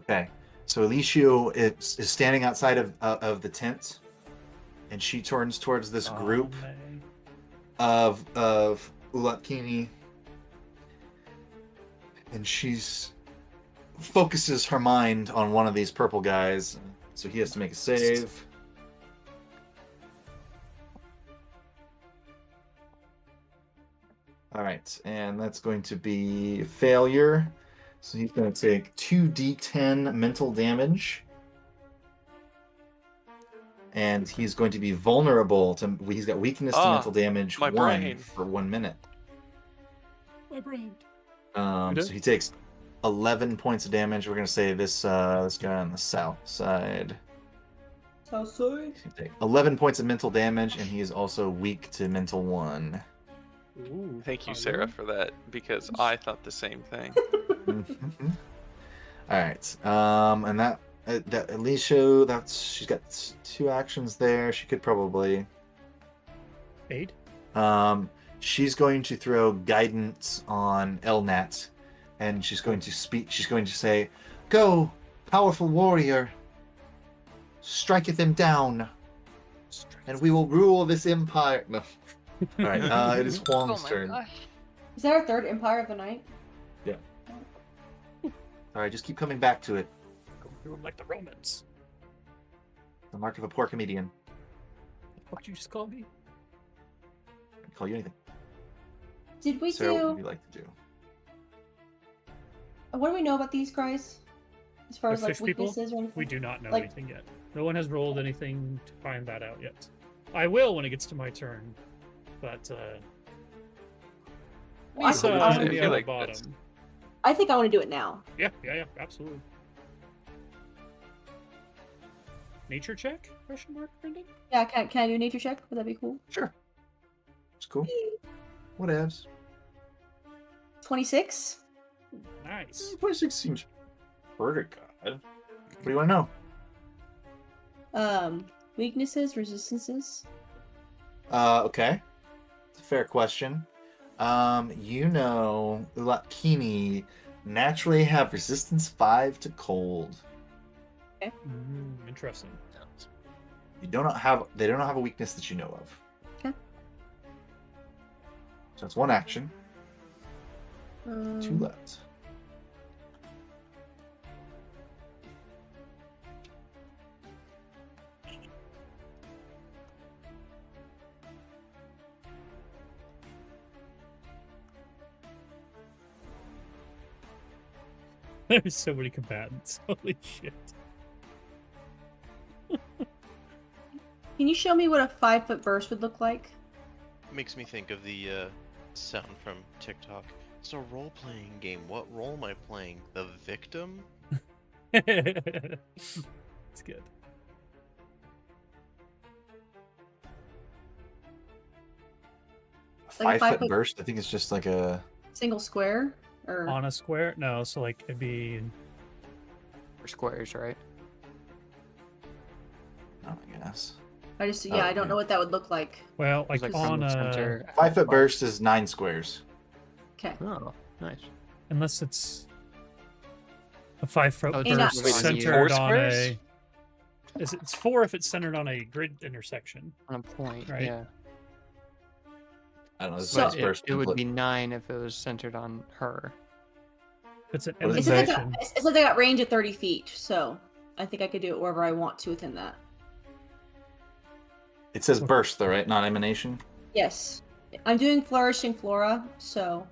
Okay. So Elishu is standing outside of the tent, and she turns towards this group Oh, of Ulat Kini, and she's focuses her mind on one of these purple guys. So he has to make a save. All right, and that's going to be failure. So he's going to take 2d10 mental damage. And he's going to be vulnerable to. He's got weakness to Ah, mental damage my 1 brain. for 1 minute. my brain. So he takes 11 points of damage. We're going to say this guy on the south side. So sorry. He take 11 points of mental damage, and he is also weak to mental 1. Ooh, Thank you, oh, Sarah, for that, because I thought the same thing. Mhm. All right, and that Alicia, she's got 2 actions there. She could probably. Aid? She's going to throw guidance on Elnat, and she's going to speak. She's going to say, "Go, powerful warrior, striketh him down, and we will rule this empire." No. All right. It is Oh Huang's my turn. gosh. Is there a third Empire of the Night? All right, just keep coming back to it. Go through him like the Romans. The mark of a poor comedian. What'd you just call me? I can call you anything. Did we Sarah, what do? would you like to do? What do we know about these guys? As far The as like fish people? weaknesses or anything? We do not know Like- anything yet. No one has rolled anything to find that out yet. I will when it gets to my turn, but Well, I Lisa think I should would- be feel on the like bottom. that's- I think I want to do it now. Yeah, absolutely. Nature check? Question mark, Brendan? Yeah, can I do a nature check? Would that be cool? Sure. It's cool. Whatevs. 26. Nice. 26 seems pretty good. What do you want to know? Weaknesses, resistances. Okay. It's a fair question. Ulat Kini naturally have resistance 5 to cold. Interesting. They don't have a weakness that you know of. Okay. So that's one action. 2 left. There's so many combatants. Holy shit. Can you show me what a 5-foot burst would look like? Makes me think of the sound from TikTok. It's a role-playing game. What role am I playing? The victim? It's good. A 5-foot burst, I think it's just like a single square? Or On a square? No, so like it'd be For squares, right? I guess. I just I don't know what that would look like. well, like, It's like from on the a center. 5-foot burst is 9 squares. Okay. Oh, nice. unless it's a 5-foot Oh, And burst wait, is it centered 4 on squares? a. It's 4 if it's centered on a grid intersection. On a point, Right. yeah. I don't know. This So- is burst. It would be 9 if it was centered on her. It's an What It is says, emanation. it says I got range of 30 feet, so I think I could do it wherever I want to within that. It says burst though, right? Not emanation. Yes. I'm doing Flourishing Flora, so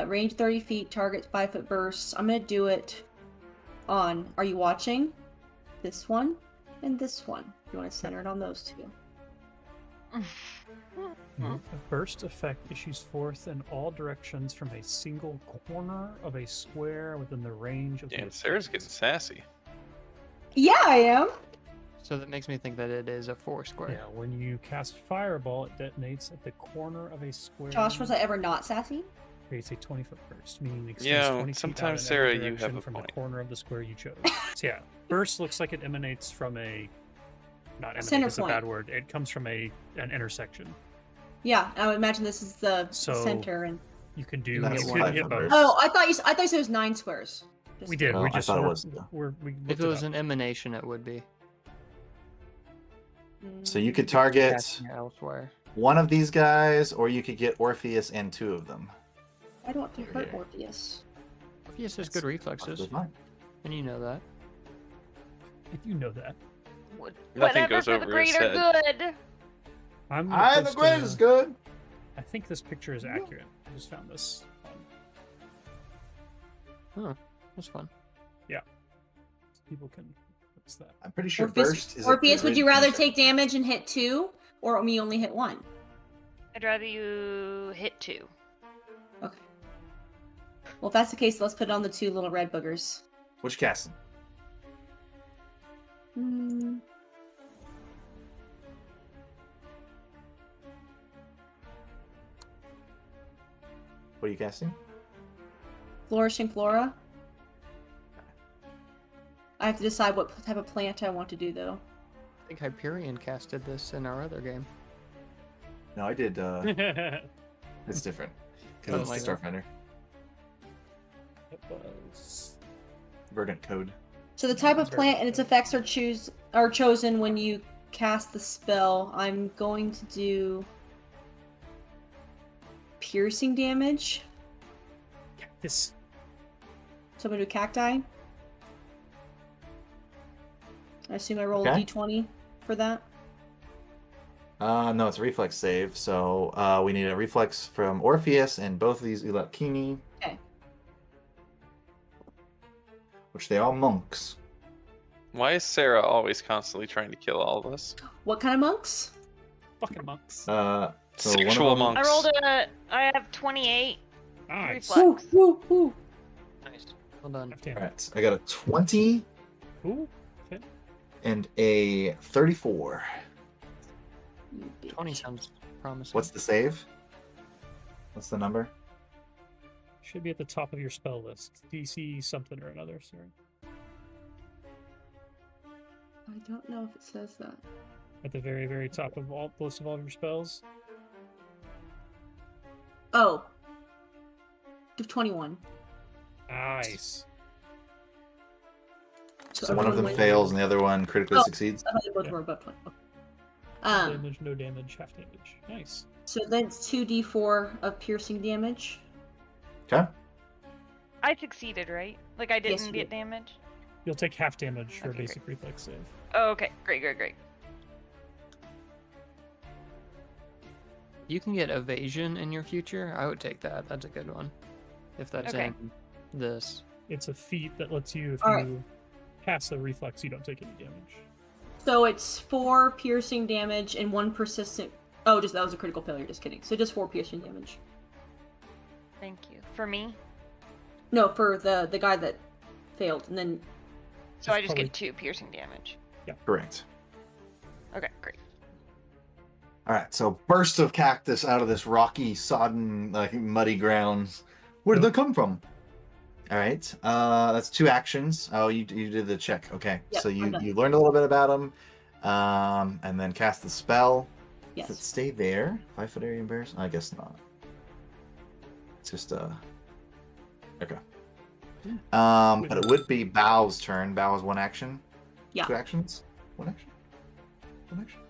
range 30 feet, target 5-foot bursts. I'm going to do it on, are you watching? This one and this one. You want to center it on those two. A burst effect issues forth in all directions from a single corner of a square within the range of the Damn, Sarah's effect. getting sassy. Yeah, I am. So that makes me think that it is a 4 square. Yeah, when you cast Fireball, it detonates at the corner of a square. Josh, was I ever not sassy? Creates a 20-foot burst, meaning it extends Yeah, 20 feet out sometimes, in Sarah, every you have direction a from point. the corner of the square you chose. So yeah, burst looks like it emanates from a not emanate Center is a point. bad word. It comes from an intersection. Yeah, I would imagine this is the So- center. And You can do. That's You one could hit for both. burst. oh, I thought you said it was 9 squares. Just- We did. Well, we I just thought it were- was, yeah. we If looked it was up. an emanation, it would be. So you could target Casting it elsewhere. one of these guys, or you could get Orpheus and 2 of them. I don't want to hurt Yeah. Orpheus. Orpheus has good reflexes, Perfectly fine. and you know that. You know that. Nothing Whatever goes for the over his greater head. good. I'm I'm the post greatest good. I think this picture is accurate. I just found this. That's fun. People can. What's that? I'm pretty sure Orpheus, burst is. Orpheus, would you rather take? take damage and hit 2, or me only hit 1? I'd rather you hit 2. Okay. Well, if that's the case, let's put it on the 2 little red boogers. Which casting? Hmm. What are you casting? Flourishing Flora. I have to decide what type of plant I want to do, though. I think Hyperion casted this in our other game. No, I did. It's different because Oh, it's my the God. Starfinder. It was. Verdant code. So the type of plant and its effects are chosen when you cast the spell. I'm going to do piercing damage. This. So I'm gonna do cacti. I assume I roll Okay. a d20 for that. No, it's a reflex save. So we need a reflex from Orpheus and both of these Ulat Kini. Okay. Which they are monks. Why is Sarah always constantly trying to kill all of us? What kind of monks? Fucking monks. So one of Sexual them- monks. I rolled I have 28 Nice. reflex. Woo, woo. Nice. Well done. Left-handed. Alright, I got a 20 Ooh. Okay. and a 34. You bitch. 20 sounds promising. What's the save? What's the number? Should be at the top of your spell list. DC something or another, sorry. I don't know if it says that. At the very, very top of all the list of all of your spells. Oh. 21. Nice. So one of them everyone wins. fails and the other one critically Oh. succeeds. I thought they both Yeah. were above 20. Okay. Damage, no damage, half damage. Nice. So then it's 2d4 of piercing damage. Okay. I succeeded, right? Like I Yes, didn't you get did. damage. You'll take half damage for a Okay, great. basic reflex save. Oh, okay. Great, great, great. You can get evasion in your future. I would take that. That's a good one. If that's Okay. in this. It's a feat that lets you, if Alright. you pass the reflex, you don't take any damage. So it's 4 piercing damage and 1 persistent. Oh, just that was a critical failure. Just kidding. So just 4 piercing damage. Thank you. For me? No, for the guy that failed, and then So I It's just probably- get 2 piercing damage. Correct. Okay, great. All right. So burst of cactus out of this rocky, sodden, like muddy grounds. Where did they come from? All right. That's 2 actions. Oh, you did the check. Okay. Yep, so I'm you done. learned a little bit about them, and then cast the spell. yes. Does it stay there? 5-foot area embarrassment? I guess not. It's just okay. But it would be Bow's turn. Bow is 1 action. Yeah. 2 actions. 1 action. 1 action.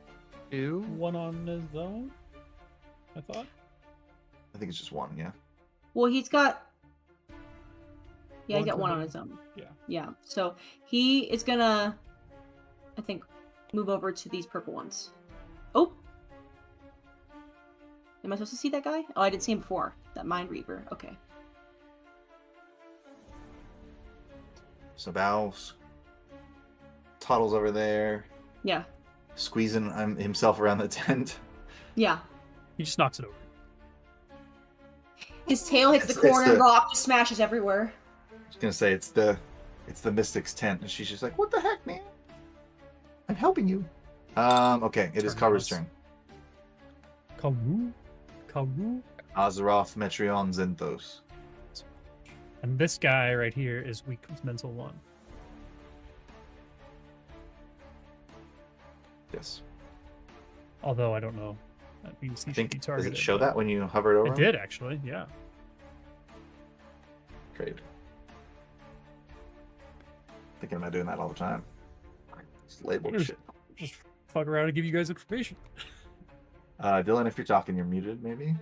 2? One on his own, I thought. I think it's just 1. Yeah. Well, he's got. Yeah, he One got for 1 on him. his own. Yeah. Yeah. So he is gonna, I think, move over to these purple ones. Oh. Am I supposed to see that guy? Oh, I didn't see him before. That Mind Reaver. Okay. So Bow toddles over there, Yeah. squeezing himself around the tent. Yeah. He just knocks it over. His tail hits the It's- it's corner, the- rock just smashes everywhere. I was gonna say it's the Mystic's tent, and she's just like, "What the heck, man? I'm helping you." Okay, it is Turn Karu's us. turn. Karu? Karu? Azeroth, Metreon, Zenthos. And this guy right here is weak with mental 1. Yes. Although I don't know. That means he I should think be does targeted. it show but- that when you hover it over? It him? did actually, yeah. Great. Thinking about doing that all the time. Just labeled Just- shit. Just fuck around and give you guys information. Dylan, if you're talking, you're muted. Maybe.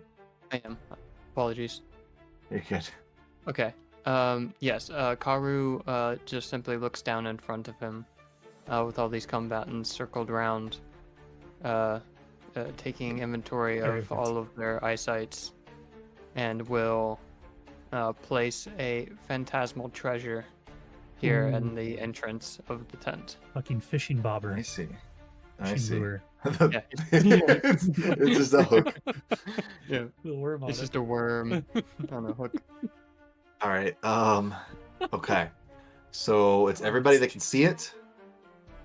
I am. Apologies. You're good. Okay. Yes, Karu just simply looks down in front of him with all these combatants circled around, taking inventory Very of good. all of their eyesights, and will place a phantasmal treasure here in Ooh. the entrance of the tent. Fucking fishing bobber. I see. I Fishing see. lure. Yeah. it's just a hook. Yeah, Little worm on it's it. just a worm on a hook. All right. Okay. So it's everybody that can see it,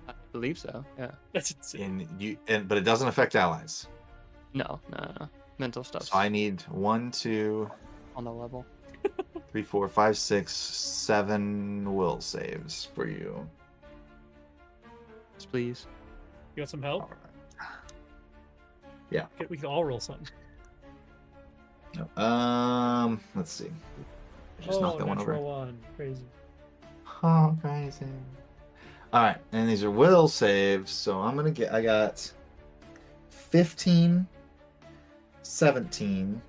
I believe so. Yeah. That's insane. but it doesn't affect allies. No. Mental stuff So I need 1, 2, on the level. 3, 4, 5, 6, 7 will saves for you. Yes, please. You want some help? All right. Yeah. Okay, we can all roll something. Let's see. Just knock that one over. natural one. Crazy. Oh, crazy. All right, and these are will saves. So I got 15, 17,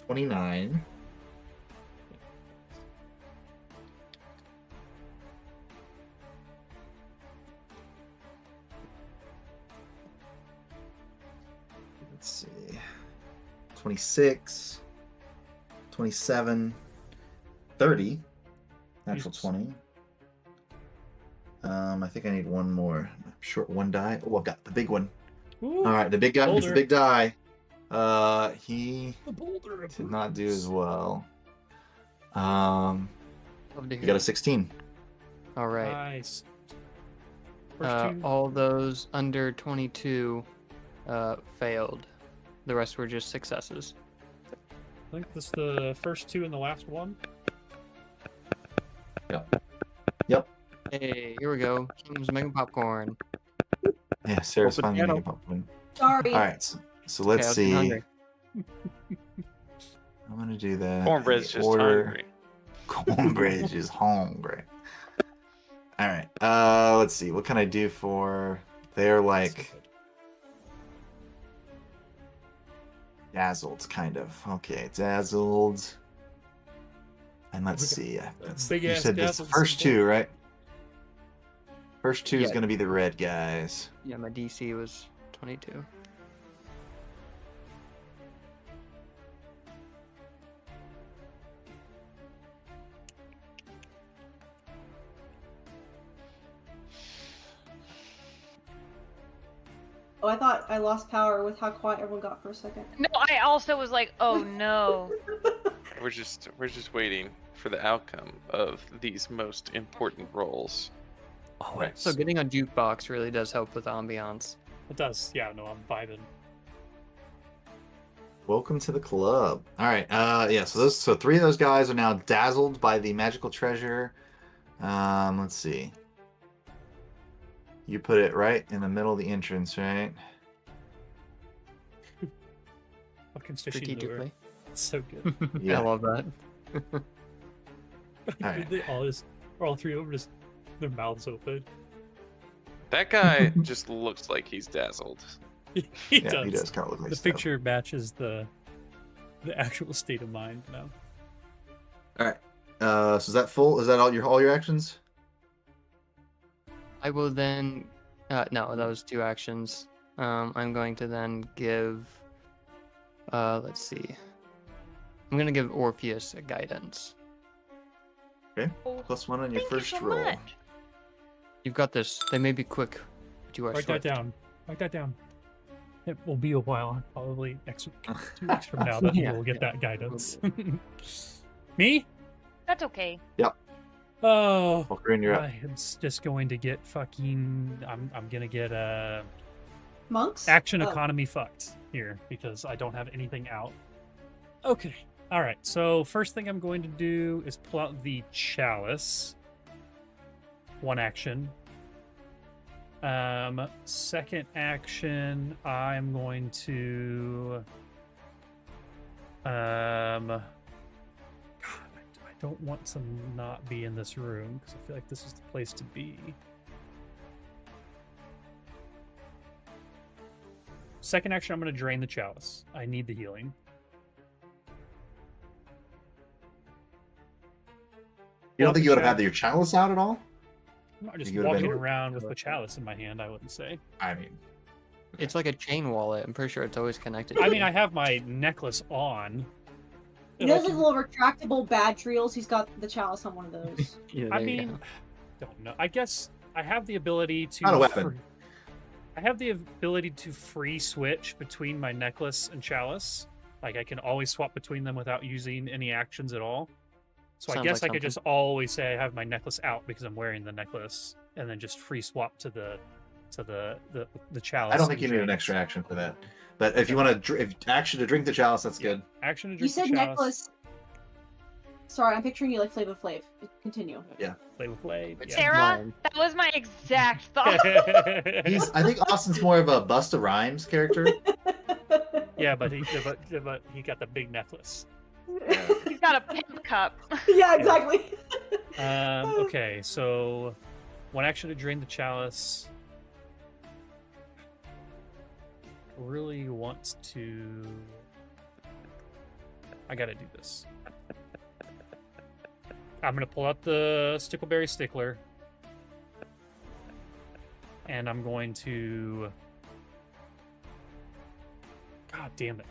29. Let's see. 26, 27, 30, natural Jesus. 20. I think I need one more. Short 1 die. Oh, I've got the big one. Ooh, All right, the big guy gets the Boulder. big die. He the boulder of did not do as boots. well. Love to You hear got a it. 16. All right. Nice. First two. All those under 22 failed. The rest were just successes. I think this is the first 2 and the last one. Yep. Hey, here we go. King's making popcorn. Yeah, Sarah's Open finally piano. making popcorn. Sorry. All right, so let's Okay, I was getting see. hungry. I'm gonna do that. Cornbread's just Order- hungry. Cornbread is hungry. All right. Let's see. What can I do for? They're like dazzled, kind of. Okay, dazzled. And let's see. Big You ass said this dazzled first symbol. 2, right? First 2 is Yeah. gonna be the red guys. Yeah, my DC was 22. Oh, I thought I lost power with how quiet everyone got for a second. No, I also was like, oh no. We're just waiting for the outcome of these most important roles. Alright. So getting a jukebox really does help with ambiance. It does. Yeah, no, I'm vibing. Welcome to the club. All right. Yeah. So 3 of those guys are now dazzled by the magical treasure. Let's see. You put it right in the middle of the entrance, right? Fucking fishing lure. Strategically. It's so good. I Yeah. love that. Alright. They all 3 over just their mouths open. That guy just looks like he's dazzled. He Yeah, does. he does kind of look like The stuff. picture matches the actual state of mind now. All right. So is that full? Is that all your actions? I will then. No, that was 2 actions. I'm going to then give. Let's see. I'm gonna give Orpheus a guidance. +1 on your Thank you first so roll. much. You've got this. They may be quick, but you are Write swift. that down. Write that down. It will be a while, probably next week, 2 weeks from now, that Yeah, we'll get yeah. that guidance. Me? That's okay. Oh, Walker, you're up. I'm just going to get fucking. I'm gonna get Monks? action Oh. economy fucked here because I don't have anything out. Okay. All right. So first thing I'm going to do is pull out the chalice. 1 action. Second action, I'm going to God, I don't want to not be in this room because I feel like this is the place to be. Second action, I'm going to drain the chalice. I need the healing. You don't think you would have had your chalice out at all? I'm not just You would've walking been- around with the chalice in my hand, I wouldn't say. I mean, It's like a chain wallet. I'm pretty sure it's always connected. I mean, I have my necklace on. You know those little retractable bad trios? He's got the chalice on one of those. Yeah, I there you mean, go. don't know. I guess I have the ability to. Not a weapon. I have the ability to free switch between my necklace and chalice. Like I can always swap between them without using any actions at all. So I Sounds guess like I could just always say I have my necklace out because I'm wearing the necklace, and then just free swap to the chalice. I don't think and you need an drink. extra action for that. But if you want to action to drink the chalice, that's good. Action to drink You said the chalice. necklace. Sorry, I'm picturing you like Flavor Flav. Continue. Play with Blade. It's Yeah. Sarah, mine. that was my exact thought. I think Austin's more of a Busta Rhymes character. Yeah, but he got the big necklace. He's got a pimp cup. Yeah, exactly. Okay, so 1 action to drain the chalice. Really want to. I gotta do this. I'm gonna pull out the Stickleberry Stickler. And I'm going to. God damn it.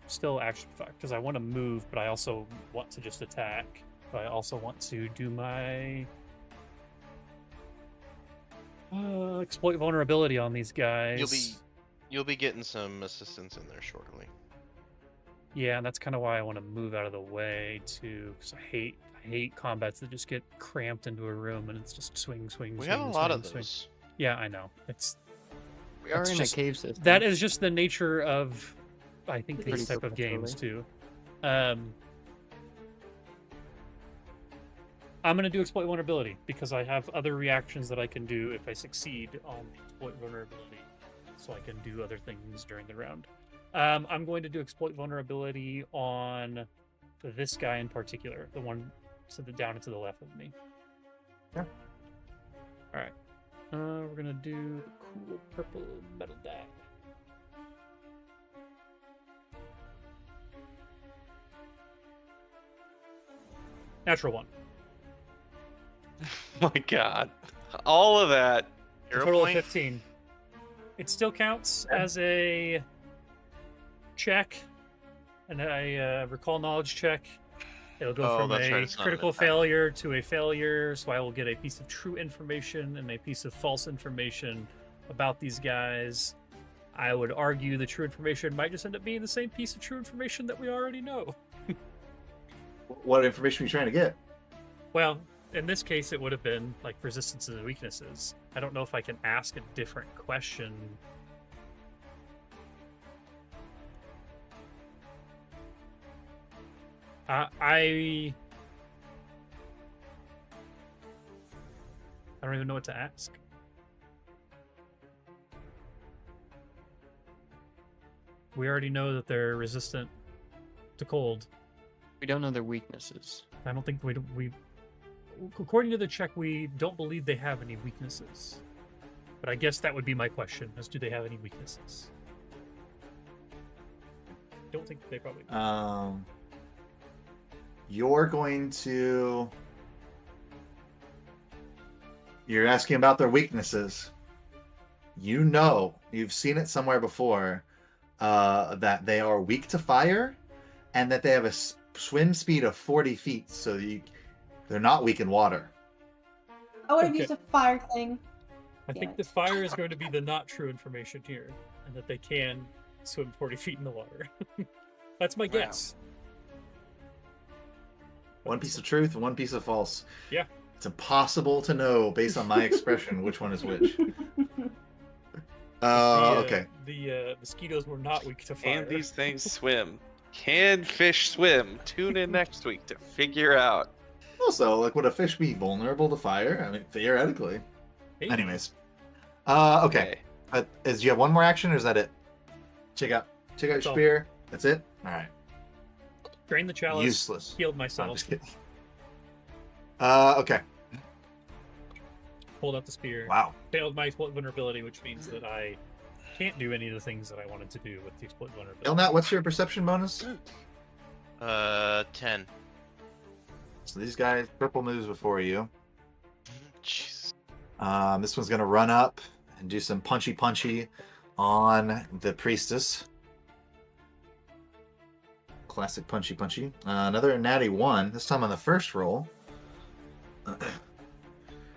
Still action fuck, because I want to move, but I also want to just attack. But I also want to do my exploit vulnerability on these guys. You'll be getting some assistance in there shortly. Yeah, and that's kind of why I want to move out of the way too, because I hate combats that just get cramped into a room and it's just swing. We have a lot of swing. those. Yeah, I know. It's We are That's in just- a cave system. that is just the nature of I think Pretty these type of games too. I'm gonna do exploit vulnerability because I have other reactions that I can do if I succeed on the exploit vulnerability, so I can do other things during the round. I'm going to do exploit vulnerability on this guy in particular, the one down and to the left of me. Yeah. All right. We're gonna do the cool purple metal die. Natural 1. Oh my god. All of that. A Hero total point? of 15. It still counts as a check, and I recall knowledge check. It'll go Oh, from that's right, a it's not an critical attack. failure to a failure, so I will get a piece of true information and a piece of false information about these guys. I would argue the true information might just end up being the same piece of true information that we already know. What information are you trying to get? Well, in this case, it would have been like resistances and weaknesses. I don't know if I can ask a different question. I don't even know what to ask. We already know that they're resistant to cold. We don't know their weaknesses. I don't think we according to the check, we don't believe they have any weaknesses. But I guess that would be my question: is do they have any weaknesses? Don't think they probably do. You're going to. You're asking about their weaknesses. You know, you've seen it somewhere before, that they are weak to fire, and that they have a swim speed of 40 feet. So they're not weak in water. I would have Okay. used a fire thing. I Damn think it. the fire is going to be the not true information here, and that they can swim 40 feet in the water. That's my guess. One piece of truth and one piece of false. Yeah. It's impossible to know based on my expression which one is which. Okay. The mosquitoes were not weak to fire. Can these things swim? Can fish swim? Tune in next week to figure out. Also, like, would a fish be vulnerable to fire? I mean, theoretically. Hey, Anyways. Okay. Do you have one more action, or is that it? Check out your That's all. spear. That's it? All right. Drain the chalice. Useless. Healed I'm myself. just kidding. Okay. Pulled out the spear. Wow. Failed my exploit vulnerability, which means that I can't do any of the things that I wanted to do with the exploit vulnerability. Elnat, what's your perception bonus? 10. So these guys, purple moves before you. Jeez. This one's gonna run up and do some punchy on the priestess. Classic punchy. Another natty 1, this time on the first roll.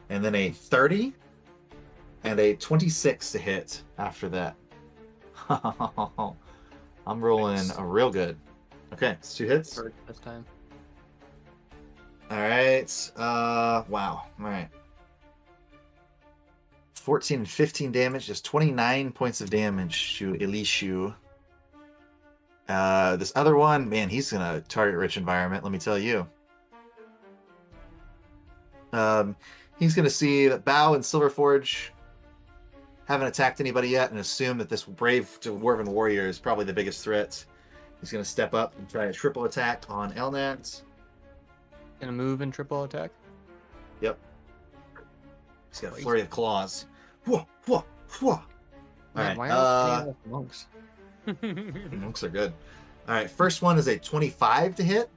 And then a 30 and a 26 to hit after that. I'm rolling Nice. real good. Okay, it's 2 hits. First this time. All right. Wow. All right. 14 and 15 damage, just 29 points of damage to Elishu. This other one, man, he's gonna target rich environment, let me tell you. He's gonna see that Bao and Silverforge haven't attacked anybody yet and assume that this brave dwarven warrior is probably the biggest threat. He's gonna step up and try a triple attack on Elnat. Gonna move and triple attack. Yep. He's got a flurry of claws. Whoa, whoa, whoa. All Man, right. why are any of us monks? Monks are good. All right. First one is a 25 to hit.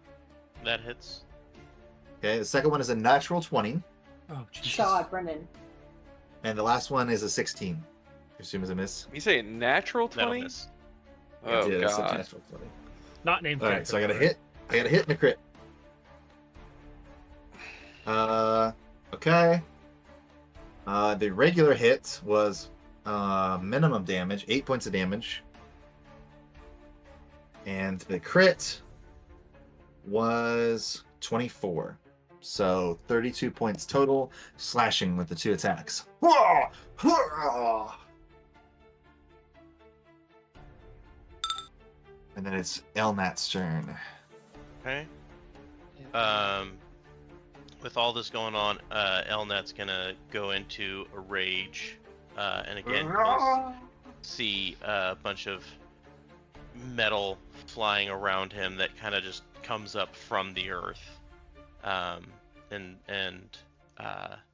That hits. Okay. The second one is a natural 20. Oh, Jesus. God, Brendan. And the last one is a 16. I assume is a miss. You say natural That'll 20? miss. Oh, Yeah, it's a God. natural 20. Not named All right. So I got a hit. I got a hit and a crit. Okay. The regular hit was minimum damage, 8 points of damage. And the crit was 24. So 32 points total, slashing with the 2 attacks. And then it's Elnat's turn. Okay. With all this going on, Elnat's gonna go into a rage, and again he'll see a bunch of metal flying around him that kind of just comes up from the earth, and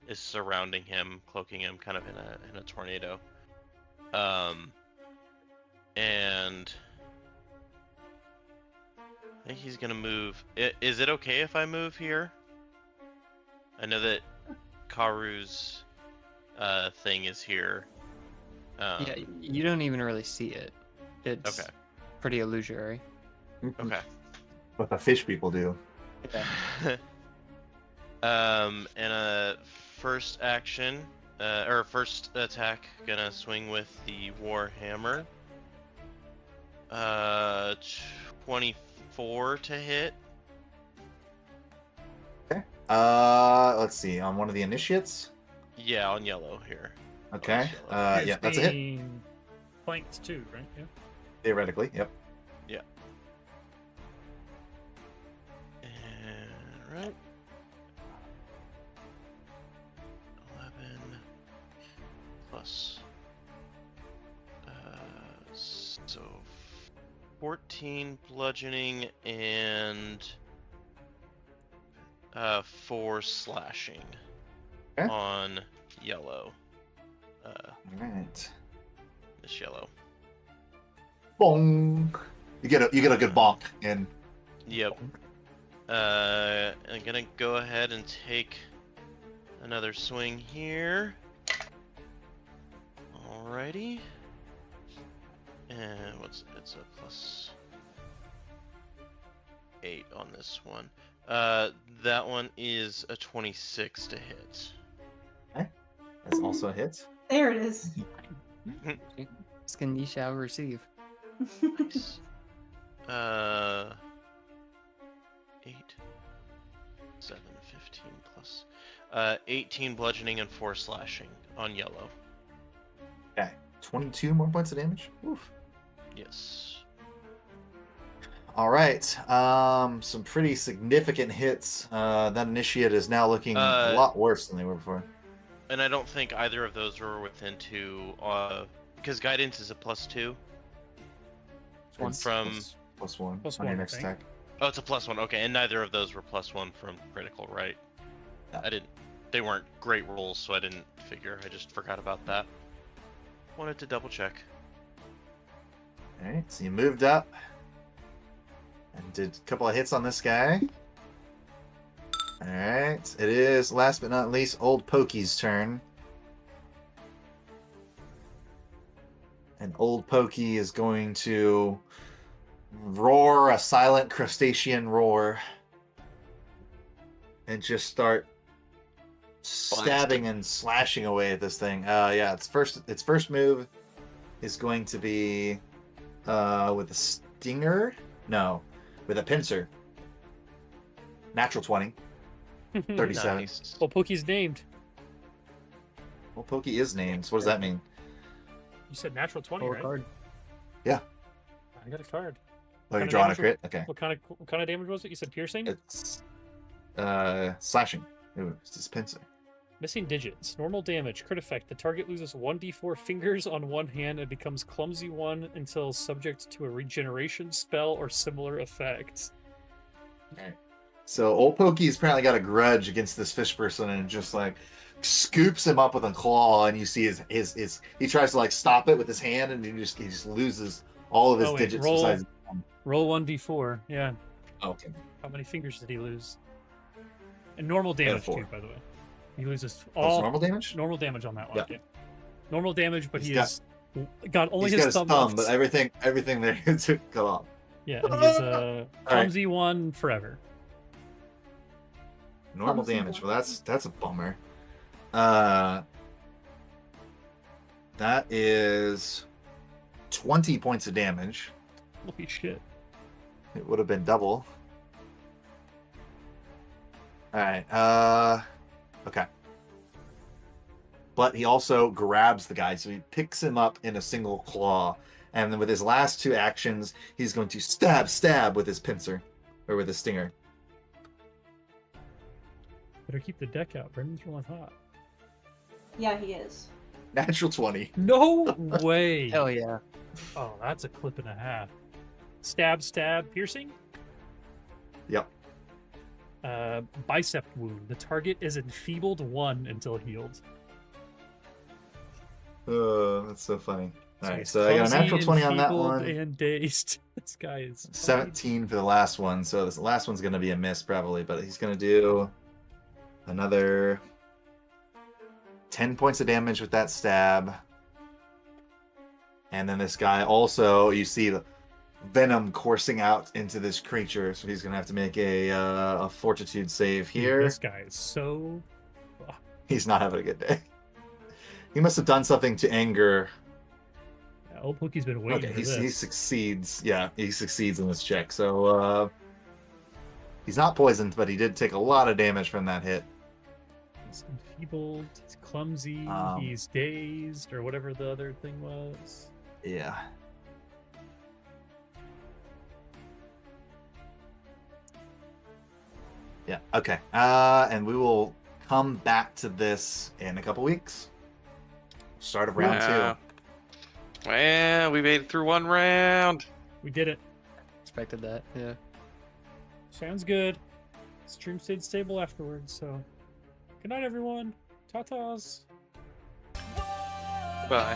is surrounding him, cloaking him, kind of in a tornado. And I think he's gonna move. Is it okay if I move here? I know that Karu's thing is here. Yeah, you don't even really see it. It's Okay. pretty illusory. Okay. What the fish people do. Yeah. And a first action, or first attack, gonna swing with the war hammer. 24 to hit. Okay. Let's see. On one of the initiates. Yeah, on yellow here. Okay. Yellow. Yeah, that's a hit. Being flanked too, right? Yeah. Theoretically, yep. Yeah. And right. 11 plus. So 14 bludgeoning and 4 slashing Okay. on yellow. Alright. This yellow. Bong. You get a good bonk in. Yep. I'm gonna go ahead and take another swing here. Alrighty. And it's a plus 8 on this one. That one is a 26 to hit. That's also a hit. There it is. Skin ye shall receive. Nice. 8, 7, 15 plus 18 bludgeoning and 4 slashing on yellow. Okay. 22 more points of damage. Oof. Yes. All right. Some pretty significant hits. That initiate is now looking a lot worse than they were before. And I don't think either of those were within 2, because guidance is a +2. It's From +1 Plus on your one, I next think. attack. Oh, it's a +1. Okay, and neither of those were +1 from critical, right? Yeah. They weren't great rolls, so I didn't figure. I just forgot about that. Wanted to double check. All right. So you moved up and did a couple of hits on this guy. All right. It is last but not least Old Pokey's turn. And Old Pokey is going to roar a silent crustacean roar and just start stabbing and slashing away at this thing. Yeah, its first move is going to be with a stinger. No, with a pincer. Natural 20. 37. Nice. Well, Pokey's named. Well, Pokey is named. So what does that mean? You said natural 20, Pull a right? card. Yeah. I got a card. Oh, you're Kinda drawing a damage crit? Okay. What kind of damage was it? You said piercing? It's slashing. Ooh, it's this pincer. Missing digits. Normal damage. Crit effect. The target loses 1d4 fingers on one hand and becomes clumsy 1 until subject to a regeneration spell or similar effect. So Old Pokey's apparently got a grudge against this fish person and just like scoops him up with a claw, and you see his he tries to like stop it with his hand, and he just loses all of his digits besides. Roll 1d4. Yeah. Okay. How many fingers did he lose? And normal damage four. too, by the way. He loses Oh, it's all normal damage. normal damage on that one. Yeah. Yeah. Normal damage, but He's he's got only He's got his thumb thumb, left. but everything there is cut off. Yeah, and he's a clumsy one forever. Normal Clumsy damage. one. Well, that's a bummer. That is 20 points of damage. Holy shit. It would have been double. All right. Okay. But he also grabs the guy, so he picks him up in a single claw And then with his last 2 actions, he's going to stab with his pincer, or with his stinger. Better keep the deck out. Brendan's rolling hot. Yeah, he is. Natural 20. No way. Hell yeah. Oh, that's a clip and a half. Stab, piercing. Yep. Bicep wound. The target is enfeebled 1 until healed. Oh, that's so funny. All right, he's so I got a clumsy, natural 20 on that enfeebled, one. and dazed. This guy is 17 for the last one, so this last one's going to be a miss probably, but he's going to do another 10 points of damage with that stab. And then this guy also, you see the venom coursing out into this creature, so he's going to have to make a fortitude save Dude, here. this guy is so. He's not having a good day. He must have done something to anger. Yeah, old Pookie's been waiting Okay, for this. he succeeds. Yeah, he succeeds in this check. So he's not poisoned, but he did take a lot of damage from that hit. He's enfeebled. He's clumsy. He's dazed, or whatever the other thing was. Yeah. Yeah. Okay. And we will come back to this in a couple weeks. Start of round 2. Well, we made it through 1 round. We did it. Expected that. Yeah. Sounds good. Stream stayed stable afterwards, so. Good night, everyone. Ta-tas. Bye.